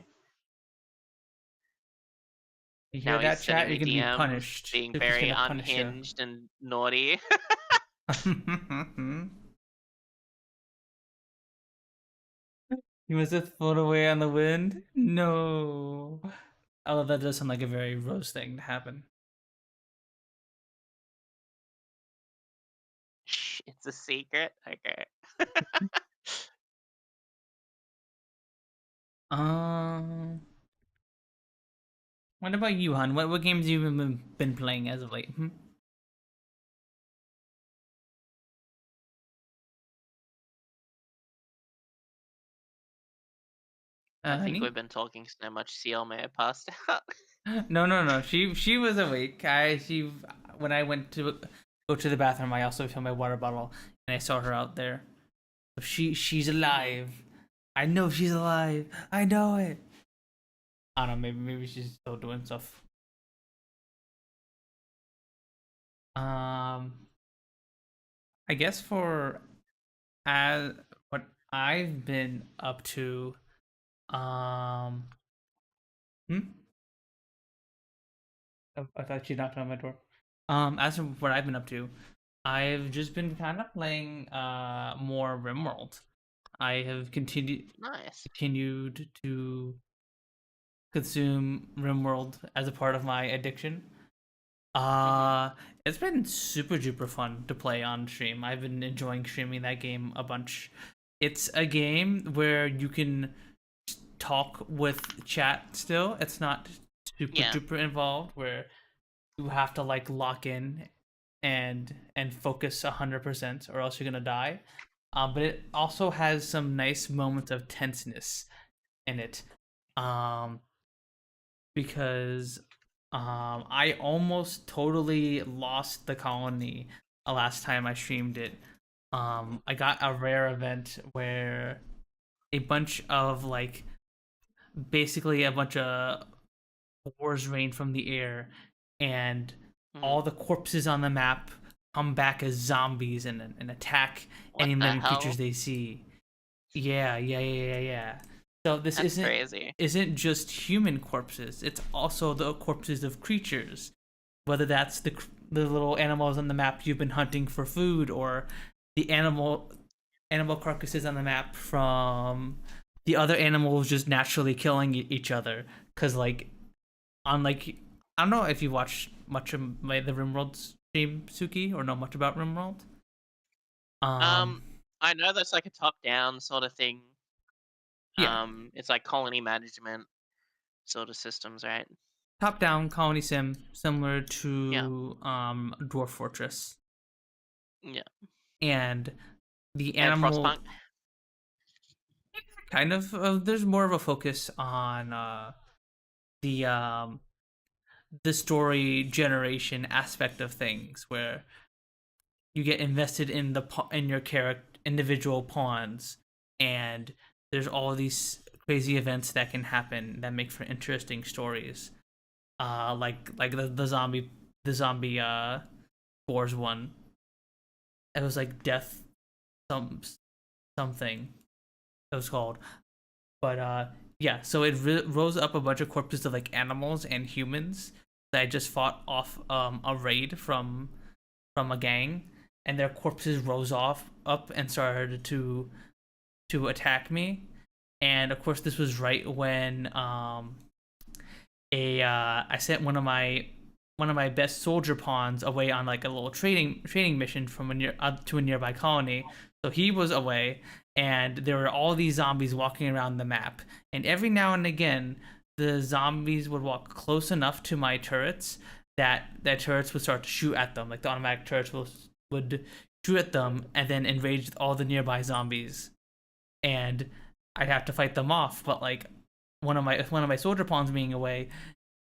Speaker 3: You hear
Speaker 2: now
Speaker 3: that,
Speaker 2: he's
Speaker 3: chat?
Speaker 2: sending
Speaker 3: You're
Speaker 2: me
Speaker 3: gonna be
Speaker 2: DMs,
Speaker 3: punished.
Speaker 2: being
Speaker 3: Suki's
Speaker 2: very
Speaker 3: gonna punish you.
Speaker 2: unhinged and naughty.
Speaker 3: You must have flown away on the wind? No. Although that does sound like a very Rose thing to happen.
Speaker 2: Shh, it's a secret. Okay.
Speaker 3: What about you, hon? What games have you been playing as of late?
Speaker 2: I think
Speaker 3: Honey?
Speaker 2: we've been talking so much. Siel may have passed out.
Speaker 3: No. She was awake. When I went to go to the bathroom, I also filled my water bottle and I saw her out there. So she's alive. I know she's alive. I know it. I don't know. Maybe she's still doing stuff. I guess for as what I've been up to, I thought she knocked on my door. As for what I've been up to, I've just been kind of playing more RimWorld. I have continued
Speaker 2: Nice.
Speaker 3: to consume RimWorld as a part of my addiction. It's been super duper fun to play on stream. I've been enjoying streaming that game a bunch. It's a game where you can talk with chat still. It's not super duper involved where you have to like lock in and focus 100% or else you're gonna die. But it also has some nice moments of tenseness in it. Because I almost totally lost the colony last time I streamed it. I got a rare event where a bunch of basically a bunch of wars rain from the air, and all the corpses on the map come back as zombies and attack any living creatures they see. Yeah. So this isn't just human corpses. It's also the corpses of creatures, whether that's the little animals on the map you've been hunting for food, or the animal carcasses on the map from the other animals just naturally killing each other. Cause I don't know if you watch much of the RimWorld stream, Sooky, or know much about RimWorld.
Speaker 2: I know that's like a top-down sort of thing.
Speaker 3: Yeah.
Speaker 2: It's like colony management sort of systems, right?
Speaker 3: Top-down colony sim, similar to Dwarf Fortress.
Speaker 2: Yeah.
Speaker 3: And the
Speaker 2: And
Speaker 3: animal
Speaker 2: Frostpunk?
Speaker 3: kind of there's more of a focus on the story generation aspect of things, where you get invested in your individual pawns, and there's all these crazy events that can happen that make for interesting stories. Like the zombie Boars one. It was like Death something it was called. But yeah, so it rose up a bunch of corpses of like animals and humans that I just fought off a raid from a gang, and their corpses rose up and started to attack me. And of course this was right when I sent one of my best soldier pawns away on like a little training mission from to a nearby colony. So he was away, and there were all these zombies walking around the map. And every now and again, the zombies would walk close enough to my turrets that turrets would start to shoot at them. Like the automatic turrets would shoot at them and then enrage all the nearby zombies. And I'd have to fight them off. But like one of my soldier pawns being away,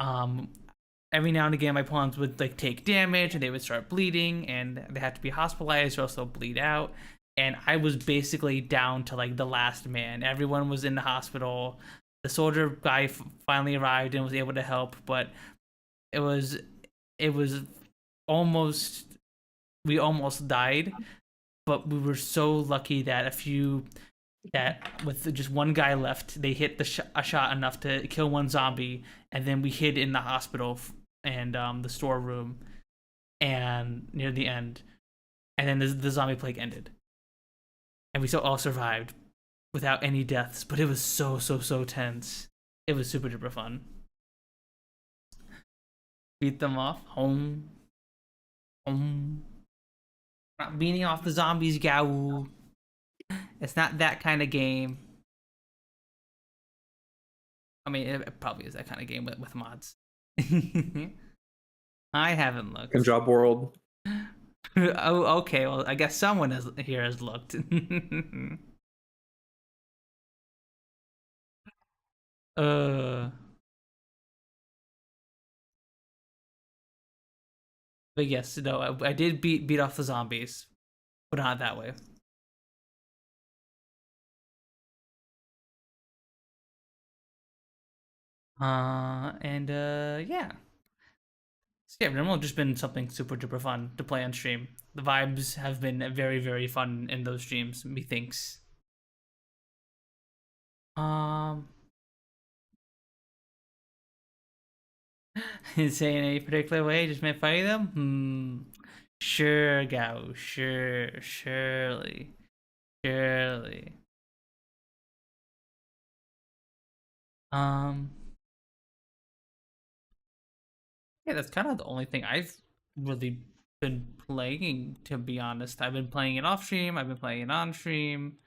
Speaker 3: every now and again my pawns would like take damage and they would start bleeding, and they had to be hospitalized or else they'll bleed out. And I was basically down to like the last man. Everyone was in the hospital. The soldier guy finally arrived and was able to help, but it was almost, we almost died, but we were so lucky that with just one guy left, they hit a shot enough to kill one zombie, and then we hid in the hospital and the storeroom and near the end, and then the zombie plague ended, and we still all survived without any deaths. But it was so tense. It was super duper fun. Beat them off. Home. Not beating off the zombies, Gao. It's not that kind of game. I mean, it probably is that kind of game with mods. I haven't looked.
Speaker 6: And Job World.
Speaker 3: Oh, okay. Well, I guess someone here has looked. But yes, no, I did beat off the zombies, but not that way. Yeah. So yeah, Rimworld just been something super duper fun to play on stream. The vibes have been very, very fun in those streams, methinks. Say in any particular way, just meant fighting them? Sure, Gao. Sure, surely. Yeah, that's kind of the only thing I've really been playing, to be honest. I've been playing it off stream, I've been playing it on stream.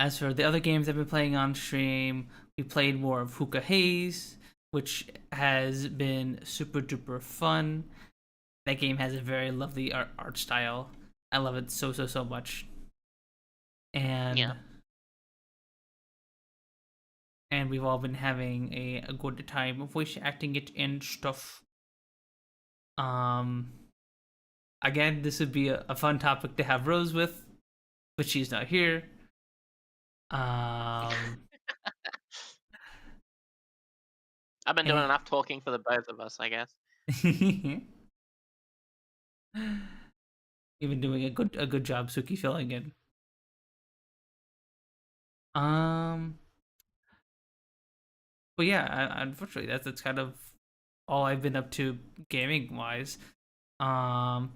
Speaker 3: As for the other games I've been playing on stream, we played more of Hookah Haze, which has been super duper fun. That game has a very lovely art style. I love it so much. And
Speaker 2: Yeah.
Speaker 3: And we've all been having a good time voice acting it and stuff. Again, this would be a fun topic to have Rose with, but she's not here.
Speaker 2: I've been doing enough talking for the both of us, I guess.
Speaker 3: You've been doing a good job, Sooky, filling in. But yeah, unfortunately, that's kind of all I've been up to gaming wise. Oh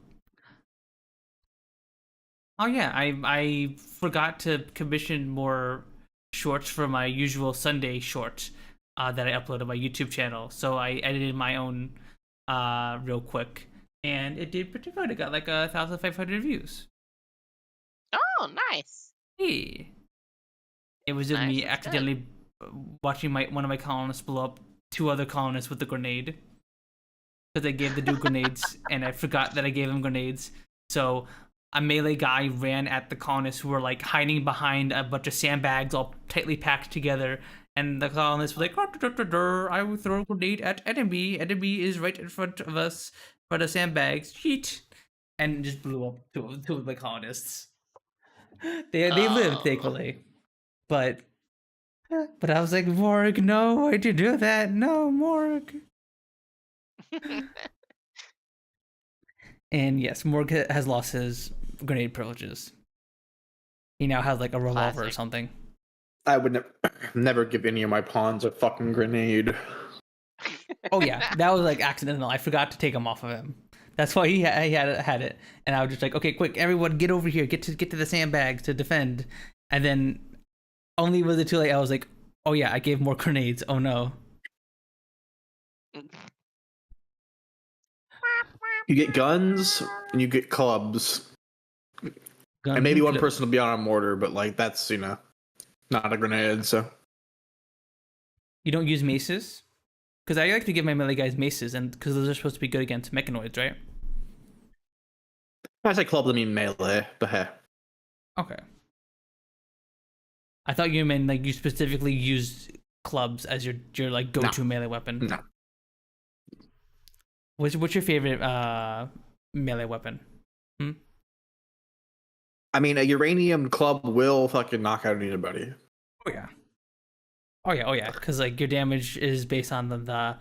Speaker 3: yeah, I forgot to commission more shorts for my usual Sunday short that I upload on my YouTube channel. So I edited my own real quick, and it did pretty good. It got like 1,500 views.
Speaker 2: Oh, nice.
Speaker 3: Hey. It was
Speaker 2: Nice,
Speaker 3: me
Speaker 2: that's
Speaker 3: accidentally watching one of my colonists blow up 2 other colonists with a grenade, because I gave the dude grenades and I forgot that I gave him grenades. So a melee guy ran at the colonists who were like hiding behind a bunch of sandbags all tightly packed together, and the colonists were like, I will throw a grenade at enemy. Enemy is right in front of us for the sandbags. Cheat. And just blew up 2 of the colonists. They lived, thankfully. But I was like, Morg, no, why'd you do that? No, Morg. And yes, Morg has lost his grenade privileges. He now has like a revolver or
Speaker 2: Classic.
Speaker 3: something.
Speaker 6: I would never give any of my pawns a fucking grenade.
Speaker 3: Oh yeah, that was like accidental. I forgot to take him off of him. That's why he had it. And I was just like, okay, quick, everyone, get over here, get to the sandbags to defend. And then only was it too late. I was like, Oh yeah, I gave more grenades. Oh no.
Speaker 6: You get guns and you get clubs,
Speaker 3: Guns
Speaker 6: and maybe one
Speaker 3: clip.
Speaker 6: person will be on a mortar, but like that's not a grenade. So
Speaker 3: You don't use maces? Because I like to give my melee guys maces, and because those are supposed to be good against mechanoids, right?
Speaker 6: I say clubs, I mean melee, but hey.
Speaker 3: Okay. I thought you meant like you specifically use clubs as your like go-to melee weapon.
Speaker 6: No.
Speaker 3: What's your favorite melee weapon?
Speaker 6: I mean, a uranium club will fucking knock out anybody.
Speaker 3: Oh yeah. Oh yeah. Because like your damage is based on the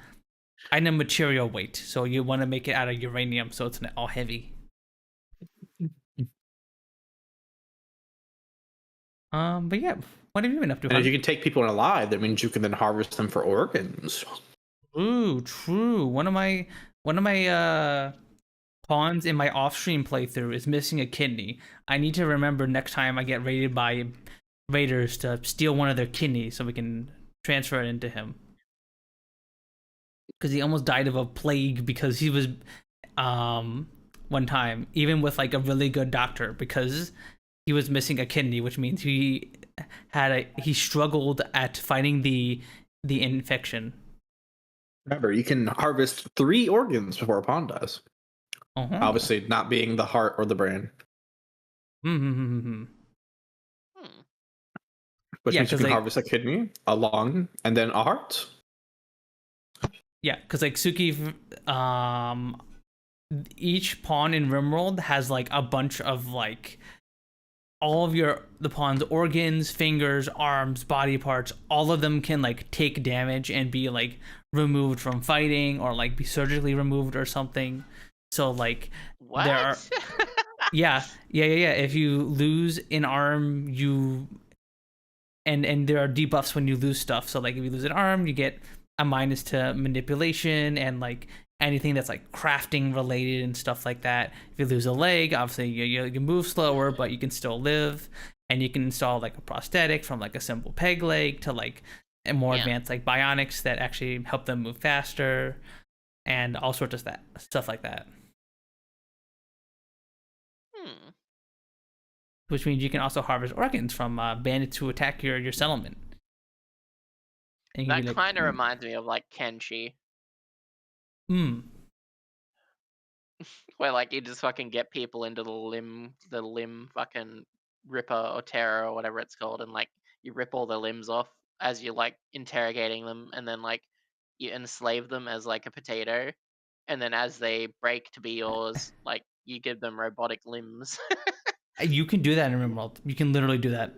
Speaker 3: item material weight, so you want to make it out of uranium, so it's not all heavy. But yeah, what have you been up to?
Speaker 6: And if you can take people alive, that means you can then harvest them for organs.
Speaker 3: Ooh, true. One of my pawns in my off-stream playthrough is missing a kidney. I need to remember next time I get raided by raiders to steal one of their kidneys so we can transfer it into him. Because he almost died of a plague because he was one time, even with like a really good doctor, because he was missing a kidney, which means he struggled at fighting the infection.
Speaker 6: Remember, you can harvest 3 organs before a pawn does.
Speaker 3: Uh-huh.
Speaker 6: Obviously, not being the heart or the brain. Which means you can harvest a kidney, a lung, and then a heart.
Speaker 3: Yeah, because like Sooky, each pawn in Rimworld has like a bunch of like all of the pawn's organs, fingers, arms, body parts. All of them can like take damage and be like removed from fighting or like be surgically removed or something. So like
Speaker 2: what?
Speaker 3: There are yeah. If you lose an arm, you and there are debuffs when you lose stuff. So like if you lose an arm, you get a minus to manipulation and like anything that's like crafting related and stuff like that. If you lose a leg, obviously you can move slower, but you can still live. And you can install like a prosthetic from like a simple peg leg to like a more advanced like bionics that actually help them move faster and all sorts of stuff like that. Which means you can also harvest organs from bandits who attack your settlement. And
Speaker 2: that kind of reminds me of like Kenshi. Where like you just fucking get people into the limb fucking ripper or terror or whatever it's called, and like you rip all their limbs off as you're like interrogating them, and then like you enslave them as like a potato, and then as they break to be yours, like you give them robotic limbs.
Speaker 3: You can do that in Rimworld. You can literally do that.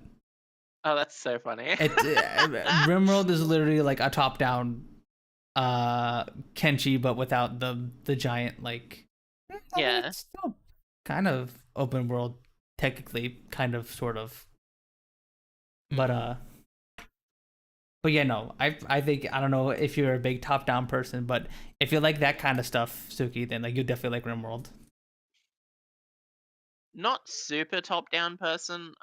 Speaker 2: Oh, that's so funny.
Speaker 3: Rimworld is literally like a top-down Kenshi, but without the giant like.
Speaker 2: Yeah.
Speaker 3: It's still kind of open world, technically, kind of, sort of. But yeah, no. I think I don't know if you're a big top-down person, but if you like that kind of stuff, Sooky, then like you definitely like Rimworld.
Speaker 2: Not super top-down person.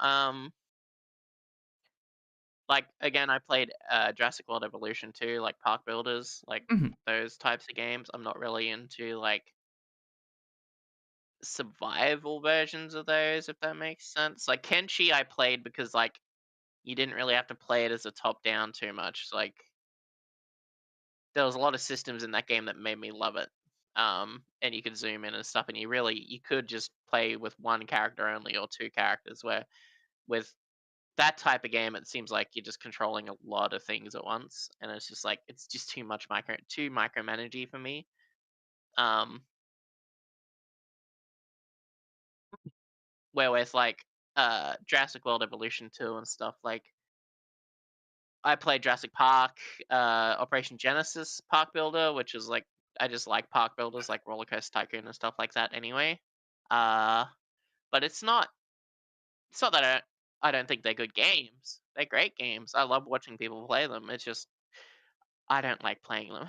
Speaker 2: Like again, I played Jurassic World Evolution 2, like Park Builders, like those types of games. I'm not really into like survival versions of those, if that makes sense. Like Kenshi, I played because like you didn't really have to play it as a top-down too much. Like there was a lot of systems in that game that made me love it. And you could zoom in and stuff, and you could just play with one character only or 2 characters. Where with that type of game, it seems like you're just controlling a lot of things at once, and it's just like it's just too micromanagey for me. Where with like Jurassic World Evolution 2 and stuff, like I played Jurassic Park, Operation Genesis Park Builder, which is like I just like park builders like Roller Coaster Tycoon and stuff like that anyway. But it's not that I don't think they're good games. They're great games. I love watching people play them. It's just I don't like playing them.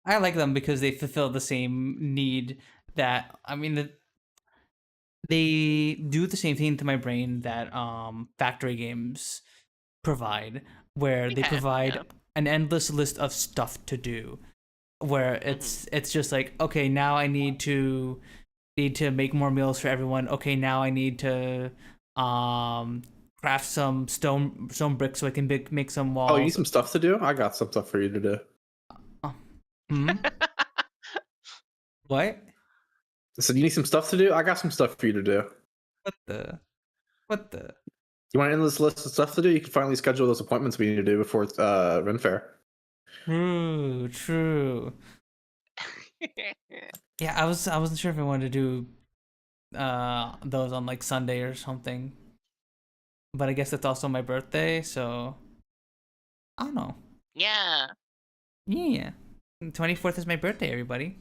Speaker 3: I like them because they fulfill the same need that I mean they do the same thing to my brain that factory games provide, where they
Speaker 2: Yeah,
Speaker 3: provide
Speaker 2: yeah.
Speaker 3: an endless list of stuff to do, where
Speaker 2: Mm-hmm.
Speaker 3: it's just like, okay, now I need to make more meals for everyone. Okay, now I need to craft some stone bricks so I can make some
Speaker 6: Oh, you need
Speaker 3: walls.
Speaker 6: some stuff to do? I got some stuff for you to do.
Speaker 3: Hmm? What?
Speaker 6: I said, you need some stuff to do? I got some stuff for you to do.
Speaker 3: What the? What the?
Speaker 6: You want an endless list of stuff to do? You can finally schedule those appointments we need to do before Ren Fair.
Speaker 3: True, true. Yeah, I wasn't sure if I wanted to do those on like Sunday or something. But I guess it's also my birthday, so I don't know.
Speaker 2: Yeah.
Speaker 3: Yeah. 24th is my birthday, everybody.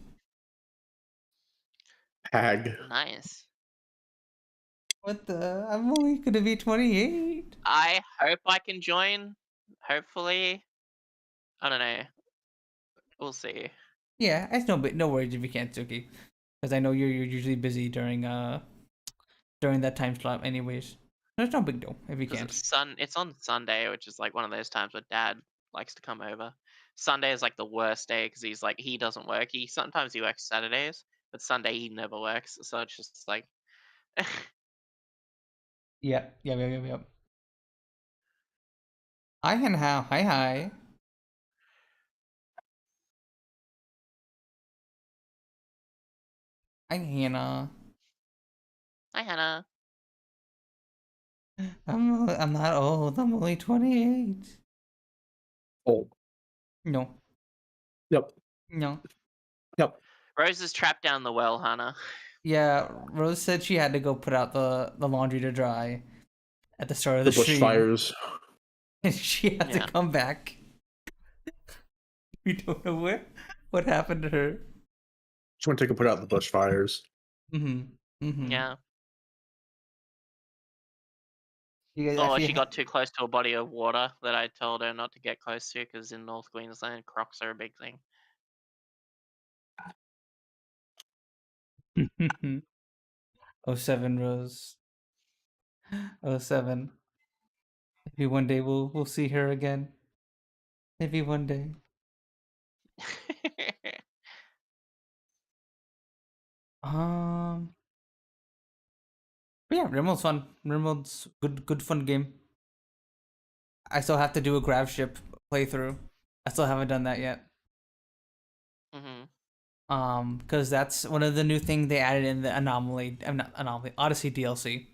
Speaker 6: Hag.
Speaker 2: Nice.
Speaker 3: What the? I'm only gonna be 28.
Speaker 2: I hope I can join. Hopefully. I don't know. We'll see.
Speaker 3: Yeah, it's no worries if you can't, Sooky, because I know you're usually busy during that time slot, anyways. That's no big deal if you
Speaker 2: Because
Speaker 3: can't.
Speaker 2: it's on Sunday, which is like one of those times where Dad likes to come over. Sunday is like the worst day because he doesn't work. Sometimes he works Saturdays, but Sunday he never works. So it's just like
Speaker 3: Yep. Hi, Hannah. Hi. Hi, Hannah.
Speaker 2: hi Hannah.
Speaker 3: I'm not old. I'm only 28.
Speaker 6: Oh.
Speaker 3: No.
Speaker 6: Yep.
Speaker 3: No.
Speaker 6: Yep.
Speaker 2: Rose is trapped down the well, Hannah.
Speaker 3: Yeah, Rose said she had to go put out the laundry to dry at the start of
Speaker 6: The
Speaker 3: the stream.
Speaker 6: bushfires.
Speaker 3: And she had to
Speaker 2: Yeah.
Speaker 3: come back. We don't know what happened to her.
Speaker 6: She went to go put out the bushfires.
Speaker 2: Yeah.
Speaker 3: You guys
Speaker 2: Oh,
Speaker 3: actually
Speaker 2: she got too close to a body of water that I told her not to get close to because in North Queensland, crocs are a big thing.
Speaker 3: 07 Rose. 07. Maybe one day we'll see her again. Maybe one day. But yeah, Rimworld's fun. Rimworld's good fun game. I still have to do a grab ship playthrough. I still haven't done that yet. Because that's one of the new things they added in the Odyssey DLC,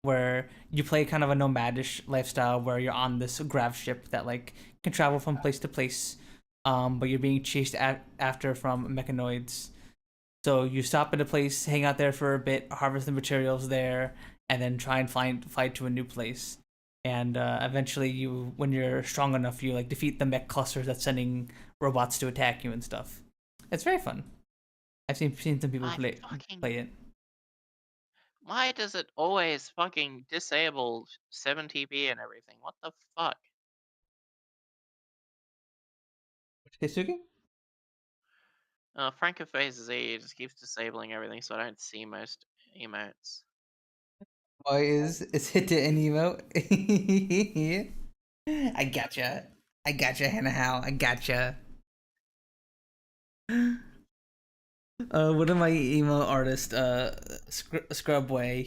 Speaker 3: where you play kind of a nomadish lifestyle where you're on this grav ship that like can travel from place to place, but you're being chased after from mechanoids. So you stop at a place, hang out there for a bit, harvest the materials there, and then try and fly to a new place. And eventually, when you're strong enough, you like defeat the mech clusters that's sending robots to attack you and stuff. It's very fun. I've seen some people play it.
Speaker 2: Why does it always fucking disable 70p and everything? What the fuck?
Speaker 3: Keisuke?
Speaker 2: Francophase Z just keeps disabling everything so I don't see most emotes.
Speaker 3: Why is hit to an emote? I gotcha, Hannah How. I gotcha. One of my emo artists, Scrubway,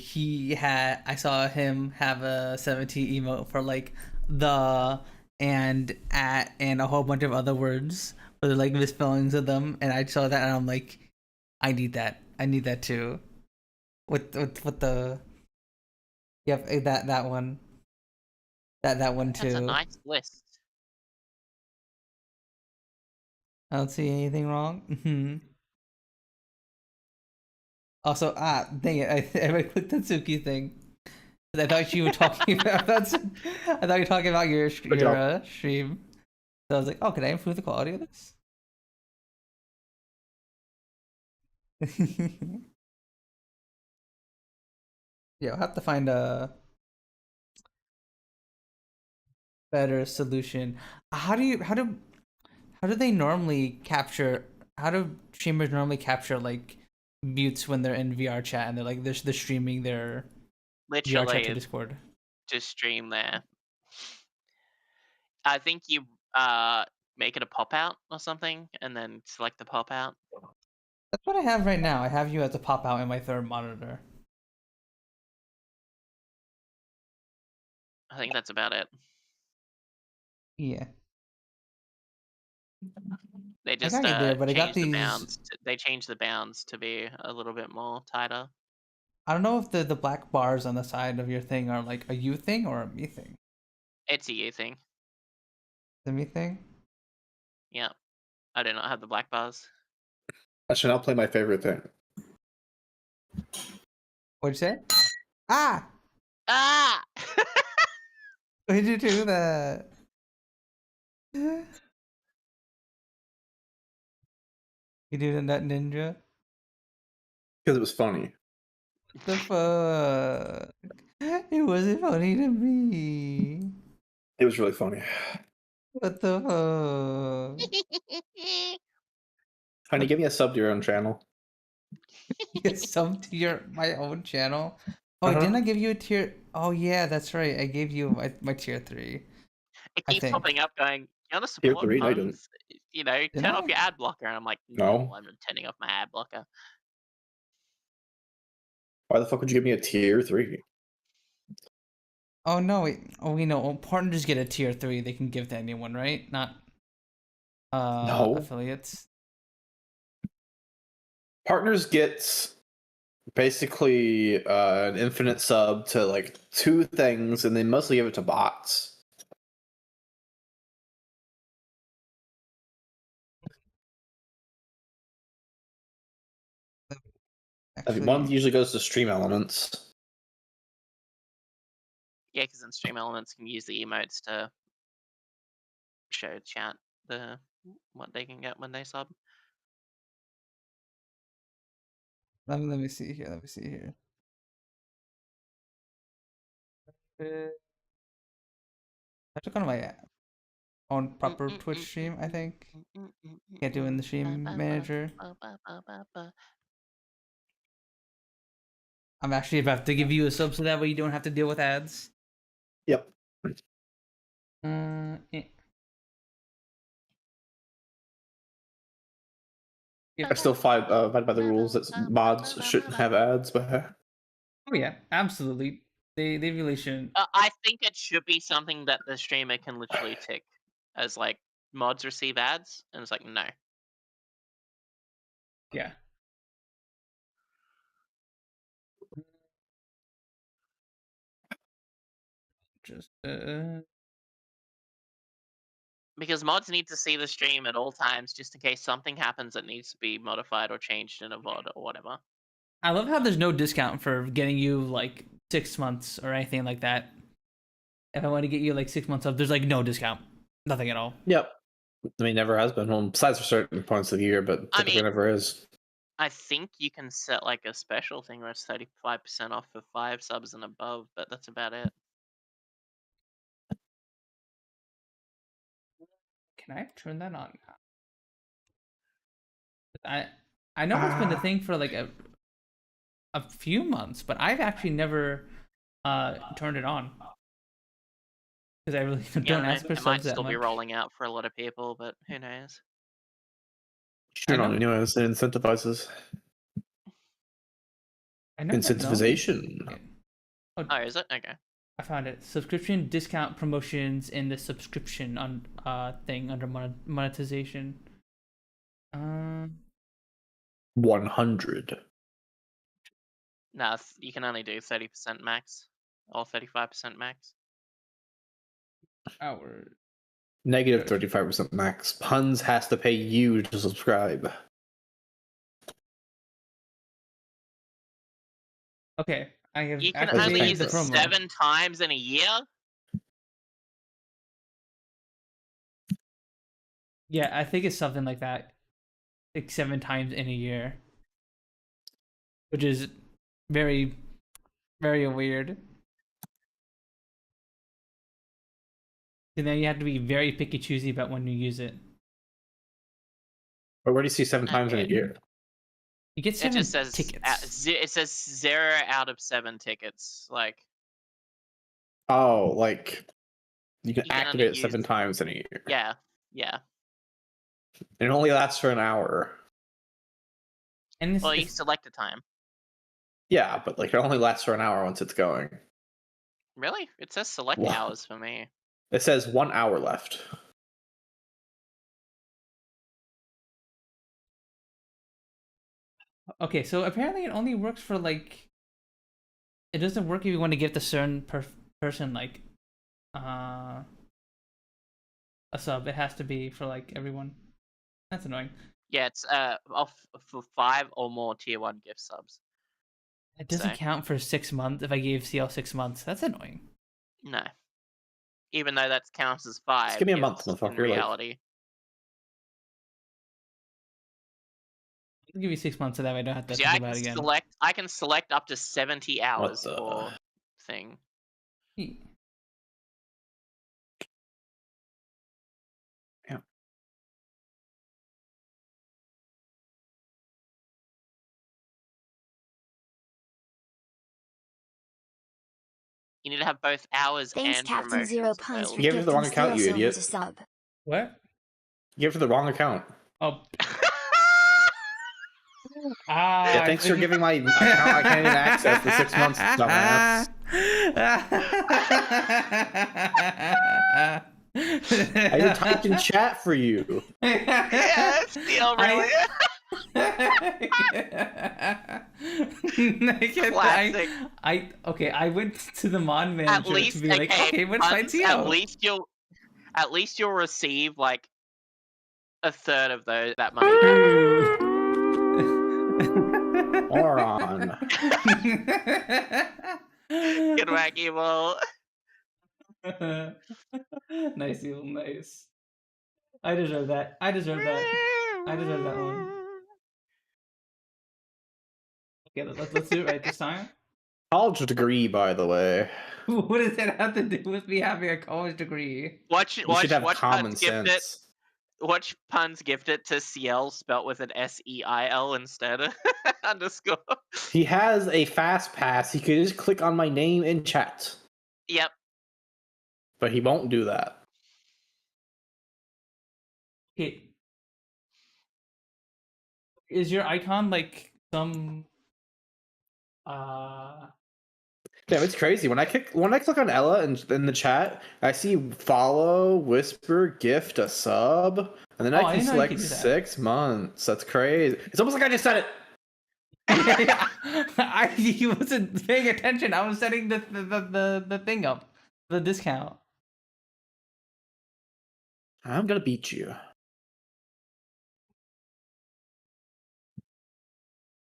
Speaker 3: I saw him have a 17 emote for like the and at and a whole bunch of other words, but they're like misspellings of them, and I saw that and I'm like, I need that too. With the yep, that one. That one too.
Speaker 2: That's a nice list.
Speaker 3: I don't see anything wrong. Also, dang it! I clicked the Sooky thing. I thought you were talking about that. I thought you were talking about your stream. So I was like, oh, can I improve the quality of this? Yeah, I'll have to find a better solution. How do they normally capture? How do streamers normally capture like mutes when they're in VR chat and they're streaming their VR chat to
Speaker 2: Literally,
Speaker 3: Discord.
Speaker 2: just stream there. I think you make it a pop out or something, and then select the pop out.
Speaker 3: That's what I have right now. I have you as a pop out in my third monitor.
Speaker 2: I think that's about it.
Speaker 3: Yeah.
Speaker 2: They just
Speaker 3: got you there, but I got
Speaker 2: changed the
Speaker 3: these-
Speaker 2: bounds. They changed the bounds to be a little bit more tighter.
Speaker 3: I don't know if the black bars on the side of your thing are like a you thing or a me thing.
Speaker 2: It's a you thing.
Speaker 3: The me thing?
Speaker 2: Yeah. I do not have the black bars.
Speaker 6: I should now play my favorite thing.
Speaker 3: What'd you say? Ah!
Speaker 2: Ah!
Speaker 3: Why'd you do that? You did a nut ninja?
Speaker 6: Because it was funny.
Speaker 3: The fuck? It wasn't funny to me.
Speaker 6: It was really funny.
Speaker 3: What the fuck?
Speaker 6: Honey, give me a sub to your own channel.
Speaker 3: Get some to my own channel. Oh,
Speaker 6: Uh-huh.
Speaker 3: didn't I give you a tier? Oh yeah, that's right. I gave you my tier 3.
Speaker 2: It
Speaker 3: I
Speaker 2: keeps
Speaker 3: think.
Speaker 2: popping up going, you want to
Speaker 6: Tier
Speaker 2: support
Speaker 6: 3? No, you didn't.
Speaker 2: Punz? You know,
Speaker 3: Didn't
Speaker 2: turn off
Speaker 3: I?
Speaker 2: your ad blocker. And I'm like,
Speaker 6: No.
Speaker 2: I'm not turning off my ad blocker.
Speaker 6: Why the fuck would you give me a tier 3?
Speaker 3: Oh no, wait. Oh, we know. Partners get a tier 3. They can give to anyone, right? Not
Speaker 6: No.
Speaker 3: affiliates.
Speaker 6: Partners gets basically an infinite sub to like 2 things, and they mostly give it to bots. I think one usually goes to stream elements.
Speaker 2: Yeah, because then Stream Elements can use the emotes to show chat what they can get when they sub.
Speaker 3: Let me see here. Let me see here. I took on my own proper Twitch stream, I think. Can't do it in the stream manager. I'm actually about to give you a sub so that way you don't have to deal with ads.
Speaker 6: Yep.
Speaker 3: Yeah.
Speaker 6: I still abide by the rules that mods shouldn't have ads, but
Speaker 3: Oh yeah, absolutely. They really shouldn't.
Speaker 2: I think it should be something that the streamer can literally tick as like mods receive ads, and it's like no.
Speaker 3: Yeah. Just
Speaker 2: Because mods need to see the stream at all times, just in case something happens that needs to be modified or changed in a VOD or whatever.
Speaker 3: I love how there's no discount for getting you like 6 months or anything like that. If I want to get you like 6 months up, there's like no discount, nothing at all.
Speaker 6: yep. I mean, never has been. Well, besides for certain points of the year, but typically never is.
Speaker 2: I think you can set like a special thing where it's 35% off for 5 subs and above, but that's about it.
Speaker 3: Can I turn that on? I know it's been a thing for like a few months, but I've actually never turned it on because I really don't ask for
Speaker 2: it might
Speaker 3: subs that
Speaker 2: still be
Speaker 3: much.
Speaker 2: rolling out for a lot of people, but who knows?
Speaker 6: Turn on anyways. It incentivizes.
Speaker 3: I know that,
Speaker 6: Incentivization.
Speaker 3: no.
Speaker 2: Oh, is it? Okay.
Speaker 3: I found it. Subscription discount promotions in the subscription on thing under monetization.
Speaker 6: 100.
Speaker 2: No, you can only do 30% max or 35% max.
Speaker 3: Hours.
Speaker 6: Negative 35% max. Punz has to pay you to subscribe.
Speaker 3: Okay, I have.
Speaker 2: You can
Speaker 6: That's
Speaker 2: only
Speaker 6: just
Speaker 2: use
Speaker 6: the
Speaker 2: it
Speaker 3: promo.
Speaker 2: 7 times in a year?
Speaker 3: Yeah, I think it's something like that. Like 7 times in a year. Which is very, very weird. And then you have to be very picky choosy about when you use it.
Speaker 6: But where do you see 7 times in a
Speaker 2: Okay.
Speaker 6: year?
Speaker 3: You get
Speaker 2: It
Speaker 3: 7
Speaker 2: just says
Speaker 3: tickets.
Speaker 2: it says 0 out of 7 tickets. Like,
Speaker 6: Oh, like you can
Speaker 2: You can
Speaker 6: activate it
Speaker 2: only
Speaker 6: 7
Speaker 2: use-
Speaker 6: times in a year.
Speaker 2: yeah.
Speaker 6: It only lasts for an hour.
Speaker 3: And
Speaker 2: Well, you select a time.
Speaker 6: Yeah, but like it only lasts for an hour once it's going.
Speaker 2: Really? It says select
Speaker 6: Wow.
Speaker 2: hours for me.
Speaker 6: It says 1 hour left.
Speaker 3: okay, so apparently it only works for like. It doesn't work if you want to give the certain person like, a sub. It has to be for like everyone. That's annoying.
Speaker 2: Yeah, it's off for 5 or more tier 1 gift subs.
Speaker 3: It doesn't
Speaker 2: So-
Speaker 3: count for 6 months if I gave CL 6 months. That's annoying.
Speaker 2: No. Even though that counts as 5.
Speaker 6: give me a month,
Speaker 2: gifts
Speaker 6: motherfucker,
Speaker 2: in
Speaker 6: like-
Speaker 2: reality.
Speaker 3: I'll give you 6 months so that way I don't have to
Speaker 2: See,
Speaker 3: think
Speaker 2: I
Speaker 3: about it
Speaker 2: can
Speaker 3: again.
Speaker 2: I can select up to 70 hours
Speaker 6: the-
Speaker 2: for thing. You need to have both hours
Speaker 5: Thanks,
Speaker 2: and
Speaker 5: Captain
Speaker 2: promotions
Speaker 5: Zero Punz, for
Speaker 2: available.
Speaker 6: You gave it the wrong
Speaker 5: gifting
Speaker 6: account, you
Speaker 5: Steel Silver
Speaker 6: idiot.
Speaker 5: to sub.
Speaker 3: What?
Speaker 6: You gave it to the wrong account.
Speaker 3: Oh.
Speaker 6: Yeah, thanks for giving my account I can't even access for 6 months, dumbass. I even typed in chat for you.
Speaker 2: Yeah, Steel, really. Classic.
Speaker 3: I went to the mod manager to be like, okay, what's my
Speaker 2: Punz,
Speaker 3: deal?
Speaker 2: at least you'll receive like a third of that money.
Speaker 6: Moron.
Speaker 2: Good whack evil.
Speaker 3: Nice, Evil, nice. I deserve that. I deserve that one. Okay, let's do it right this time.
Speaker 6: College degree, by the way.
Speaker 3: What does that have to do with me having a college degree?
Speaker 2: Watch
Speaker 6: You should have common
Speaker 2: Punz gift it.
Speaker 6: sense.
Speaker 2: Watch Punz gift it to Ciel spelt with an SEIL instead of underscore.
Speaker 6: He has a fast pass. He could just click on my name in chat.
Speaker 2: Yep.
Speaker 6: But he won't do that.
Speaker 3: Okay. Is your icon like some
Speaker 6: Damn, it's crazy. When I click on Ella in the chat, I see follow, whisper, gift, a sub, and then
Speaker 3: Oh,
Speaker 6: I
Speaker 3: I
Speaker 6: can
Speaker 3: didn't know you
Speaker 6: select
Speaker 3: could do that.
Speaker 6: 6 months. That's crazy. It's almost like I just said it.
Speaker 3: I wasn't paying attention. I was setting the thing up. The discount.
Speaker 6: I'm gonna beat you.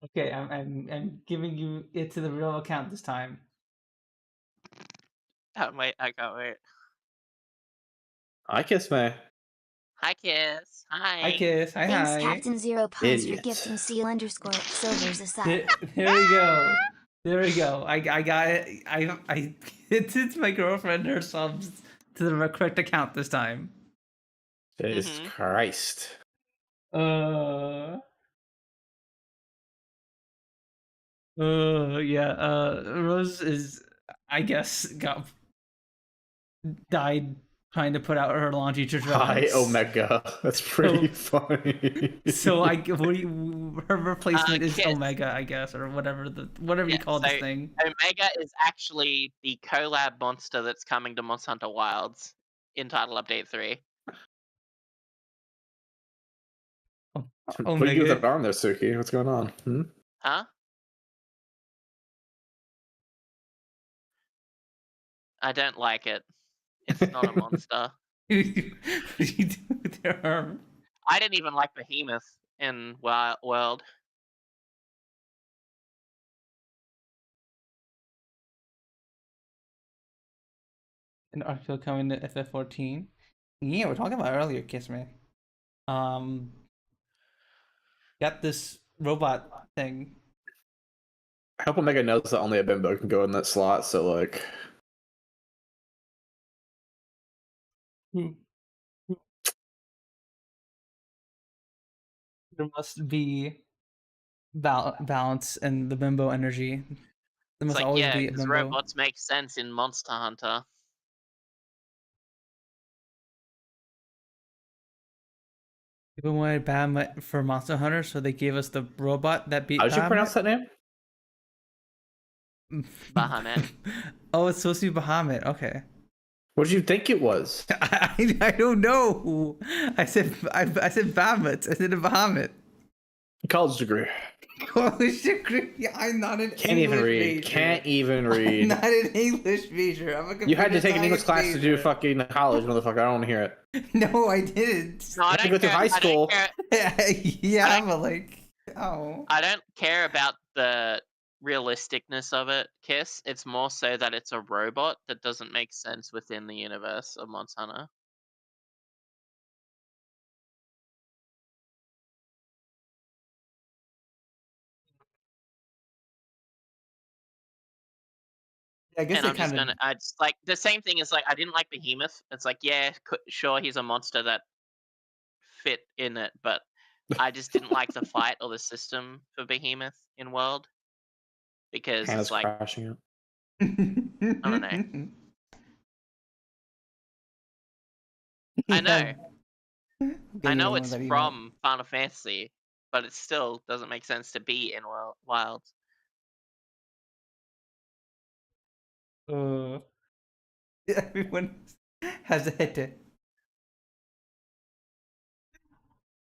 Speaker 3: Okay, I'm giving you it to the real account this time.
Speaker 2: Oh, wait, I can't wait.
Speaker 6: I kiss me.
Speaker 2: Hi, Kiss. Hi.
Speaker 3: Hi, Kiss. Hi,
Speaker 5: Thanks,
Speaker 3: hi.
Speaker 5: Captain Zero Punz, for
Speaker 6: Idiot.
Speaker 5: gifting Seal _ Silvers a sub.
Speaker 3: There we go. There we go. I got it. It's my girlfriend her subs to the correct account this time.
Speaker 6: Jesus Christ.
Speaker 3: Yeah. Rose is, I guess, died trying to put out her laundry
Speaker 6: Hi,
Speaker 3: detergents.
Speaker 6: Omega. That's pretty funny.
Speaker 3: So her replacement is
Speaker 2: Kiss.
Speaker 3: Omega, I guess, or whatever you
Speaker 2: Yeah,
Speaker 3: call this
Speaker 2: so-
Speaker 3: thing.
Speaker 2: Omega is actually the collab monster that's coming to Monster Hunter Wilds in Title Update 3.
Speaker 6: What do you do with
Speaker 3: Omega.
Speaker 6: that arm there, Sooky? What's going on? Hmm?
Speaker 2: Huh? I don't like it. It's not a monster.
Speaker 3: What do you do with your arm?
Speaker 2: I didn't even like Behemoth in World.
Speaker 3: An article coming to FF14. Yeah, we're talking about earlier, Kiss Me. Got this robot thing.
Speaker 6: I hope Omega knows that only a bimbo can go in that slot, so like...
Speaker 3: There must be balance and the bimbo energy. There
Speaker 2: It's
Speaker 3: must
Speaker 2: like,
Speaker 3: always
Speaker 2: yeah,
Speaker 3: be a
Speaker 2: because
Speaker 3: bimbo.
Speaker 2: robots make sense in Monster Hunter.
Speaker 3: People wanted Bahamut for Monster Hunter, so they gave us the robot that beat
Speaker 6: How did you pronounce that name?
Speaker 2: Bahamut.
Speaker 3: Oh, it's supposed to be Bahamut. Okay.
Speaker 6: What did you think it was?
Speaker 3: I don't know. I said Bahamut. I said a Bahamut.
Speaker 6: College degree.
Speaker 3: College degree. I'm not an
Speaker 6: Can't even
Speaker 3: English
Speaker 6: read.
Speaker 3: major.
Speaker 6: Can't even
Speaker 3: I'm
Speaker 6: read.
Speaker 3: not an English major. I'm a computer
Speaker 6: You had to take an English
Speaker 3: science
Speaker 6: class to do
Speaker 3: major.
Speaker 6: fucking college, motherfucker. I don't want to hear it.
Speaker 3: No, I didn't.
Speaker 2: No, I
Speaker 6: have to
Speaker 2: don't
Speaker 6: go through
Speaker 2: care.
Speaker 6: high school.
Speaker 3: Yeah, but like, oh.
Speaker 2: I don't care about the realisticness of it, Kiss. It's more so that it's a robot that doesn't make sense within the universe of Monster Hunter.
Speaker 3: I guess
Speaker 2: And
Speaker 3: it
Speaker 2: I'm just
Speaker 3: kind of.
Speaker 2: gonna, I just like the same thing as like I didn't like Behemoth. It's like, yeah, sure, he's a monster that fit in it, but I just didn't like the fight or the system for Behemoth in World because
Speaker 6: Hannah's
Speaker 2: it's like,
Speaker 6: crashing out.
Speaker 3: I
Speaker 2: don't know. I know. I know it's from Final Fantasy, but it still doesn't make sense to be in Wilds.
Speaker 3: Everyone has a head.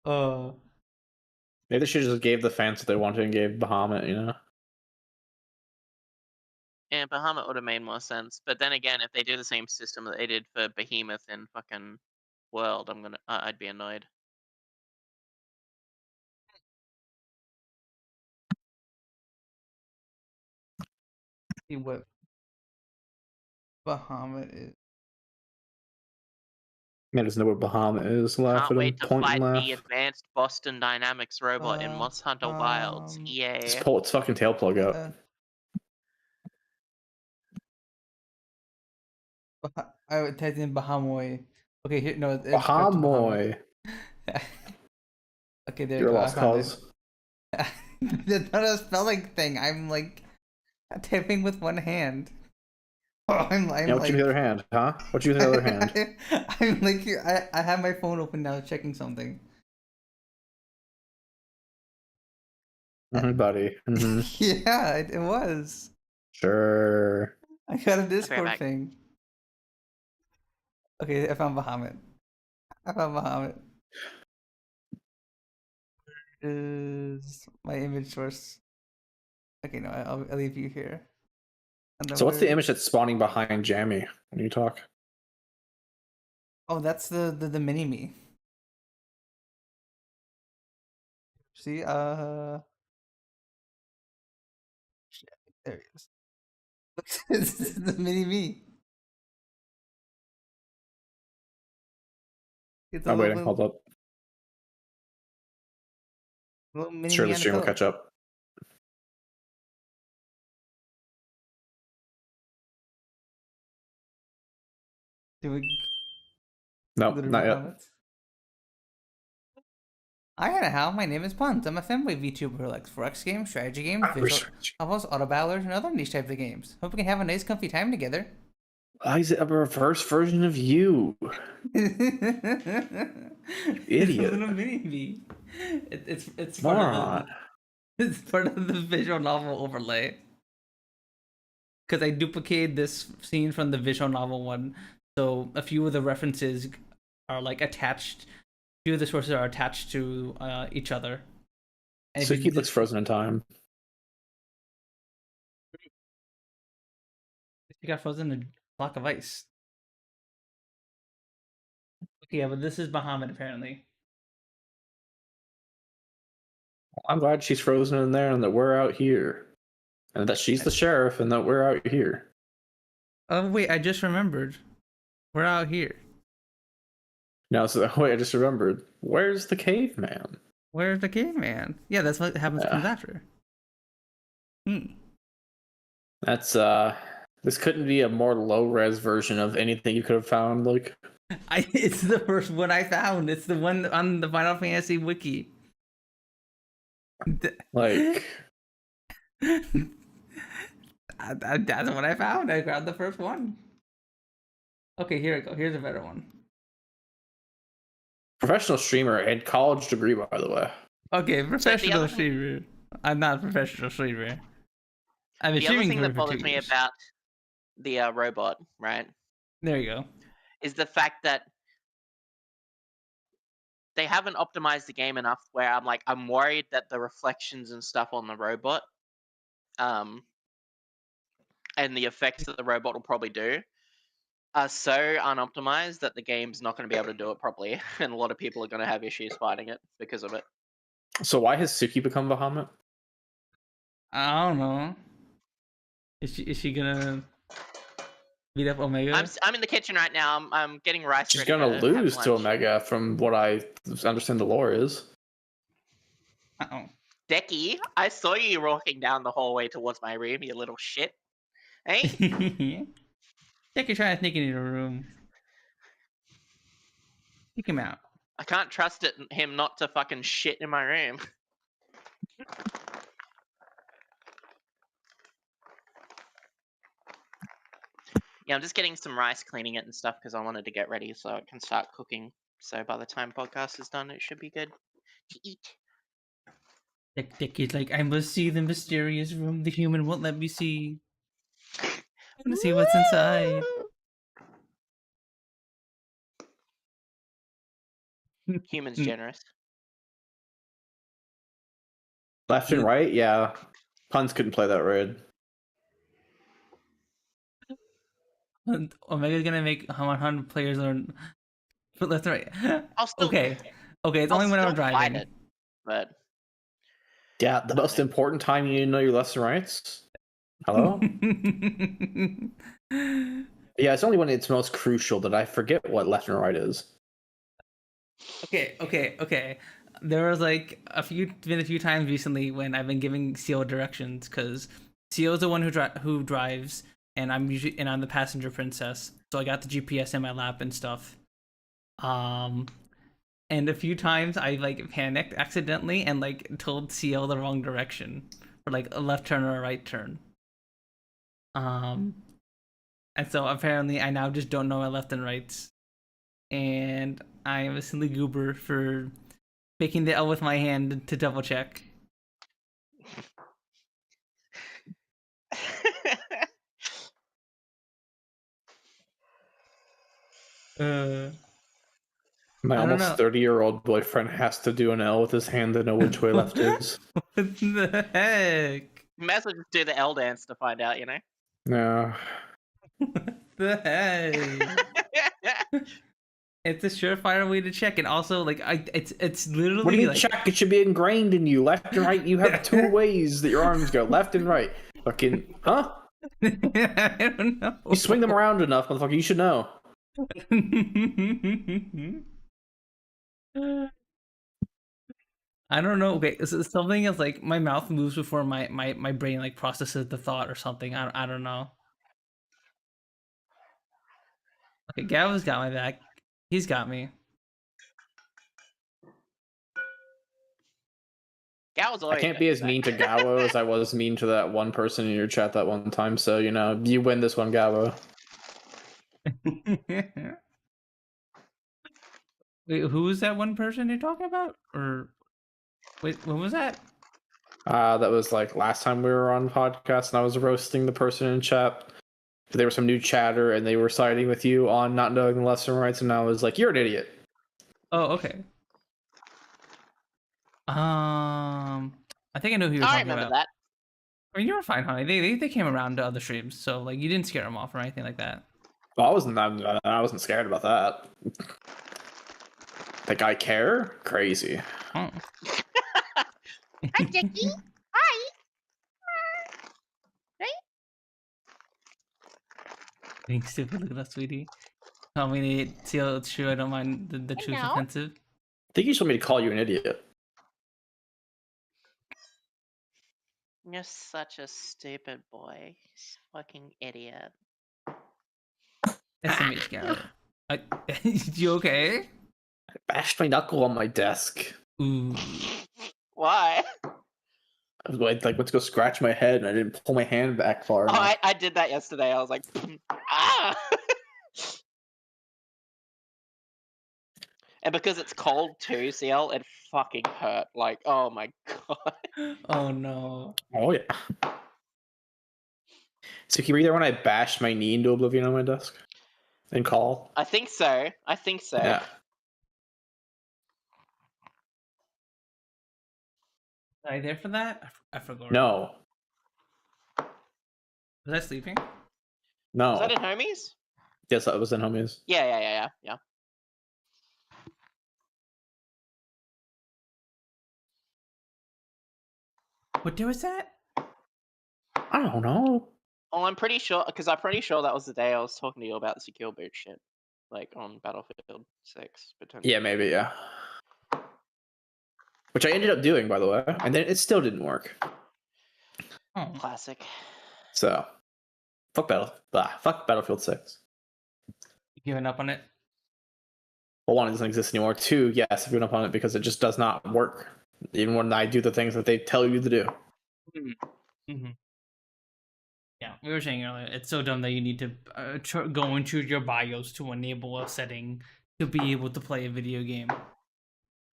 Speaker 6: Maybe they should have just gave the fans what they wanted and gave Bahamut, you know?
Speaker 2: And Bahamut would have made more sense. But then again, if they do the same system that they did for Behemoth in fucking World, I'd be annoyed.
Speaker 3: See what Bahamut is.
Speaker 6: Man doesn't know what Bahamut is. Laugh
Speaker 2: Can't
Speaker 6: at him,
Speaker 2: wait to
Speaker 6: point
Speaker 2: fight
Speaker 6: and laugh.
Speaker 2: the advanced Boston Dynamics robot in Monster Hunter Wilds.
Speaker 6: Just
Speaker 2: Yeah.
Speaker 6: pull its fucking tail plug out.
Speaker 3: I would type in Bahamoy. Okay, here no.
Speaker 6: Bahamoy.
Speaker 3: Okay, there
Speaker 6: You're
Speaker 3: you go.
Speaker 6: lost cause.
Speaker 3: That's not a spelling thing. I'm like typing with one hand. I'm
Speaker 6: Yeah,
Speaker 3: like,
Speaker 6: what you do with the other hand, huh? What you do with the other hand?
Speaker 3: I'm like, I have my phone open now, checking something.
Speaker 6: Buddy. Mm-hmm.
Speaker 3: Yeah, it was.
Speaker 6: Sure.
Speaker 3: I got a Discord
Speaker 2: back.
Speaker 3: thing. Okay, I found Bahamut. Is my image source? Okay, no, I'll leave you here. And then
Speaker 6: So what's the
Speaker 3: where-
Speaker 6: image that's spawning behind Jammy when you talk?
Speaker 3: Oh, that's the mini me. See, there he is. This is the mini me. It's a
Speaker 6: I'm waiting.
Speaker 3: little,
Speaker 6: Hold up.
Speaker 3: little mini
Speaker 6: Sure,
Speaker 3: me
Speaker 6: the
Speaker 3: on
Speaker 6: stream will
Speaker 3: pillow.
Speaker 6: catch up.
Speaker 3: Do we
Speaker 6: No,
Speaker 3: go to
Speaker 6: not yet.
Speaker 3: comments? Hi, Hannah, my name is Punz. I'm a fanboy VTuber who likes 4X games, strategy games, visual novels, auto battlers, and other niche types of games. Hope we can have a nice, comfy time together.
Speaker 6: He's a reverse version of you.
Speaker 3: Idiot.
Speaker 6: Idiot.
Speaker 3: Little mini me. It's
Speaker 6: Moron.
Speaker 3: It's part of the visual novel overlay. Because I duplicated this scene from the visual novel one, so a few of the references are like attached. A few of the sources are attached to each other. And if
Speaker 6: Sooky looks frozen in time.
Speaker 3: He got frozen in a block of ice. Okay, yeah, but this is Bahamut apparently.
Speaker 6: I'm glad she's frozen in there and that we're out here. And that she's the sheriff and that we're out here.
Speaker 3: Oh wait, I just remembered. We're out here.
Speaker 6: Now, so wait, I just remembered. Where's the caveman?
Speaker 3: Where's the caveman? Yeah, that's what happens comes after.
Speaker 6: That's this couldn't be a more low-res version of anything you could have found, like
Speaker 3: It's the first one I found. It's the one on the Final Fantasy wiki.
Speaker 6: Like,
Speaker 3: That's what I found. I grabbed the first one. Okay, here we go. Here's a better one.
Speaker 6: professional streamer and college degree, by the way.
Speaker 3: Okay, professional
Speaker 2: other-
Speaker 3: streamer. I'm not a professional streamer. I'm
Speaker 2: The other
Speaker 3: streaming
Speaker 2: thing
Speaker 3: for
Speaker 2: that bothers me
Speaker 3: years.
Speaker 2: about the robot, right,
Speaker 3: There you go.
Speaker 2: is the fact that they haven't optimized the game enough where I'm worried that the reflections and stuff on the robot, and the effects that the robot will probably do are so unoptimized that the game's not going to be able to do it properly, and a lot of people are going to have issues fighting it because of it.
Speaker 6: So why has Sooky become Bahamut?
Speaker 3: I don't know. Is she gonna beat up Omega?
Speaker 2: I'm in the kitchen right now. I'm getting rice.
Speaker 6: She's
Speaker 2: ready
Speaker 6: gonna
Speaker 2: to have
Speaker 6: lose to
Speaker 2: lunch.
Speaker 6: Omega, from what I understand the lore is.
Speaker 3: Uh-oh.
Speaker 2: Decky, I saw you walking down the hallway towards my room, you little shit. Hey?
Speaker 3: Jack is trying to sneak into the room. Kick him out.
Speaker 2: I can't trust him not to fucking shit in my room. Yeah, I'm just getting some rice, cleaning it and stuff because I wanted to get ready so I can start cooking. So by the time podcast is done, it should be good to eat.
Speaker 3: Dick is like, I must see the mysterious room the human won't let me see. I want to see what's inside.
Speaker 2: Human's generous.
Speaker 6: Left and right, yeah. Punz couldn't play that raid.
Speaker 3: And Omega's gonna make 100 players learn. But left and right.
Speaker 2: I'll still,
Speaker 3: Okay, it's
Speaker 2: I'll
Speaker 3: only when I'm
Speaker 2: still fight
Speaker 3: driving.
Speaker 2: it, but
Speaker 6: Yeah, the most important time you need to know your left and rights. Hello? Yeah, it's only when it's most crucial that I forget what left and right is.
Speaker 3: Okay. There was like been a few times recently when I've been giving Siel directions because Siel's the one who drives, and I'm the passenger princess. So I got the GPS in my lap and stuff. And a few times I like panicked accidentally and like told Siel the wrong direction for like a left turn or a right turn. And so apparently I now just don't know my left and rights. And I am a silly goober for making the L with my hand to double check.
Speaker 6: My
Speaker 3: I don't
Speaker 6: almost
Speaker 3: know.
Speaker 6: 30-year-old boyfriend has to do an L with his hand to know which way left is.
Speaker 3: What the heck?
Speaker 2: you might as well just do the L dance to find out, you know?
Speaker 6: No.
Speaker 3: What the heck? It's a surefire way to check, and also like it's literally
Speaker 6: What do you mean
Speaker 3: like
Speaker 6: check? It should be ingrained in you. Left and right, you have two ways that your arms go. Left and right. Fucking, huh?
Speaker 3: I don't know.
Speaker 6: You swing them around enough, motherfucker. You should know.
Speaker 3: I don't know. Okay, so something is like my mouth moves before my brain like processes the thought or something. I don't know. Okay, Gavo's got my back. He's got me.
Speaker 2: Gal's
Speaker 6: I
Speaker 2: always
Speaker 6: can't
Speaker 2: got
Speaker 6: be
Speaker 2: your
Speaker 6: as
Speaker 2: back.
Speaker 6: mean to Gabo as I was mean to that one person in your chat that one time. So, you know, you win this one, Gabo.
Speaker 3: Wait, who was that one person you're talking about? Or wait, when was that?
Speaker 6: That was like last time we were on podcast, and I was roasting the person in chat. There was some new chatter, and they were siding with you on not knowing the left and rights, and I was like, "You're an idiot."
Speaker 3: Oh, okay. I think I know who you're
Speaker 2: I
Speaker 3: talking
Speaker 2: remember
Speaker 3: about.
Speaker 2: that.
Speaker 3: I mean, you were fine, honey. They came around to other streams, so like you didn't scare them off or anything like that.
Speaker 6: Well, I wasn't scared about that. Think I care? Crazy.
Speaker 3: Oh.
Speaker 2: Hi, Jackie. Hi.
Speaker 3: Being stupid, look at that, sweetie. Tell me, Siel, it's true. I don't mind the truth
Speaker 2: know.
Speaker 3: offensive.
Speaker 6: I think you just want me to call you an idiot.
Speaker 2: You're such a stupid boy. Fucking idiot.
Speaker 3: SMH guy. You okay?
Speaker 6: I bashed my knuckle on my desk.
Speaker 3: Ooh.
Speaker 2: Why?
Speaker 6: I was like went to go scratch my head and I didn't pull my hand back far
Speaker 2: Oh,
Speaker 6: enough.
Speaker 2: I did that yesterday. I was like, ah! And because it's cold too, Siel, it fucking hurt. Like, oh my god.
Speaker 3: Oh no.
Speaker 6: Oh yeah. So you were there when I bashed my knee into oblivion on my desk? And call?
Speaker 2: I think so.
Speaker 6: Yeah.
Speaker 3: Was I there for that? I forgot.
Speaker 6: No.
Speaker 3: Was I sleeping?
Speaker 6: No.
Speaker 2: Was that in Homies?
Speaker 6: Yes, that was in Homies.
Speaker 2: Yeah.
Speaker 3: What day was that?
Speaker 6: I don't know.
Speaker 2: Oh, I'm pretty sure, because I'm pretty sure that was the day I was talking to you about the secure boot shit. Like, on Battlefield 6, potentially.
Speaker 6: Yeah, maybe, yeah. Which I ended up doing, by the way, and then it still didn't work.
Speaker 3: Oh.
Speaker 2: Classic.
Speaker 6: So, fuck Battlefield 6.
Speaker 3: You giving up on it?
Speaker 6: Well, one, it doesn't exist anymore. Two, yes, I've given up on it because it just does not work. Even when I do the things that they tell you to do.
Speaker 3: Mm-hmm. Yeah, we were saying earlier, it's so dumb that you need to go into your BIOS to enable a setting to be able to play a video game.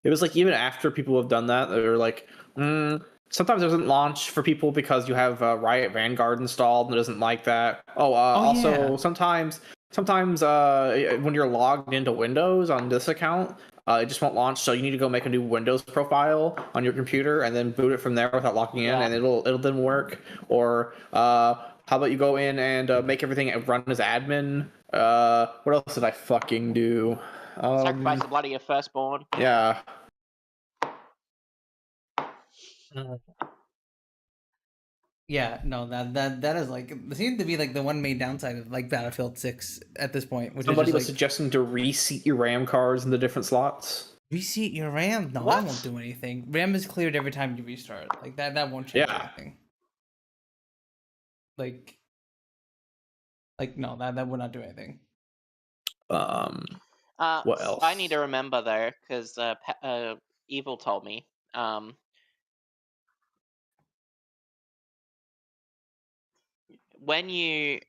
Speaker 6: It was like even after people have done that, they're like, sometimes it doesn't launch for people because you have Riot Vanguard installed and it doesn't like that. Also, sometimes when you're logged into Windows on this account, it just won't launch. So you need to go make a new Windows profile on your computer and then boot it from there without logging in, and it'll then work. Or how about you go in and make everything run as admin? What else did I fucking do?
Speaker 2: Sacrifice the blood of your firstborn.
Speaker 6: Yeah.
Speaker 3: Yeah, no, that is like, it seems to be like the one main downside of like Battlefield 6 at this point. Which
Speaker 6: Somebody
Speaker 3: is
Speaker 6: was
Speaker 3: like,
Speaker 6: suggesting to reseat your RAM cards in the different slots.
Speaker 3: reseat your RAM? No, that won't do anything. RAM is cleared every time you restart. Like that won't change anything. Like no, that would not do anything.
Speaker 6: What else?
Speaker 2: I need to remember though, because Evil told me. When you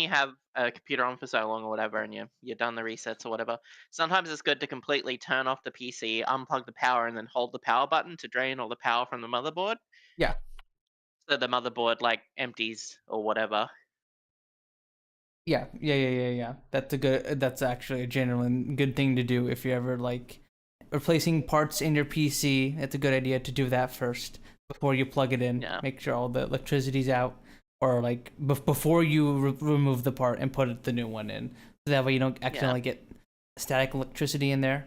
Speaker 2: have a computer on for so long or whatever, and you've done the resets or whatever, sometimes it's good to completely turn off the PC, unplug the power, and then hold the power button to drain all the power from the motherboard.
Speaker 3: Yeah.
Speaker 2: So the motherboard like empties or whatever.
Speaker 3: Yeah. That's actually a genuine good thing to do if you're ever like replacing parts in your PC. It's a good idea to do that first before you plug it in.
Speaker 2: Yeah.
Speaker 3: Make sure all the electricity's out, or like before you remove the part and put the new one in. So that way you don't accidentally get static electricity in there.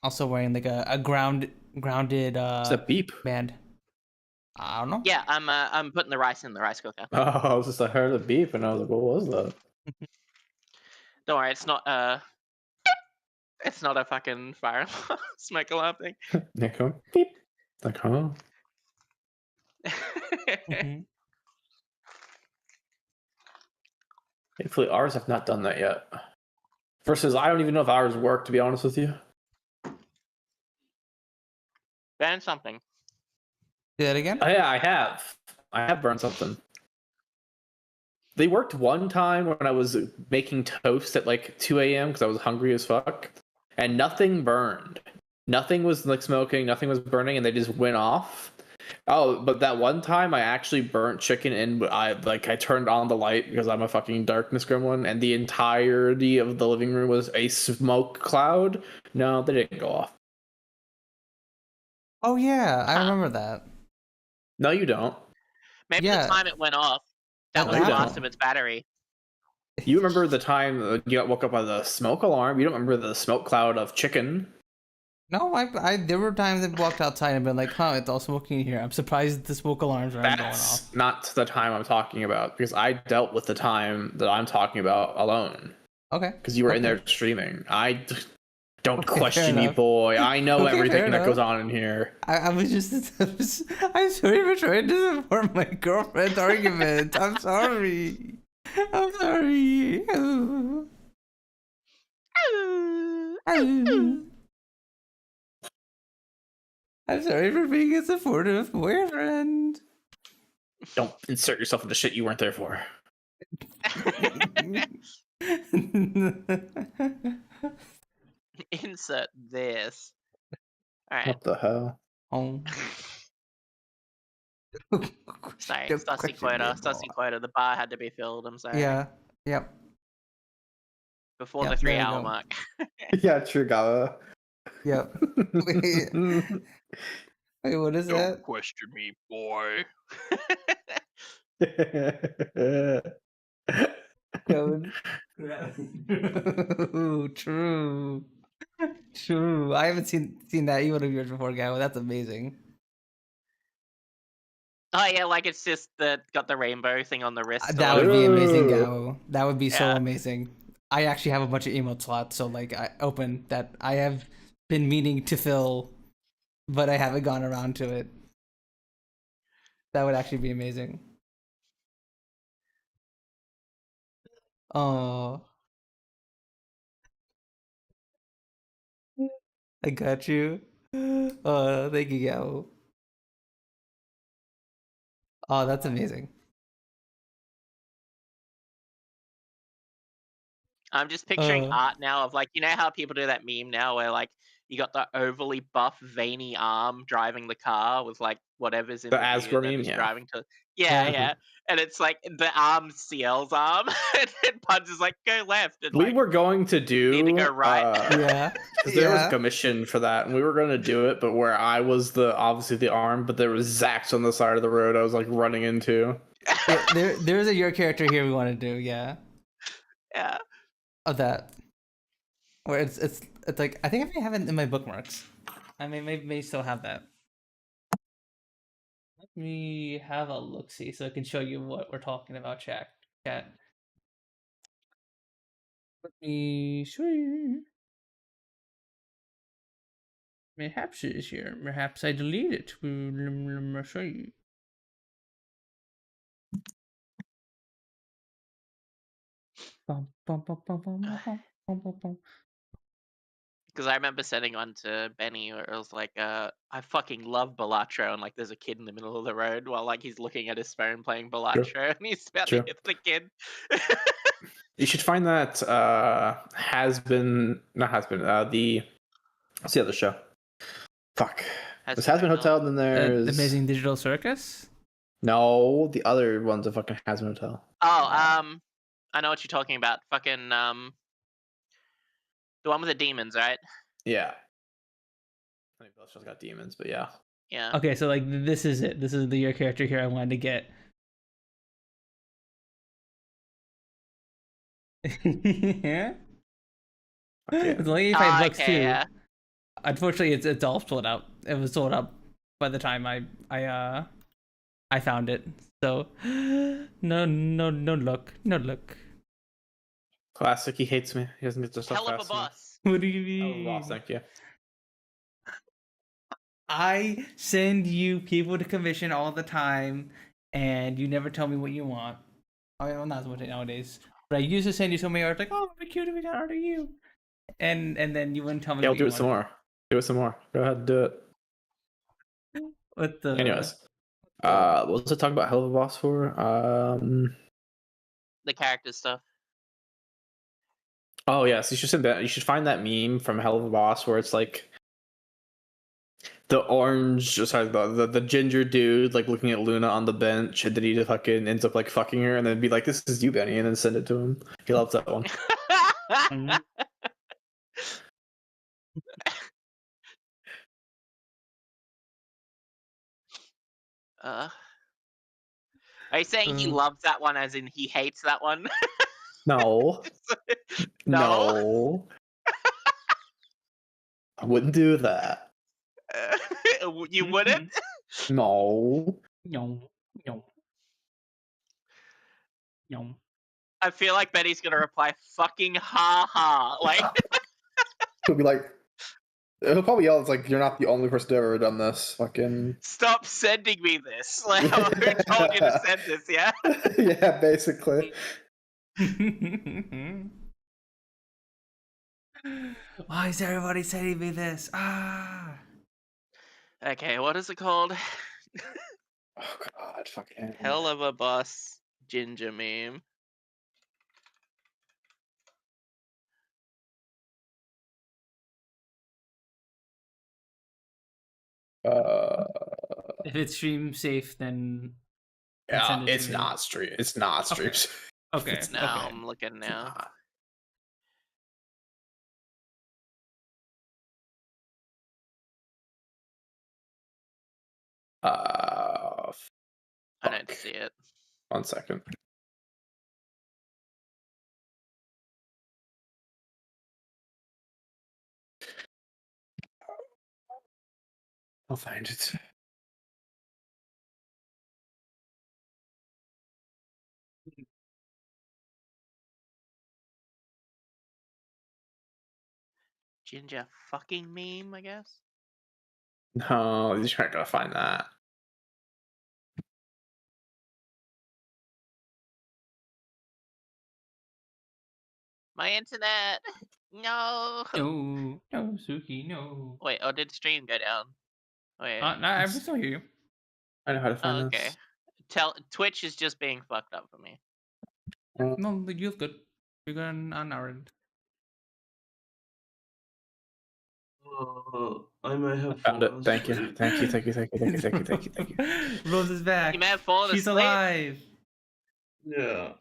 Speaker 3: Also wearing like a grounded
Speaker 6: It's a beep
Speaker 3: band. I don't know.
Speaker 2: Yeah, I'm putting the rice in the rice cooker.
Speaker 6: Oh, I heard a beep and I was like, what was that?
Speaker 2: Don't worry, it's not a fucking fire alarm, smoke alarm thing.
Speaker 6: They go beep. Like, huh? Hopefully ours have not done that yet. Versus, I don't even know if ours work, to be honest with you.
Speaker 2: Ban something.
Speaker 3: Do that again?
Speaker 6: Oh, yeah, I have burned something. They worked one time when I was making toast at like 2 a.m. because I was hungry as fuck, and nothing burned. Nothing was like smoking, nothing was burning, and they just went off. Oh, but that one time I actually burnt chicken, and I turned on the light because I'm a fucking darkness gremlin, and the entirety of the living room was a smoke cloud. No, they didn't go off.
Speaker 3: Oh yeah, I remember that.
Speaker 6: No, you don't.
Speaker 2: Maybe the time it went off, that was the last of its battery.
Speaker 6: You remember the time you got woke up by the smoke alarm? You don't remember the smoke cloud of chicken?
Speaker 3: No, I there were times I walked outside and been like, huh, it's all smoking in here. I'm surprised the smoke alarms aren't going off.
Speaker 6: That's not the time I'm talking about, because I dealt with the time that I'm talking about alone.
Speaker 3: Okay.
Speaker 6: Because you were in there streaming. Don't question me, boy. I know everything that goes on in here.
Speaker 3: I was very much trying to support my girlfriend's argument. I'm sorry. I'm sorry. I'm sorry for being a supportive boyfriend.
Speaker 6: Don't insert yourself into shit you weren't there for.
Speaker 2: Insert this. All right.
Speaker 6: What the hell?
Speaker 3: Oh.
Speaker 2: Sorry,
Speaker 3: Good
Speaker 2: Sussy
Speaker 3: question,
Speaker 2: quota.
Speaker 3: man.
Speaker 2: Sussy quota. The bar had to be filled. I'm sorry.
Speaker 3: Yeah. Yep.
Speaker 2: Before
Speaker 3: Yep,
Speaker 2: the
Speaker 3: there you
Speaker 2: 3-hour
Speaker 3: go.
Speaker 2: mark.
Speaker 6: Yeah, true, Gala.
Speaker 3: Yep. Wait, what is that?
Speaker 2: question me, boy.
Speaker 3: Code. True. True. I haven't seen that even of yours before, Gabo. That's amazing.
Speaker 2: Oh yeah, like it's just got the rainbow thing on the wrist.
Speaker 3: That
Speaker 2: or
Speaker 3: would be amazing,
Speaker 6: Ooh.
Speaker 3: Gabo. That would be so
Speaker 2: Yeah.
Speaker 3: amazing. I actually have a bunch of emote slots, so like I open that I have been meaning to fill, but I haven't gone around to it. That would actually be amazing. Oh, I got you. Thank you, Gabo. Oh, that's amazing.
Speaker 2: I'm just picturing
Speaker 3: Uh.
Speaker 2: art now of like, you know how people do that meme now where like you got the overly buff veiny arm driving the car with like whatever's in
Speaker 6: The
Speaker 2: the view
Speaker 6: Asgore
Speaker 2: that
Speaker 6: meme,
Speaker 2: it's
Speaker 6: yeah.
Speaker 2: driving to. Yeah,
Speaker 3: Yeah.
Speaker 2: yeah. And it's like the arm's Ciel's arm, and Punz is like, go left. And
Speaker 6: We
Speaker 2: like,
Speaker 6: were going to do
Speaker 2: need to go right.
Speaker 3: Yeah.
Speaker 6: 'cause there was a
Speaker 3: Yeah.
Speaker 6: commission for that, and we were going to do it, but where I was obviously the arm, but there was Zax on the side of the road I was like running into.
Speaker 3: Yeah, there's a your character here we want to do, yeah.
Speaker 2: Yeah.
Speaker 3: Of that. Where it's like I think I may have it in my bookmarks. I may still have that. Let me have a look see so I can show you what we're talking about, chat. Let me see. Perhaps it is here. Perhaps I delete it. Let me see. Bum, bum, bum, bum, bum, bum, bum, bum, bum.
Speaker 2: Because I remember sending one to Benny where it was like, I fucking love Balatro, and like there's a kid in the middle of the road while like he's looking at his phone playing Balatro, and he's about to
Speaker 6: Sure.
Speaker 2: hit the kid.
Speaker 6: You should find that not has been the what's the other show? Fuck. There's Has Been Hotel, and then there's
Speaker 3: The Amazing Digital Circus?
Speaker 6: no, the other one's a fucking Has Been Hotel.
Speaker 2: Oh, I know what you're talking about. Fucking the one with the demons, right?
Speaker 6: Yeah. I think both shows got demons, but yeah.
Speaker 2: Yeah.
Speaker 3: Okay, so like this is it. This is your character here I wanted to get. Yeah.
Speaker 6: Okay.
Speaker 3: It's only $85
Speaker 2: okay,
Speaker 3: too.
Speaker 2: yeah.
Speaker 3: Unfortunately, it's all sold out. It was sold out by the time I found it. So no luck.
Speaker 6: Classic. He hates me. He doesn't get the stuff
Speaker 2: Hell of a
Speaker 6: fast enough.
Speaker 2: boss.
Speaker 3: What do you mean?
Speaker 6: Hell of a boss, thank you.
Speaker 3: I send you people to commission all the time, and you never tell me what you want. I mean, well, not as much nowadays, but I used to send you so many art like, oh, it'd be cute if we got art of you, and then you wouldn't tell me.
Speaker 6: Yeah, I'll
Speaker 3: what
Speaker 6: do
Speaker 3: you
Speaker 6: it some more. Do it some more. Go ahead and do it.
Speaker 3: What the?
Speaker 6: Anyways, what was I talking about? Hell of a boss for?
Speaker 2: The character stuff.
Speaker 6: Oh yes, you should send that. You should find that meme from Hell of a Boss where it's like the orange, sorry, the ginger dude like looking at Luna on the bench, and then he just fucking ends up like fucking her, and then be like, "This is you, Benny," and then send it to him. He loves that one.
Speaker 2: Are you saying he loves that one as in he hates that one?
Speaker 6: No, no, I wouldn't do that.
Speaker 2: You wouldn't?
Speaker 6: No.
Speaker 3: No.
Speaker 2: I feel like Betty's gonna reply, fucking ha ha. Like,
Speaker 6: He'll be like, he'll probably yell, "It's like you're not the only person to ever done this." Fucking.
Speaker 2: stop sending me this. Like, who told you to send this, yeah?
Speaker 6: Yeah, basically.
Speaker 3: Why is everybody sending me this?
Speaker 2: Okay, what is it called?
Speaker 6: Oh god, fucking
Speaker 2: Hell of a boss ginger meme.
Speaker 3: If it's stream safe, then
Speaker 6: yeah,
Speaker 3: send it to
Speaker 6: it's
Speaker 3: me.
Speaker 6: not stream. It's not
Speaker 3: Okay.
Speaker 6: streams.
Speaker 3: Okay.
Speaker 2: Now
Speaker 3: Okay.
Speaker 2: I'm looking
Speaker 6: It's
Speaker 2: now.
Speaker 6: not.
Speaker 2: I don't
Speaker 6: Fuck.
Speaker 2: see it.
Speaker 6: 1 second. I'll find it.
Speaker 2: Ginger fucking meme, I guess.
Speaker 6: No, you're not gonna find that.
Speaker 2: My internet. No.
Speaker 3: No, no, Sooky, no.
Speaker 2: Wait, or did stream go down? Wait.
Speaker 3: No, I still hear you.
Speaker 6: I know how to find
Speaker 2: Oh, okay.
Speaker 6: this.
Speaker 2: Twitch is just being fucked up for me.
Speaker 3: No, you're good. You're good on our end.
Speaker 1: I may have
Speaker 6: Found it.
Speaker 1: fallen
Speaker 6: Thank you.
Speaker 1: asleep.
Speaker 6: Thank you. Thank you. Thank you. Thank you. Thank you. Thank you. Thank you.
Speaker 3: Rose is back.
Speaker 2: You may have fallen
Speaker 3: She's
Speaker 2: asleep.
Speaker 3: alive.
Speaker 1: Yeah.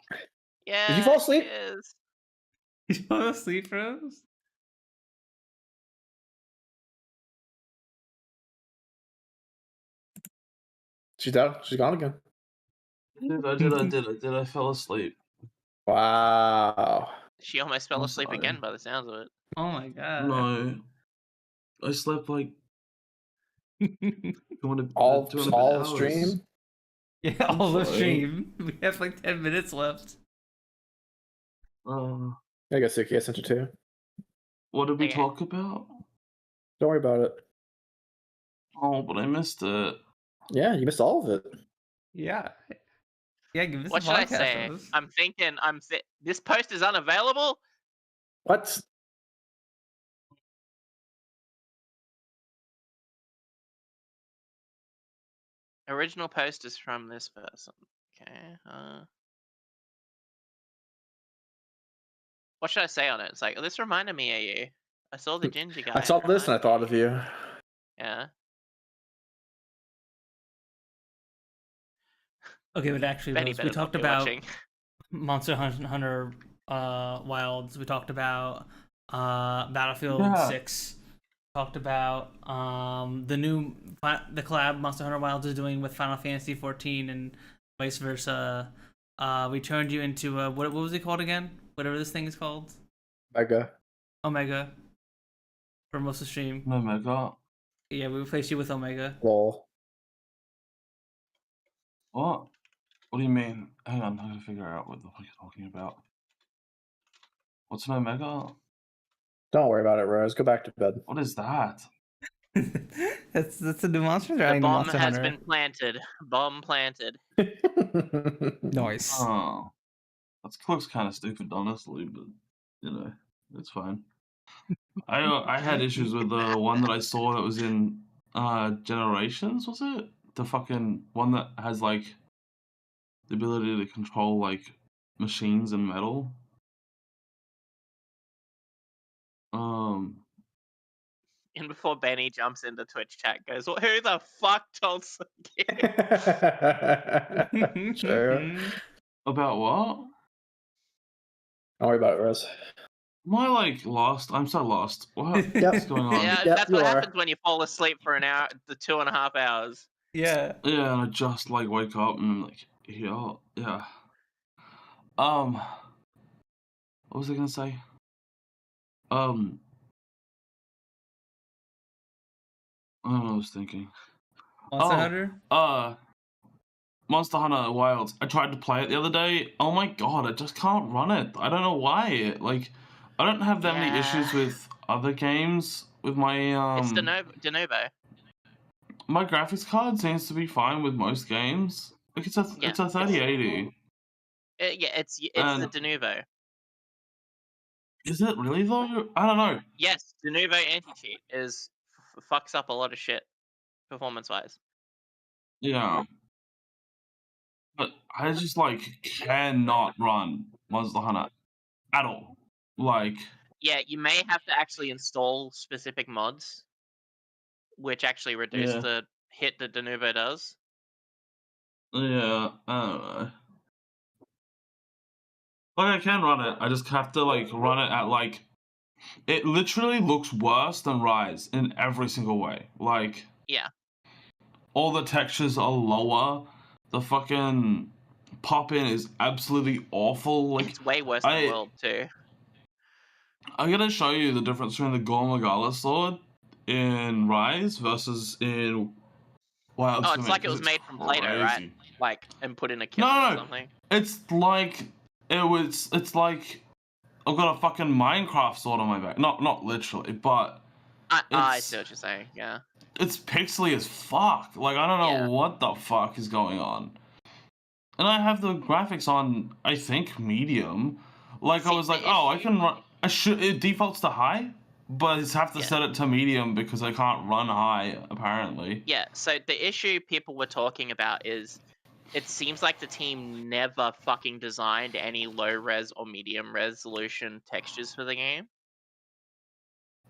Speaker 2: Yeah.
Speaker 6: Did you fall asleep?
Speaker 2: she is.
Speaker 3: You fell asleep, Rose?
Speaker 6: She's out. She's gone again.
Speaker 1: I fell asleep.
Speaker 6: Wow.
Speaker 2: She almost fell
Speaker 1: I'm
Speaker 2: asleep
Speaker 1: sorry.
Speaker 2: again by the sounds of it.
Speaker 3: Oh my god.
Speaker 1: No. I slept like 200
Speaker 6: All
Speaker 1: 200
Speaker 6: all
Speaker 1: hours.
Speaker 6: stream.
Speaker 3: Yeah,
Speaker 1: I'm
Speaker 3: all the
Speaker 1: sorry.
Speaker 3: stream. We have like 10 minutes left.
Speaker 6: I guess Sooky, I sent you too.
Speaker 1: What did we
Speaker 2: Okay.
Speaker 1: talk about?
Speaker 6: Don't worry about it.
Speaker 1: Oh, but I missed it.
Speaker 6: Yeah, you missed all of it.
Speaker 3: Yeah. Yeah, give us
Speaker 2: What
Speaker 3: a
Speaker 2: should I
Speaker 3: podcast,
Speaker 2: say?
Speaker 3: Rose.
Speaker 2: I'm thinking. This post is unavailable.
Speaker 6: What?
Speaker 2: Original post is from this person. Okay. What should I say on it? It's like, oh, this reminded me of you. I saw the ginger guy.
Speaker 6: I saw
Speaker 2: it
Speaker 6: this and I
Speaker 2: reminded
Speaker 6: thought
Speaker 2: me
Speaker 6: of you.
Speaker 2: Yeah.
Speaker 3: Okay, but actually,
Speaker 2: Benny
Speaker 3: Rose,
Speaker 2: better
Speaker 3: we
Speaker 2: not
Speaker 3: talked
Speaker 2: be
Speaker 3: about
Speaker 2: watching.
Speaker 3: Monster Hunter Wilds. We talked about Battlefield
Speaker 1: Yeah.
Speaker 3: 6. Talked about the collab Monster Hunter Wilds is doing with Final Fantasy 14 and vice versa. We turned you into what was it called again? Whatever this thing is called.
Speaker 6: Mega.
Speaker 3: Omega. For most of the stream.
Speaker 1: Omega.
Speaker 3: Yeah, we replaced you with Omega.
Speaker 6: Lol.
Speaker 1: What? What do you mean? Hang on, I gotta figure out what the fuck you're talking about. What's an Omega?
Speaker 6: Don't worry about it, Rose. Go back to bed.
Speaker 1: What is that?
Speaker 3: that's a new monster.
Speaker 2: The bomb
Speaker 3: Monster
Speaker 2: has
Speaker 3: Hunter.
Speaker 2: been planted. Bomb planted.
Speaker 3: Nice.
Speaker 1: Oh. That looks kind of stupid, honestly, but, you know, it's fine. I had issues with the one that I saw that was in Generations, was it? The fucking one that has, like, the ability to control, like, machines and metal.
Speaker 2: And before Benny jumps into Twitch chat, goes, well, "Who the fuck told Sooky?"
Speaker 6: Sure.
Speaker 1: About what?
Speaker 6: Don't worry about it, Rose.
Speaker 1: Am I, like, lost? I'm so lost. What's
Speaker 6: Yep.
Speaker 1: going on?
Speaker 2: Yeah,
Speaker 6: Yep,
Speaker 2: that's
Speaker 6: you
Speaker 2: what
Speaker 6: are.
Speaker 2: happens when you fall asleep for an hour, the 2.5 hours.
Speaker 3: Yeah.
Speaker 1: Yeah, and I just, like, wake up and I'm like, yeah. What was I gonna say? I don't know what I was thinking.
Speaker 3: Monster
Speaker 1: Oh.
Speaker 3: Hunter?
Speaker 1: Monster Hunter Wilds. I tried to play it the other day. Oh my god, I just can't run it. I don't know why. Like, I don't have that many issues with other games. With my
Speaker 2: It's de novo.
Speaker 1: my graphics card seems to be fine with most games. Like it's a 3080.
Speaker 2: Yeah, it's the
Speaker 1: And-
Speaker 2: de novo.
Speaker 1: Is it really though? I don't know.
Speaker 2: Yes, de novo anti-cheat is fucks up a lot of shit. performance-wise.
Speaker 1: Yeah. But I just like cannot run Monster Hunter at all. Like,
Speaker 2: Yeah, you may have to actually install specific mods, which actually reduce
Speaker 1: Yeah.
Speaker 2: the hit that Denuvo does.
Speaker 1: yeah, I don't know. Like, I can run it. I just have to like run it at like. It literally looks worse than Rise in every single way. Like,
Speaker 2: Yeah.
Speaker 1: all the textures are lower. The fucking pop in is absolutely awful. Like,
Speaker 2: It's way worse than World too.
Speaker 1: I'm gonna show you the difference between the Gormagala sword in Rise versus in Wild.
Speaker 2: Oh, it's like it was made from Play-Doh, right? Like, and put in a kiln or something.
Speaker 1: It's like It's like I've got a fucking Minecraft sword on my back. Not literally, but
Speaker 2: I see what you're saying. Yeah.
Speaker 1: it's pixely as fuck. Like, I don't know what the fuck is going on. And I have the graphics on, I think, medium. Like, I was like, I can run. It defaults to high, but I have to set it to medium because I can't run high, apparently.
Speaker 2: Yeah, so the issue people were talking about is it seems like the team never fucking designed any low-res or medium resolution textures for the game.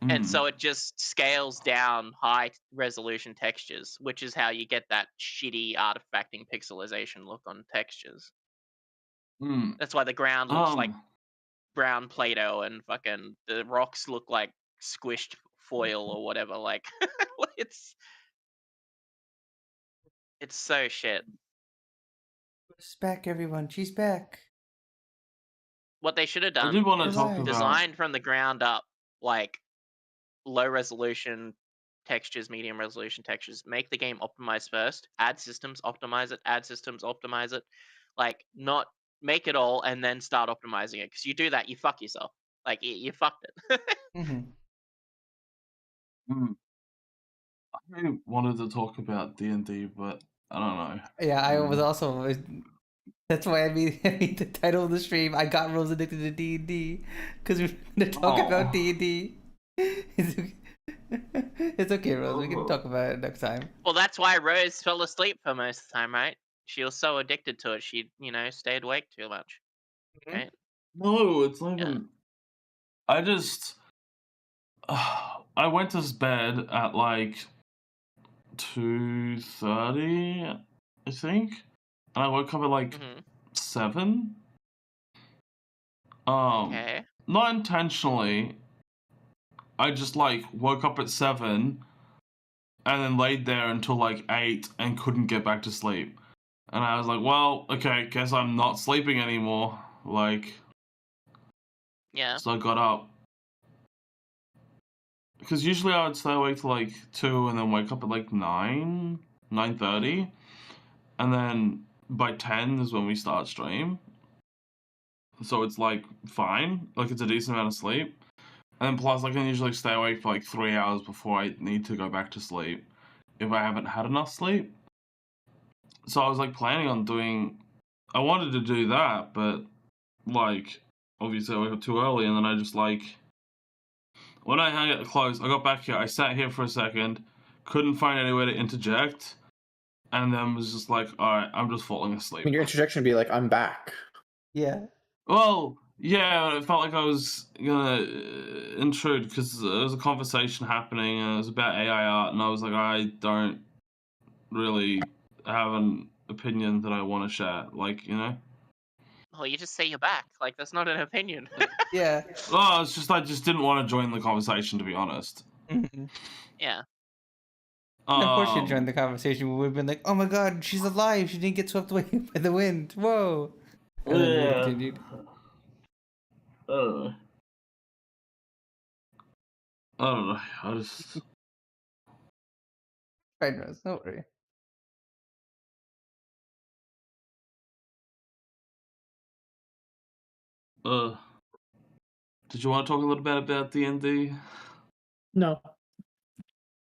Speaker 2: And so it just scales down high-resolution textures, which is how you get that shitty artifacting pixelization look on textures. That's why the ground looks like brown Play-Doh and fucking the rocks look like squished foil or whatever. Like, it's so shit.
Speaker 3: She's back, everyone. She's back.
Speaker 2: What they should have done
Speaker 1: I did want to
Speaker 2: is
Speaker 1: talk about
Speaker 2: designed from the ground up, like, low resolution textures, medium resolution textures. Make the game optimized first. Add systems, optimize it. Add systems, optimize it. Like, not make it all and then start optimizing it. Because you do that, you fuck yourself. Like, you fucked it.
Speaker 1: I wanted to talk about D&D, but I don't know.
Speaker 3: Yeah, I was also. That's why I made the title of the stream. I got Rose addicted to D&D because we're going to talk about D&D. It's okay, Rose. We can talk about it next time.
Speaker 2: Well, that's why Rose fell asleep for most of the time, right? She was so addicted to it, she, stayed awake too much. Right?
Speaker 1: No, it's not even. I just. I went to bed at like 2:30, I think, and I woke up at like 7.
Speaker 2: Okay.
Speaker 1: Not intentionally. I just like woke up at 7, and then laid there until like 8 and couldn't get back to sleep. And I was like, well, okay, guess I'm not sleeping anymore. Like,
Speaker 2: yeah.
Speaker 1: So I got up. Because usually I would stay awake till like 2 and then wake up at like 9:30. And then by 10 is when we start stream. So it's like fine. Like, it's a decent amount of sleep. And then plus I can usually stay awake for like 3 hours before I need to go back to sleep if I haven't had enough sleep. So I was like planning on I wanted to do that, but like obviously I woke up too early, and then I just like, when I hung out close, I got back here, I sat here for a second, couldn't find anywhere to interject, and then was just like, alright, I'm just falling asleep.
Speaker 6: I mean, your interjection would be like, I'm back.
Speaker 3: Yeah.
Speaker 1: Well, yeah, it felt like I was gonna intrude because there was a conversation happening and it was about AI art, and I was like, I don't really have an opinion that I want to share, like,
Speaker 2: Well, you just say you're back. Like, that's not an opinion.
Speaker 3: Yeah.
Speaker 1: Well, it's just I just didn't want to join the conversation, to be honest.
Speaker 2: Yeah.
Speaker 3: And of course, you joined the conversation. We would have been like, "Oh my God, she's alive! She didn't get swept away by the wind! Whoa!" And then we continued.
Speaker 1: I don't know. I just.
Speaker 3: Fine, Rose. Don't worry.
Speaker 1: Did you want to talk a little bit about D&D?
Speaker 6: No.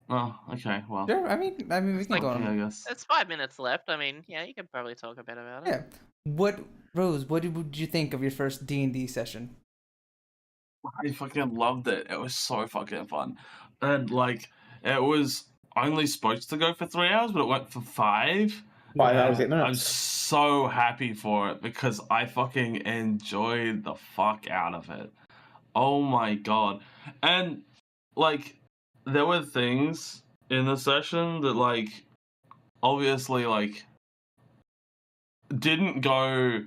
Speaker 1: Oh, okay. Well.
Speaker 3: Sure. I mean, we can go on.
Speaker 1: I guess.
Speaker 2: It's 5 minutes left. I mean, yeah, you could probably talk a bit about it.
Speaker 3: Yeah. Rose? What did you think of your first D&D session?
Speaker 1: I fucking loved it. It was so fucking fun, and like it was only supposed to go for 3 hours, but it went for 5.
Speaker 6: 5 hours, 8
Speaker 1: I'm
Speaker 6: minutes.
Speaker 1: so happy for it because I fucking enjoyed the fuck out of it. Oh my god. And like there were things in the session that like obviously like didn't go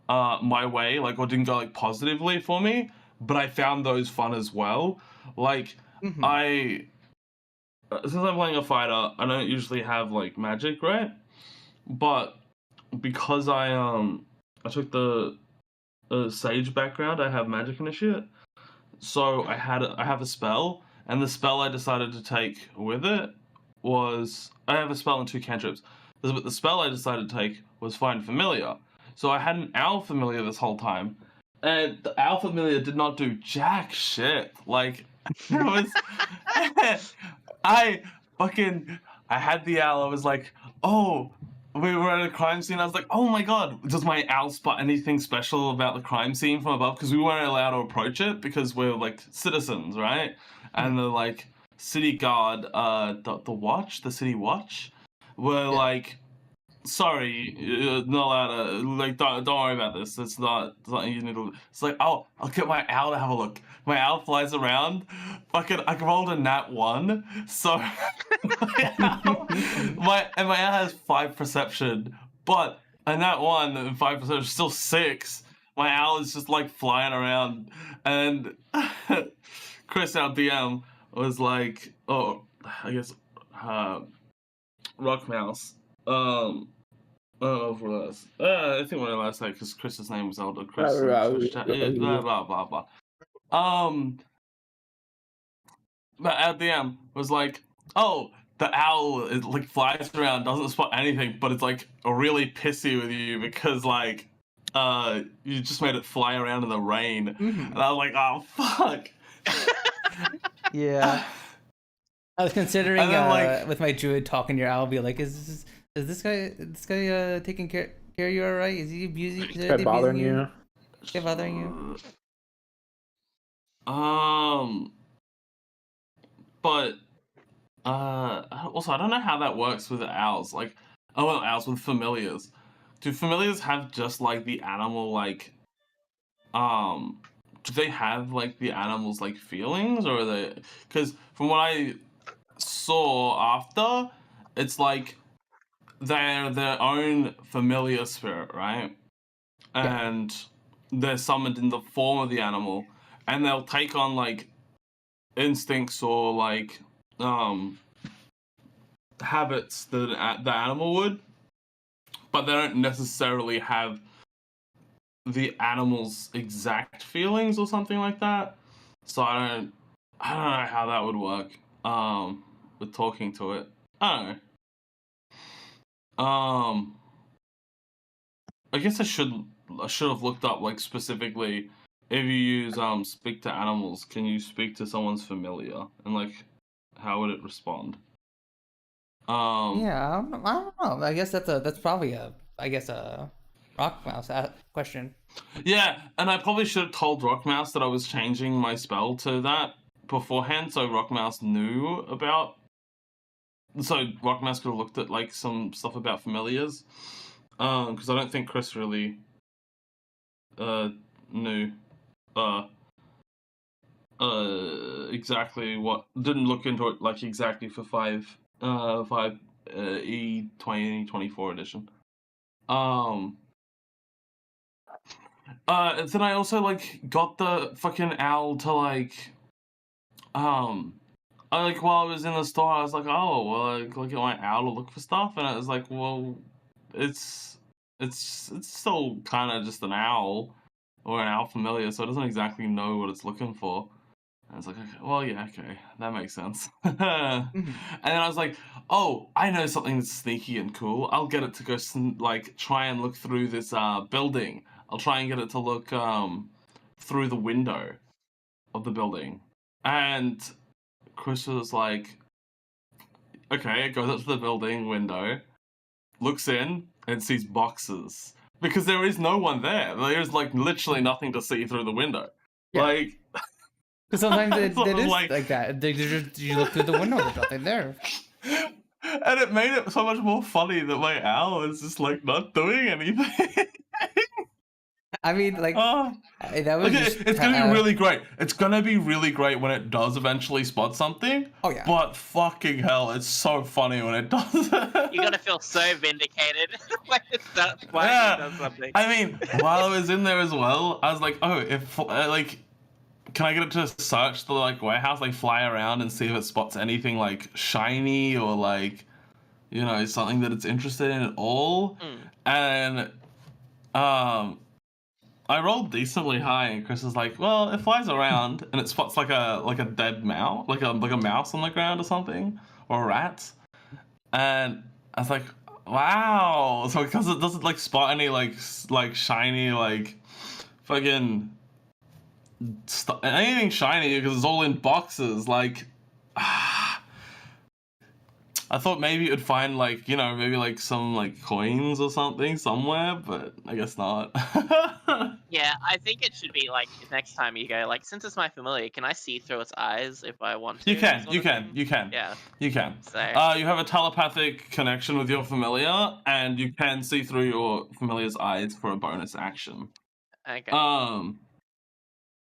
Speaker 1: my way, like, or didn't go like positively for me, but I found those fun as well. Like since I'm playing a fighter, I don't usually have like magic, right? But because I took the sage background, I have magic initiate. So I have a spell, and the spell I decided to take with it was I have a spell and 2 cantrips. But the spell I decided to take was Find Familiar. So I had an owl familiar this whole time, and the owl familiar did not do jack shit. Like it was, I had the owl. I was like, oh. We were at a crime scene. I was like, "Oh my god, does my owl spot anything special about the crime scene from above?" Because we weren't allowed to approach it because we're like citizens, right? And the like city guard, the city watch, were like, "Sorry, you're not allowed to. Like, don't worry about this. It's not something you need to." It's like, "Oh, I'll get my owl to have a look." My owl flies around. Fucking, I rolled a nat 1, so my owl has 5 perception, but a nat 1 and 5 perception is still 6. My owl is just like flying around, and Chris, our DM, was like, "Oh, I guess, Rock Mouse." I don't know if we're last. I think we're last night because Chris's name was Elder Chris. Blah blah blah blah. But our DM was like, "Oh, the owl is like flies around, doesn't spot anything, but it's like really pissy with you because like, you just made it fly around in the rain." And I was like, "Oh fuck."
Speaker 3: Yeah. I was considering
Speaker 1: then,
Speaker 3: with my druid talking to your owl, be like, is this guy taking care of you alright? Is he abusing? Is
Speaker 6: Is bothering you?
Speaker 3: Is he bothering you?
Speaker 1: But also I don't know how that works with owls. Like, owls with familiars. Do familiars have just like the animal like, do they have like the animals like feelings, or are they? Because from what I saw after, it's like they're their own familiar spirit, right? And they're summoned in the form of the animal, and they'll take on like instincts or like habits that the animal would, but they don't necessarily have the animal's exact feelings or something like that. So I don't know how that would work with talking to it. I don't know. I guess I should have looked up like specifically if you use speak to animals, can you speak to someone's familiar, and like how would it respond?
Speaker 3: Yeah, I don't know. I guess that's probably a Rock Mouse question.
Speaker 1: Yeah, and I probably should have told Rockmouse that I was changing my spell to that beforehand, so Rockmouse knew about. So Rockmouse could have looked at like some stuff about familiars, because I don't think Chris really knew exactly what. Didn't look into it like exactly for 5 E 2024 edition. And then I also like got the fucking owl to like, I like while I was in the store, I was like, oh, well, like look at my owl to look for stuff, and I was like, well, it's still kind of just an owl or an owl familiar, so it doesn't exactly know what it's looking for. And I was like, okay, well, yeah, okay, that makes sense. And then I was like, oh, I know something that's sneaky and cool. I'll get it to go like try and look through this building. I'll try and get it to look through the window of the building. And Chris was like, okay, it goes up to the building window, looks in, and sees boxes. Because there is no one there. There's like literally nothing to see through the window.
Speaker 3: Yeah.
Speaker 1: Like,
Speaker 3: Because sometimes
Speaker 1: So
Speaker 3: it
Speaker 1: I'm
Speaker 3: is
Speaker 1: like-
Speaker 3: like that. You look through the window, there's nothing there.
Speaker 1: And it made it so much more funny that my owl is just like not doing anything.
Speaker 3: I mean, like
Speaker 1: Oh.
Speaker 3: that was
Speaker 1: Okay,
Speaker 3: just,
Speaker 1: it's gonna be really great. It's gonna be really great when it does eventually spot something.
Speaker 3: Oh yeah.
Speaker 1: But fucking hell, it's so funny when it does it.
Speaker 2: You're gonna feel so vindicated when it does something.
Speaker 1: I mean, while I was in there as well, I was like, oh, if like, can I get it to search the like warehouse, like fly around and see if it spots anything like shiny or like, you know, something that it's interested in at all? And I rolled decently high, and Chris was like, "Well, it flies around and it spots like a dead mouse, like a mouse on the ground or something, or a rat." And I was like, "Wow!" So because it doesn't like spot any like shiny like fucking anything shiny because it's all in boxes. Like, I thought maybe it would find like, you know, maybe like some like coins or something somewhere, but I guess not.
Speaker 2: Yeah, I think it should be like next time you go, like, since it's my familiar, can I see through its eyes if I want to?
Speaker 1: You can.
Speaker 2: sort of thing? Yeah.
Speaker 1: You can.
Speaker 2: So
Speaker 1: You have a telepathic connection with your familiar, and you can see through your familiar's eyes for a bonus action.
Speaker 2: okay.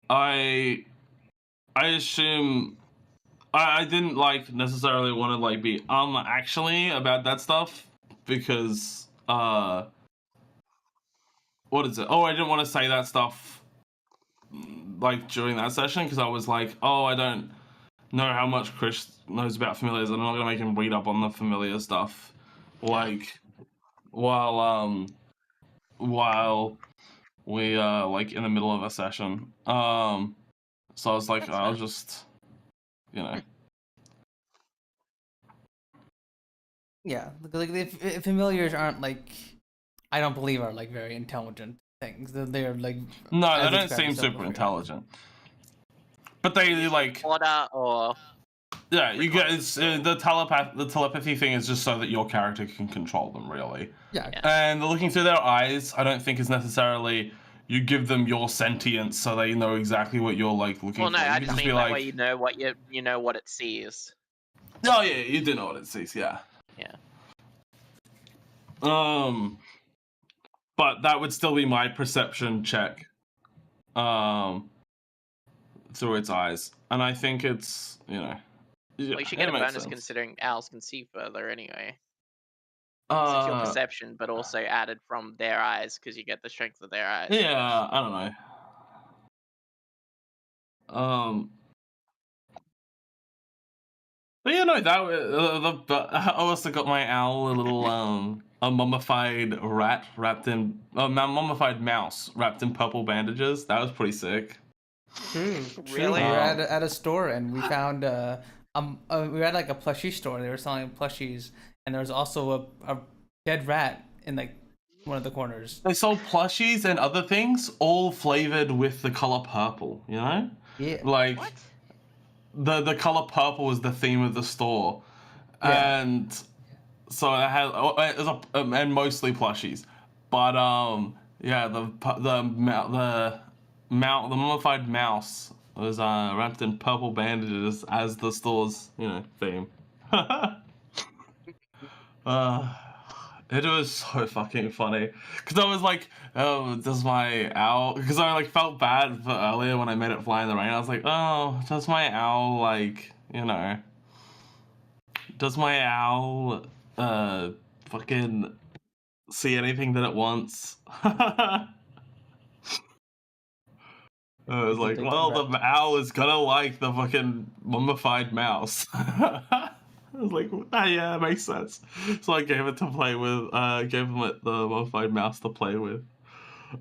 Speaker 1: I assume I didn't like necessarily want to like be actually about that stuff because what is it? Oh, I didn't want to say that stuff like during that session because I was like, oh, I don't know how much Chris knows about familiars. I'm not gonna make him read up on the familiar stuff like while we like in the middle of a session. So I was like, I'll just, you know.
Speaker 3: Yeah, like the familiars aren't like, I don't believe are like very intelligent things. They're like
Speaker 1: No,
Speaker 3: as
Speaker 1: they don't
Speaker 3: described
Speaker 1: seem
Speaker 3: so
Speaker 1: super
Speaker 3: before.
Speaker 1: intelligent. But they like,
Speaker 2: Order or
Speaker 1: yeah, you get it's the telepathy thing is just so that your character can control them, really.
Speaker 3: Yeah.
Speaker 1: And the looking through their eyes, I don't think is necessarily you give them your sentience so they know exactly what you're like looking
Speaker 2: well, no,
Speaker 1: for. You
Speaker 2: I
Speaker 1: can
Speaker 2: just mean
Speaker 1: be
Speaker 2: that
Speaker 1: like,
Speaker 2: way you know what you know what it sees.
Speaker 1: oh yeah, you do know what it sees, yeah.
Speaker 2: Yeah.
Speaker 1: But that would still be my perception check. Through its eyes, and I think it's, you know. Yeah,
Speaker 2: Well, you should get
Speaker 1: it
Speaker 2: a
Speaker 1: makes
Speaker 2: bonus
Speaker 1: sense.
Speaker 2: considering owls can see further anyway. So it's your
Speaker 1: Uh,
Speaker 2: perception, but also added from their eyes because you get the strength of their eyes.
Speaker 1: yeah, I don't know. But yeah, no, I also got my owl a little a mummified rat wrapped in mummified mouse wrapped in purple bandages. That was pretty sick.
Speaker 3: True.
Speaker 2: Really?
Speaker 3: We were at a store and we found we were at like a plushie store. They were selling plushies, and there was also a dead rat in like one of the corners.
Speaker 1: They sold plushies and other things, all flavored with the color purple. You know,
Speaker 3: Yeah.
Speaker 1: like
Speaker 2: What?
Speaker 1: the color purple was the theme of the store,
Speaker 3: Yeah.
Speaker 1: and so it had it was and mostly plushies, but yeah, the mummified mouse was wrapped in purple bandages as the store's, you know, theme. It was so fucking funny because I was like, oh, does my owl? Because I like felt bad for earlier when I made it fly in the rain. I was like, oh, does my owl like, you know, does my owl fucking see anything that it wants? I was like, well, the owl is gonna like the fucking mummified mouse. I was like, yeah, it makes sense. So I gave it to play with. Gave him the mummified mouse to play with.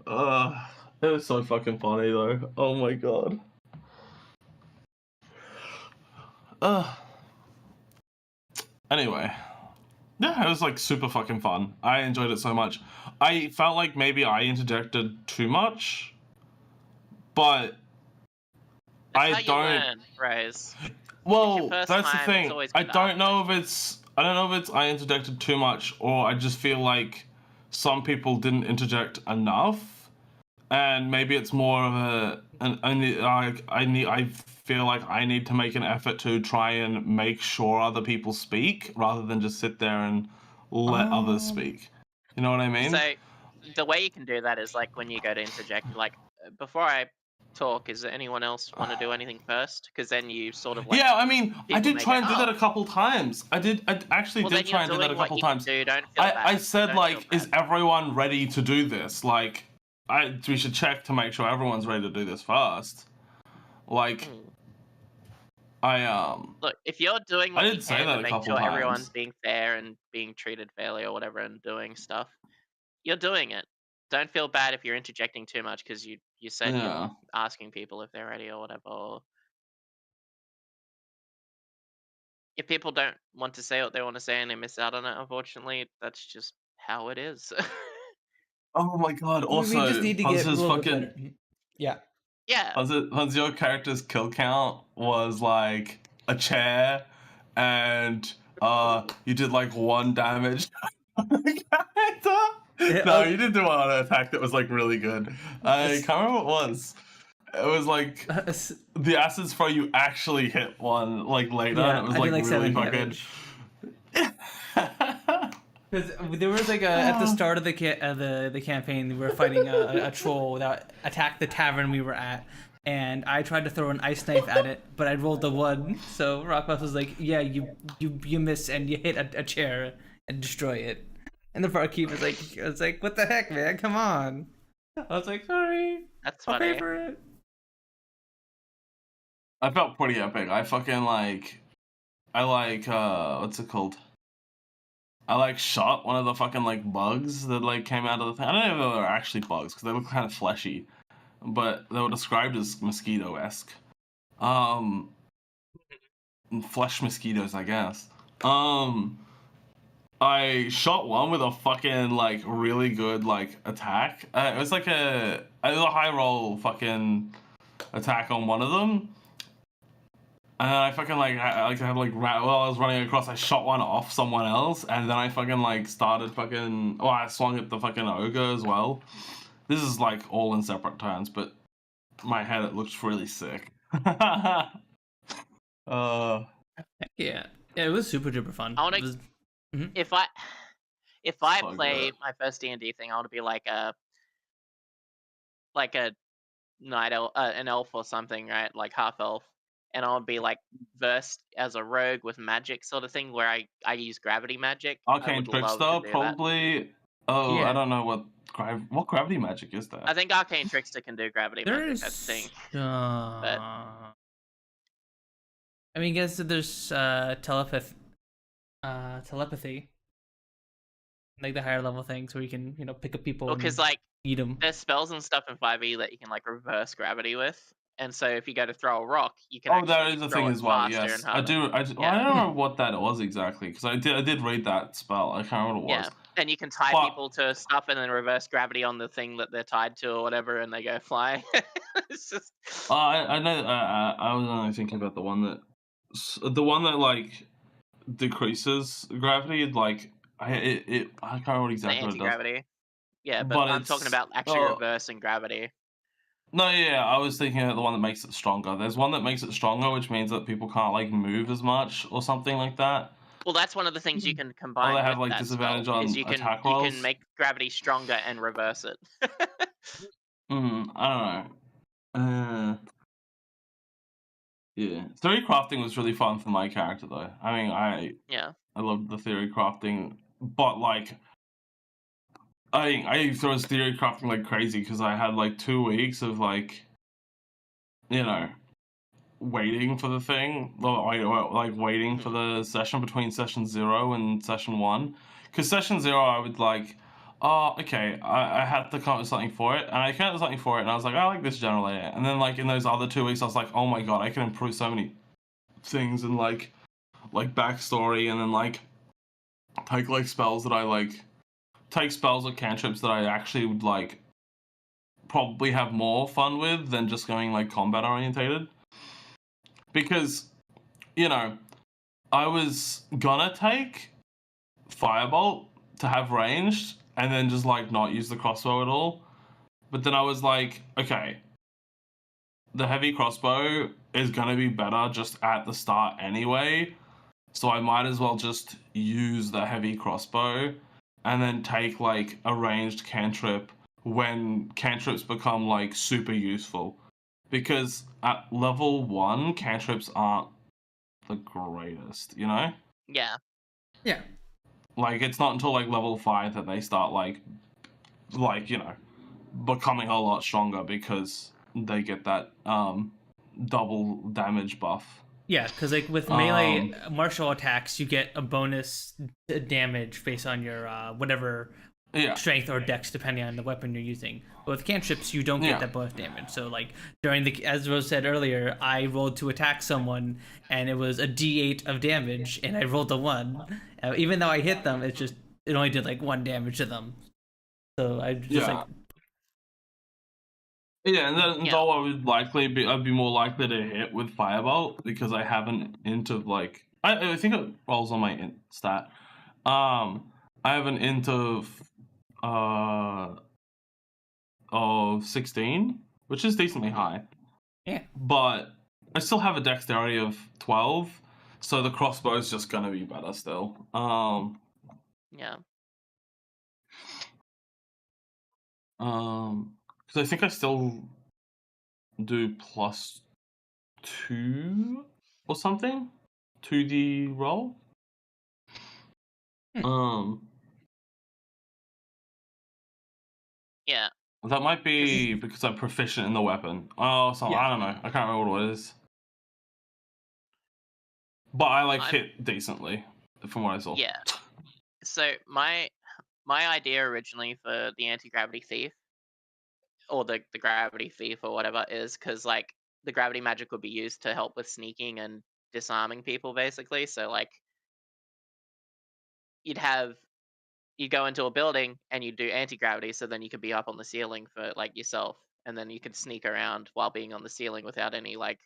Speaker 1: It was so fucking funny though. Oh my god. Anyway, yeah, it was like super fucking fun. I enjoyed it so much. I felt like maybe I interjected too much, but
Speaker 2: That's how
Speaker 1: I
Speaker 2: you
Speaker 1: don't.
Speaker 2: learn, Rose.
Speaker 1: Well,
Speaker 2: first
Speaker 1: that's the
Speaker 2: time,
Speaker 1: thing.
Speaker 2: it's always
Speaker 1: I
Speaker 2: good
Speaker 1: don't know if it's. I don't know if it's I interjected too much, or I just feel like some people didn't interject enough, and maybe it's more of I feel like I need to make an effort to try and make sure other people speak rather than just sit there and let others speak. You know what I mean?
Speaker 2: So the way you can do that is like when you go to interject, like before I talk, is there anyone else want to do anything first? Because then you sort of like
Speaker 1: yeah, I mean, I
Speaker 2: people
Speaker 1: did
Speaker 2: may
Speaker 1: try
Speaker 2: go,
Speaker 1: and do that
Speaker 2: "Oh."
Speaker 1: a couple times. I actually
Speaker 2: Well,
Speaker 1: did
Speaker 2: then
Speaker 1: try
Speaker 2: you're
Speaker 1: and do that a
Speaker 2: doing what
Speaker 1: couple
Speaker 2: you
Speaker 1: times.
Speaker 2: can do. Don't feel bad.
Speaker 1: I said
Speaker 2: Don't
Speaker 1: like,
Speaker 2: feel
Speaker 1: is
Speaker 2: bad.
Speaker 1: everyone ready to do this? Like, we should check to make sure everyone's ready to do this first. Like,
Speaker 2: Look, if you're doing
Speaker 1: I
Speaker 2: what you
Speaker 1: did say
Speaker 2: can
Speaker 1: that
Speaker 2: to
Speaker 1: a
Speaker 2: make
Speaker 1: couple
Speaker 2: sure everyone's
Speaker 1: times.
Speaker 2: being fair and being treated fairly or whatever and doing stuff, you're doing it. Don't feel bad if you're interjecting too much because you said
Speaker 1: Yeah.
Speaker 2: you're asking people if they're ready or whatever. Or if people don't want to say what they want to say and they miss out on it, unfortunately, that's just how it is.
Speaker 1: Oh my god!
Speaker 3: We just
Speaker 1: Also,
Speaker 3: need to get a
Speaker 1: Punz's
Speaker 3: little bit
Speaker 1: fucking
Speaker 3: better. Yeah.
Speaker 2: Yeah.
Speaker 1: Punz, your character's kill count was like a chair, and you did like 1 damage on the character. No, you did do one on an attack that was like really good. I can't remember what it was. It was like the acids throw you actually hit one like later, and it was
Speaker 3: I
Speaker 1: like
Speaker 3: did like
Speaker 1: really
Speaker 3: 7
Speaker 1: fucking.
Speaker 3: damage. Because there was like at the start of the campaign, we were fighting a troll that attacked the tavern we were at, and I tried to throw an ice knife at it, but I rolled a 1. So Rockbuff was like, "Yeah, you miss and you hit a chair and destroy it." And the barkeep was like, "What the heck, man? Come on!" I was like, "Sorry,
Speaker 2: That's
Speaker 3: I'll
Speaker 2: funny.
Speaker 3: pay for it."
Speaker 1: I felt pretty epic. I fucking like, what's it called? I like shot one of the fucking like bugs that like came out of the thing. I don't know if they were actually bugs because they look kind of fleshy, but they were described as mosquito-esque. Flesh mosquitoes, I guess. I shot one with a fucking like really good like attack. It was like a high roll fucking attack on one of them. And then I fucking while I was running across, I shot one off someone else, and then I fucking like started fucking. Oh, I swung at the fucking ogre as well. This is like all in separate turns, but in my head it looks really sick.
Speaker 3: Yeah, it was super duper fun.
Speaker 2: I want
Speaker 3: It was-
Speaker 2: to. If I
Speaker 1: So
Speaker 2: play
Speaker 1: good.
Speaker 2: my first D&D thing, I want to be like a night elf, an elf or something, right? Like half elf, and I would be like versed as a rogue with magic sort of thing, where I use gravity magic. I
Speaker 1: Arcane
Speaker 2: would love
Speaker 1: Trickster,
Speaker 2: to do
Speaker 1: probably. Oh,
Speaker 3: Yeah.
Speaker 1: I don't know what gravity magic is that?
Speaker 2: that. I think Arcane Trickster can do gravity
Speaker 3: There
Speaker 2: magic.
Speaker 3: is.
Speaker 2: I think.
Speaker 3: I mean, I guess there's telepathy, like the higher level things where you can pick up people.
Speaker 2: Because
Speaker 3: and
Speaker 2: like
Speaker 3: eat them.
Speaker 2: there's spells and stuff in 5e that you can like reverse gravity with, and so if you go to throw a rock, you can.
Speaker 1: Oh, that
Speaker 2: actually
Speaker 1: is a
Speaker 2: throw
Speaker 1: thing
Speaker 2: it
Speaker 1: as well.
Speaker 2: faster
Speaker 1: Yes,
Speaker 2: and
Speaker 1: I
Speaker 2: harder.
Speaker 1: do. I
Speaker 2: Yeah.
Speaker 1: don't know what that was exactly because I did read that spell. I can't remember what it was.
Speaker 2: Yeah, and you can tie
Speaker 1: But-
Speaker 2: people to stuff and then reverse gravity on the thing that they're tied to or whatever, and they go flying. It's just.
Speaker 1: I know. I was only thinking about the one that like decreases gravity. Like I can't remember
Speaker 2: The
Speaker 1: exactly what it does.
Speaker 2: anti-gravity. Yeah, but
Speaker 1: But
Speaker 2: I'm talking
Speaker 1: it's-
Speaker 2: about actually
Speaker 1: oh.
Speaker 2: reversing gravity.
Speaker 1: No, yeah, I was thinking of the one that makes it stronger. There's one that makes it stronger, which means that people can't like move as much or something like that.
Speaker 2: Well, that's one of the things you can combine
Speaker 1: they have,
Speaker 2: with
Speaker 1: like,
Speaker 2: that
Speaker 1: disadvantage
Speaker 2: spell, is
Speaker 1: on
Speaker 2: you can
Speaker 1: attack
Speaker 2: you
Speaker 1: rolls?
Speaker 2: can make gravity stronger and reverse it.
Speaker 1: I don't know. Yeah, theory crafting was really fun for my character though. I mean,
Speaker 2: Yeah.
Speaker 1: I loved the theory crafting, but like, I was theory crafting like crazy because I had like 2 weeks of like, waiting for the thing, like waiting for the session between session 0 and session 1. Because session 0, I would like, oh, okay, I had to come up with something for it, and I came up with something for it, and I was like, I like this general layout. And then like in those other 2 weeks, I was like, oh my god, I can improve so many things and like backstory, and then like take like spells that I like, take spells or cantrips that I actually would like probably have more fun with than just going like combat orientated. Because, I was gonna take Firebolt to have ranged and then just like not use the crossbow at all. But then I was like, okay, the heavy crossbow is gonna be better just at the start anyway, so I might as well just use the heavy crossbow and then take like a ranged cantrip when cantrips become like super useful. Because at level 1, cantrips aren't the greatest, you know?
Speaker 2: Yeah.
Speaker 3: Yeah.
Speaker 1: Like, it's not until like level 5 that they start like, you know, becoming a lot stronger because they get that double damage buff.
Speaker 3: Yeah, because like with melee martial attacks, you get a bonus damage based on your whatever strength or dex, depending on the weapon you're using. But with cantrips, you don't get that bonus damage. So like during the, as Rose said earlier, I rolled to attack someone, and it was a D8 of damage, and I rolled a 1. Even though I hit them, it only did like 1 damage to them. So I just like.
Speaker 1: Yeah, and then though I'd be more likely to hit with Firebolt because I have an int of like I think it rolls on my int stat. I have an int of 16, which is decently high.
Speaker 3: Yeah.
Speaker 1: But I still have a dexterity of 12, so the crossbow is just gonna be better still.
Speaker 2: Yeah.
Speaker 1: Because I think I still do +2 or something to the roll.
Speaker 2: Yeah.
Speaker 1: That might be because I'm proficient in the weapon. Oh, so I don't know. I can't remember what it is. But I like hit decently from what I saw.
Speaker 2: Yeah. So my idea originally for the anti-gravity thief, or the gravity thief or whatever, is because like the gravity magic would be used to help with sneaking and disarming people, basically. So like you'd go into a building and you do anti-gravity, so then you could be up on the ceiling for like yourself, and then you could sneak around while being on the ceiling without any like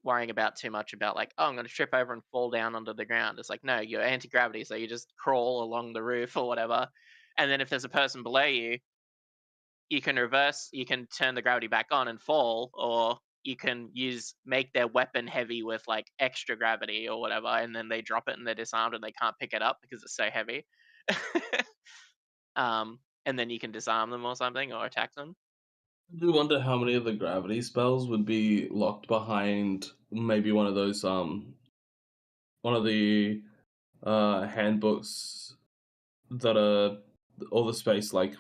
Speaker 2: worrying about too much about like, oh, I'm going to trip over and fall down onto the ground. It's like, no, you're anti-gravity, so you just crawl along the roof or whatever, and then if there's a person below you, you can turn the gravity back on and fall, or you can make their weapon heavy with like extra gravity or whatever, and then they drop it and they're disarmed and they can't pick it up because it's so heavy. And then you can disarm them or something, or attack them.
Speaker 1: I do wonder how many of the gravity spells would be locked behind maybe one of those one of the handbooks that are all the space like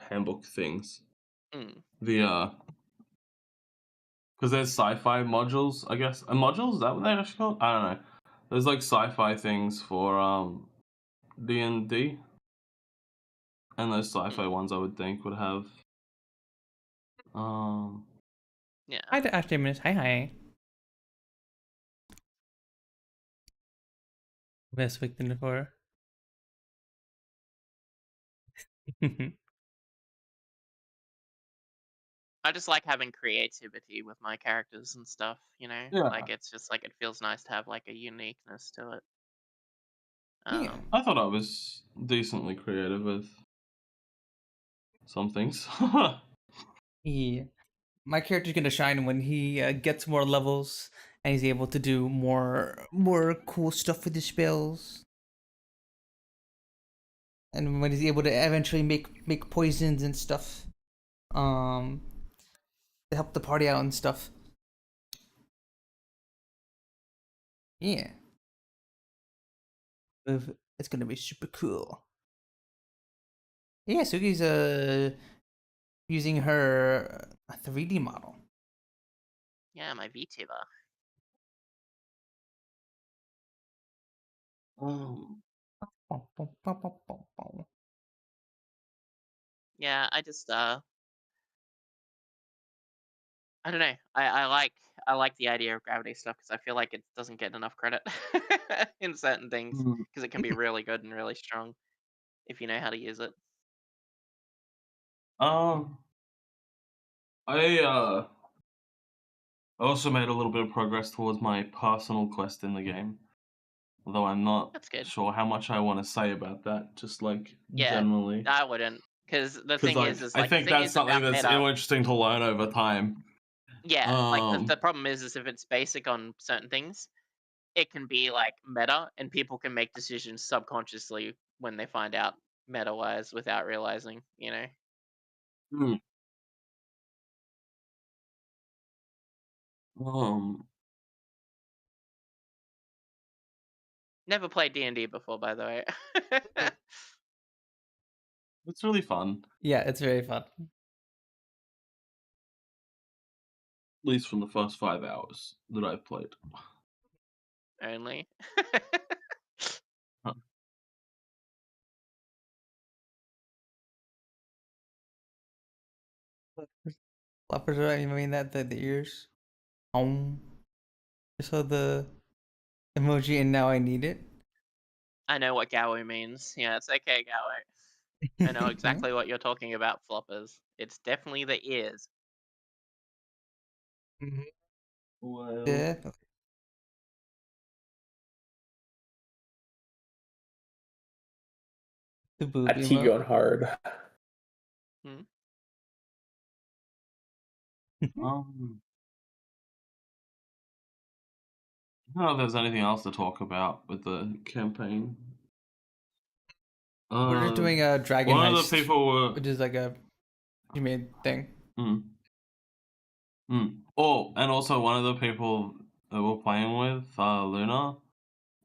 Speaker 1: handbook things. The because there's sci-fi modules, I guess. Modules, is that what they're actually called? I don't know. There's like sci-fi things for DnD. And those sci-fi ones I would think would have
Speaker 2: Yeah.
Speaker 3: Hi to Ashley Minutes. Hi. Best victim before.
Speaker 2: I just like having creativity with my characters and stuff, you know?
Speaker 1: Yeah.
Speaker 2: Like, it's just like, it feels nice to have like a uniqueness to it.
Speaker 3: Yeah.
Speaker 1: I thought I was decently creative with some things.
Speaker 3: Yeah. My character's gonna shine when he gets more levels and he's able to do more cool stuff with his spells. And when he's able to eventually make poisons and stuff. To help the party out and stuff. Yeah. It's gonna be super cool. Yeah, Sooky's using her 3D model.
Speaker 2: Yeah, my VTuber. Yeah, I just I don't know. I like the idea of gravity stuff because I feel like it doesn't get enough credit in certain things, because it can be really good and really strong if you know how to use it.
Speaker 1: I also made a little bit of progress towards my personal quest in the game. Although I'm not
Speaker 2: That's good.
Speaker 1: sure how much I want to say about that, just like
Speaker 2: Yeah,
Speaker 1: generally.
Speaker 2: I wouldn't, Because the
Speaker 1: Because
Speaker 2: thing
Speaker 1: like,
Speaker 2: is
Speaker 1: I
Speaker 2: like,
Speaker 1: think
Speaker 2: the thing
Speaker 1: that's
Speaker 2: is
Speaker 1: something
Speaker 2: about
Speaker 1: that's
Speaker 2: meta.
Speaker 1: interesting to learn over time.
Speaker 2: Yeah, like the problem is if it's basic on certain things, it can be like meta, and people can make decisions subconsciously when they find out meta-wise without realizing, you know.
Speaker 1: Hmm.
Speaker 2: Never played D&D before, by the way.
Speaker 1: It's really fun,
Speaker 3: Yeah, it's very fun.
Speaker 1: at least from the first 5 hours that I've played.
Speaker 2: Only.
Speaker 1: Huh.
Speaker 3: Flappers, right? You mean that the ears? I saw the emoji and now I need it.
Speaker 2: I know what Gowie means. Yeah, it's okay, Gowie. I know exactly what you're talking about, Floppers. It's definitely the ears.
Speaker 1: Well,
Speaker 3: Yeah. The boob
Speaker 6: That T
Speaker 3: emote.
Speaker 6: going hard.
Speaker 1: I don't know if there's anything else to talk about with the campaign.
Speaker 3: We're just doing a dragon
Speaker 1: one
Speaker 3: heist,
Speaker 1: of the people were.
Speaker 3: which is like a made thing.
Speaker 1: Oh, and also one of the people that we're playing with, Luna,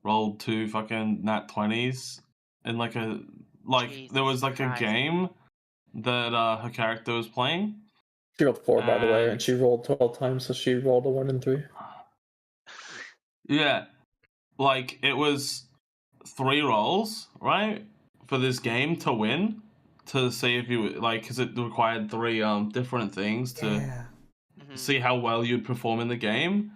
Speaker 1: rolled 2 fucking nat 20s in like a there was like
Speaker 2: Jesus
Speaker 1: a game that her character was playing.
Speaker 6: She rolled 4, by the way, and
Speaker 1: And-
Speaker 6: she rolled 12 times, so she rolled a 1 and 3.
Speaker 1: Yeah, like it was 3 rolls, right, for this game to win, to see if you like, because it required 3 different things to see how well you'd perform in the game.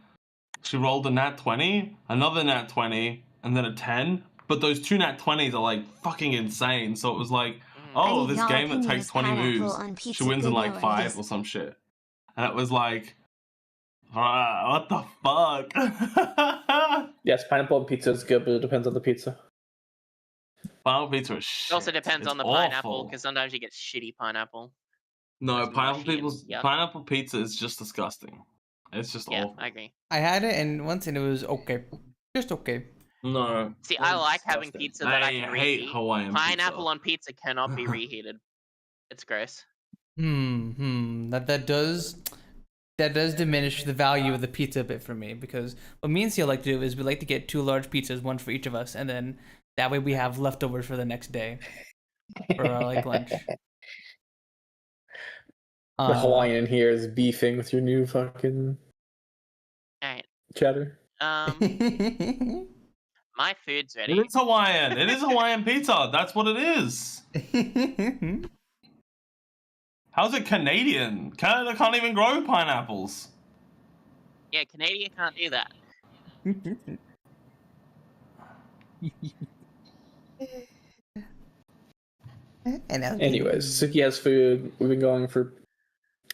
Speaker 1: She rolled a nat 20, another nat 20, and then a 10. But those 2 nat 20s are like fucking insane. So it was like, oh, this game that takes 20 moves, she wins in like 5 or some shit. And it was like, what the fuck?
Speaker 6: Yes, pineapple on pizza is good, but it depends on the pizza.
Speaker 1: Pineapple pizza is shit.
Speaker 2: It also depends
Speaker 1: It's
Speaker 2: on the
Speaker 1: awful.
Speaker 2: pineapple, because sometimes you get shitty pineapple.
Speaker 1: No,
Speaker 2: It's mushy and yuck.
Speaker 1: pineapple pizza is just disgusting. It's just awful.
Speaker 2: I agree.
Speaker 3: I had it and once and it was okay, just okay.
Speaker 1: No.
Speaker 2: See, I
Speaker 1: it's
Speaker 2: like having
Speaker 1: disgusting.
Speaker 2: pizza that I can
Speaker 1: hate
Speaker 2: reheat.
Speaker 1: Hawaiian
Speaker 2: Pineapple
Speaker 1: pizza.
Speaker 2: on pizza cannot be reheated. It's gross.
Speaker 3: That does diminish the value of the pizza a bit for me, because what me and Siel like to do is we like to get 2 large pizzas, 1 for each of us, and then that way we have leftovers for the next day for like lunch.
Speaker 6: The Hawaiian in here is beefing with your new fucking
Speaker 2: Alright.
Speaker 6: cheddar.
Speaker 2: My food's ready.
Speaker 1: It is Hawaiian. It is Hawaiian pizza. That's what it is. How's it Canadian? Canada can't even grow pineapples.
Speaker 2: Yeah, Canadian can't do that.
Speaker 6: Anyways, Sooky has food. We've been going for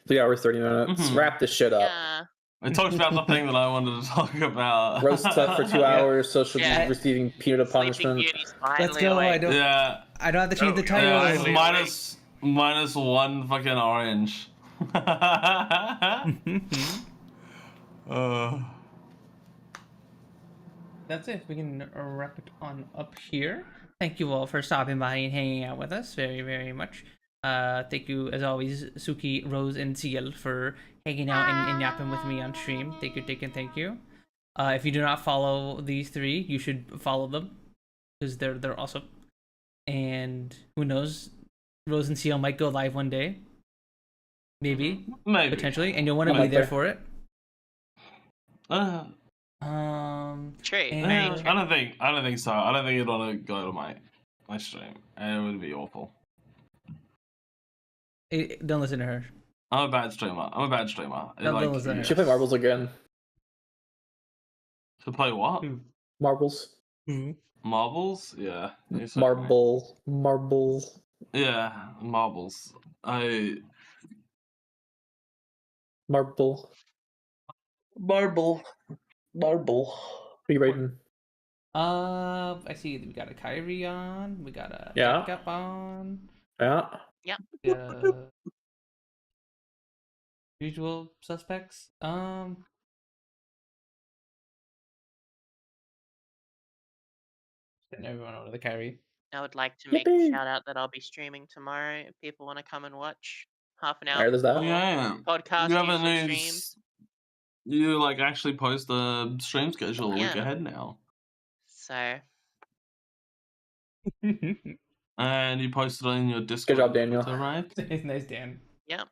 Speaker 6: 3 hours, 30 minutes. Wrap this shit up.
Speaker 2: Yeah.
Speaker 1: I talked about the thing that I wanted to talk about.
Speaker 6: Roast stuff for 2 hours, so she'll
Speaker 2: Yeah.
Speaker 6: be receiving punitive
Speaker 2: Sleeping
Speaker 6: punishment.
Speaker 2: Beauty's finally
Speaker 3: Let's go.
Speaker 2: awake.
Speaker 1: Yeah.
Speaker 3: I don't have to change the
Speaker 2: Oh, yeah,
Speaker 3: title.
Speaker 2: Finally
Speaker 1: minus 1 fucking orange.
Speaker 3: That's it. We can wrap it on up here. Thank you all for stopping by and hanging out with us very, very much. Thank you, as always, Sooky, Rose, and Siel for hanging out and yapping with me on stream. Thank you. If you do not follow these 3, you should follow them, because they're awesome. And who knows, Rose and Siel might go live one day. Maybe. Potentially, and you'll want to be there for it.
Speaker 2: True.
Speaker 3: And-
Speaker 1: I don't think so. I don't think you'd want to go to my stream. It would be awful.
Speaker 3: Don't listen to her.
Speaker 1: I'm a bad streamer.
Speaker 3: Don't listen to her.
Speaker 6: Should play marbles again.
Speaker 1: To play what?
Speaker 6: Marbles.
Speaker 1: Marbles? Yeah.
Speaker 6: Marble.
Speaker 1: Yeah, marbles.
Speaker 6: Marble. What are you rating?
Speaker 3: I see we got a Kyrie on. We got a
Speaker 6: Yeah.
Speaker 3: Backup on.
Speaker 6: Yeah.
Speaker 2: Yep.
Speaker 3: Usual suspects. Getting everyone over the carry.
Speaker 2: I would like to make a
Speaker 6: Yippee.
Speaker 2: shout out that I'll be streaming tomorrow. If people want to come and watch half an hour
Speaker 6: Alright, there's that.
Speaker 1: Oh,
Speaker 2: before
Speaker 1: yeah.
Speaker 2: podcast
Speaker 1: You have a
Speaker 2: usually
Speaker 1: news.
Speaker 2: streams.
Speaker 1: You like actually post the stream schedule a week
Speaker 2: Yeah.
Speaker 1: ahead now,
Speaker 2: So
Speaker 1: and you posted it on your Discord.
Speaker 6: job, Daniel.
Speaker 1: Twitter, right?
Speaker 3: It's nice, Dan.
Speaker 2: yeah.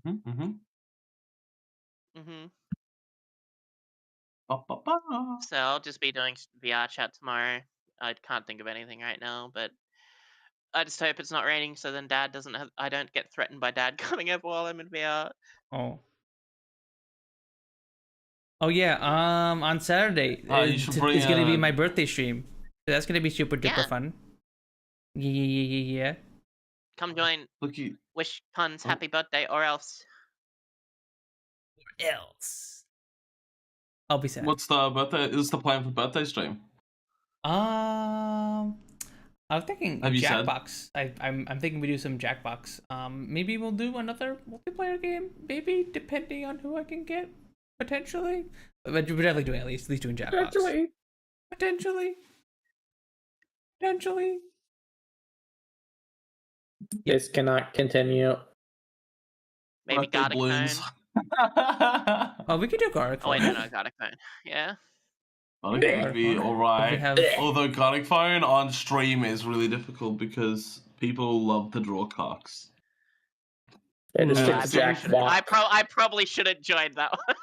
Speaker 1: Mm-hmm.
Speaker 2: Mhm.
Speaker 1: Ba, ba, ba.
Speaker 2: So I'll just be doing VR chat tomorrow. I can't think of anything right now, but I just hope it's not raining, so then Dad doesn't have. I don't get threatened by Dad coming over while I'm in VR.
Speaker 3: Oh. Oh yeah. On Saturday,
Speaker 1: You should bring
Speaker 3: it's gonna be
Speaker 1: a-
Speaker 3: my birthday stream. So that's gonna be super duper
Speaker 2: Yeah.
Speaker 3: fun. Yeah.
Speaker 2: Come join.
Speaker 1: Look, you.
Speaker 2: Wish Punz
Speaker 1: Oh.
Speaker 2: happy birthday, or else.
Speaker 3: Else. I'll be sad.
Speaker 1: What's the birthday? Is the plan for birthday stream?
Speaker 3: I'm thinking
Speaker 1: Have you said?
Speaker 3: Jackbox. I'm thinking we do some Jackbox. Maybe we'll do another multiplayer game. Maybe depending on who I can get, potentially. But we're definitely doing at least doing Jackbox. Potentially.
Speaker 6: This cannot continue.
Speaker 2: Maybe
Speaker 1: Birthday
Speaker 2: Garlic
Speaker 1: balloons.
Speaker 2: Cone.
Speaker 3: Oh, we could do garlic.
Speaker 2: Oh wait,
Speaker 3: phone.
Speaker 2: no, Garlic Cone. Yeah.
Speaker 1: Garlic
Speaker 3: Yeah.
Speaker 1: would be
Speaker 3: We
Speaker 1: alright.
Speaker 3: have
Speaker 1: Although Garlic Phone on stream is really difficult because people love to draw cocks.
Speaker 6: Yeah, just
Speaker 1: Yeah,
Speaker 6: stick to
Speaker 1: I
Speaker 6: Jack
Speaker 1: probably
Speaker 6: Box.
Speaker 2: I probably shouldn't join that one.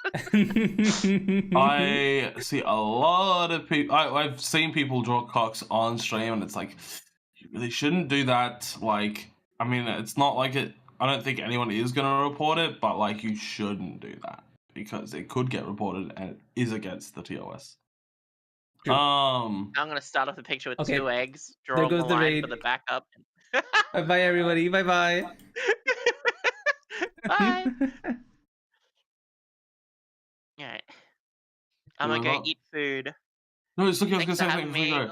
Speaker 1: I see a lot of people. I've seen people draw cocks on stream, and it's like, you really shouldn't do that. Like, I mean, it's not like it. I don't think anyone is gonna report it, but like, you shouldn't do that because it could get reported, and it is against the TOS.
Speaker 3: True.
Speaker 2: I'm gonna start off the picture with
Speaker 3: Okay,
Speaker 2: 2 eggs,
Speaker 3: there
Speaker 2: draw
Speaker 3: goes
Speaker 2: a
Speaker 3: the
Speaker 2: line
Speaker 3: raid.
Speaker 2: for the backup.
Speaker 3: Bye everybody. Bye.
Speaker 2: Bye. Alright. I'm gonna go
Speaker 1: Well,
Speaker 2: eat food.
Speaker 1: No, it's okay. I was
Speaker 2: Thanks
Speaker 1: gonna
Speaker 2: for
Speaker 1: say
Speaker 2: having
Speaker 1: something before you
Speaker 2: me.
Speaker 1: go.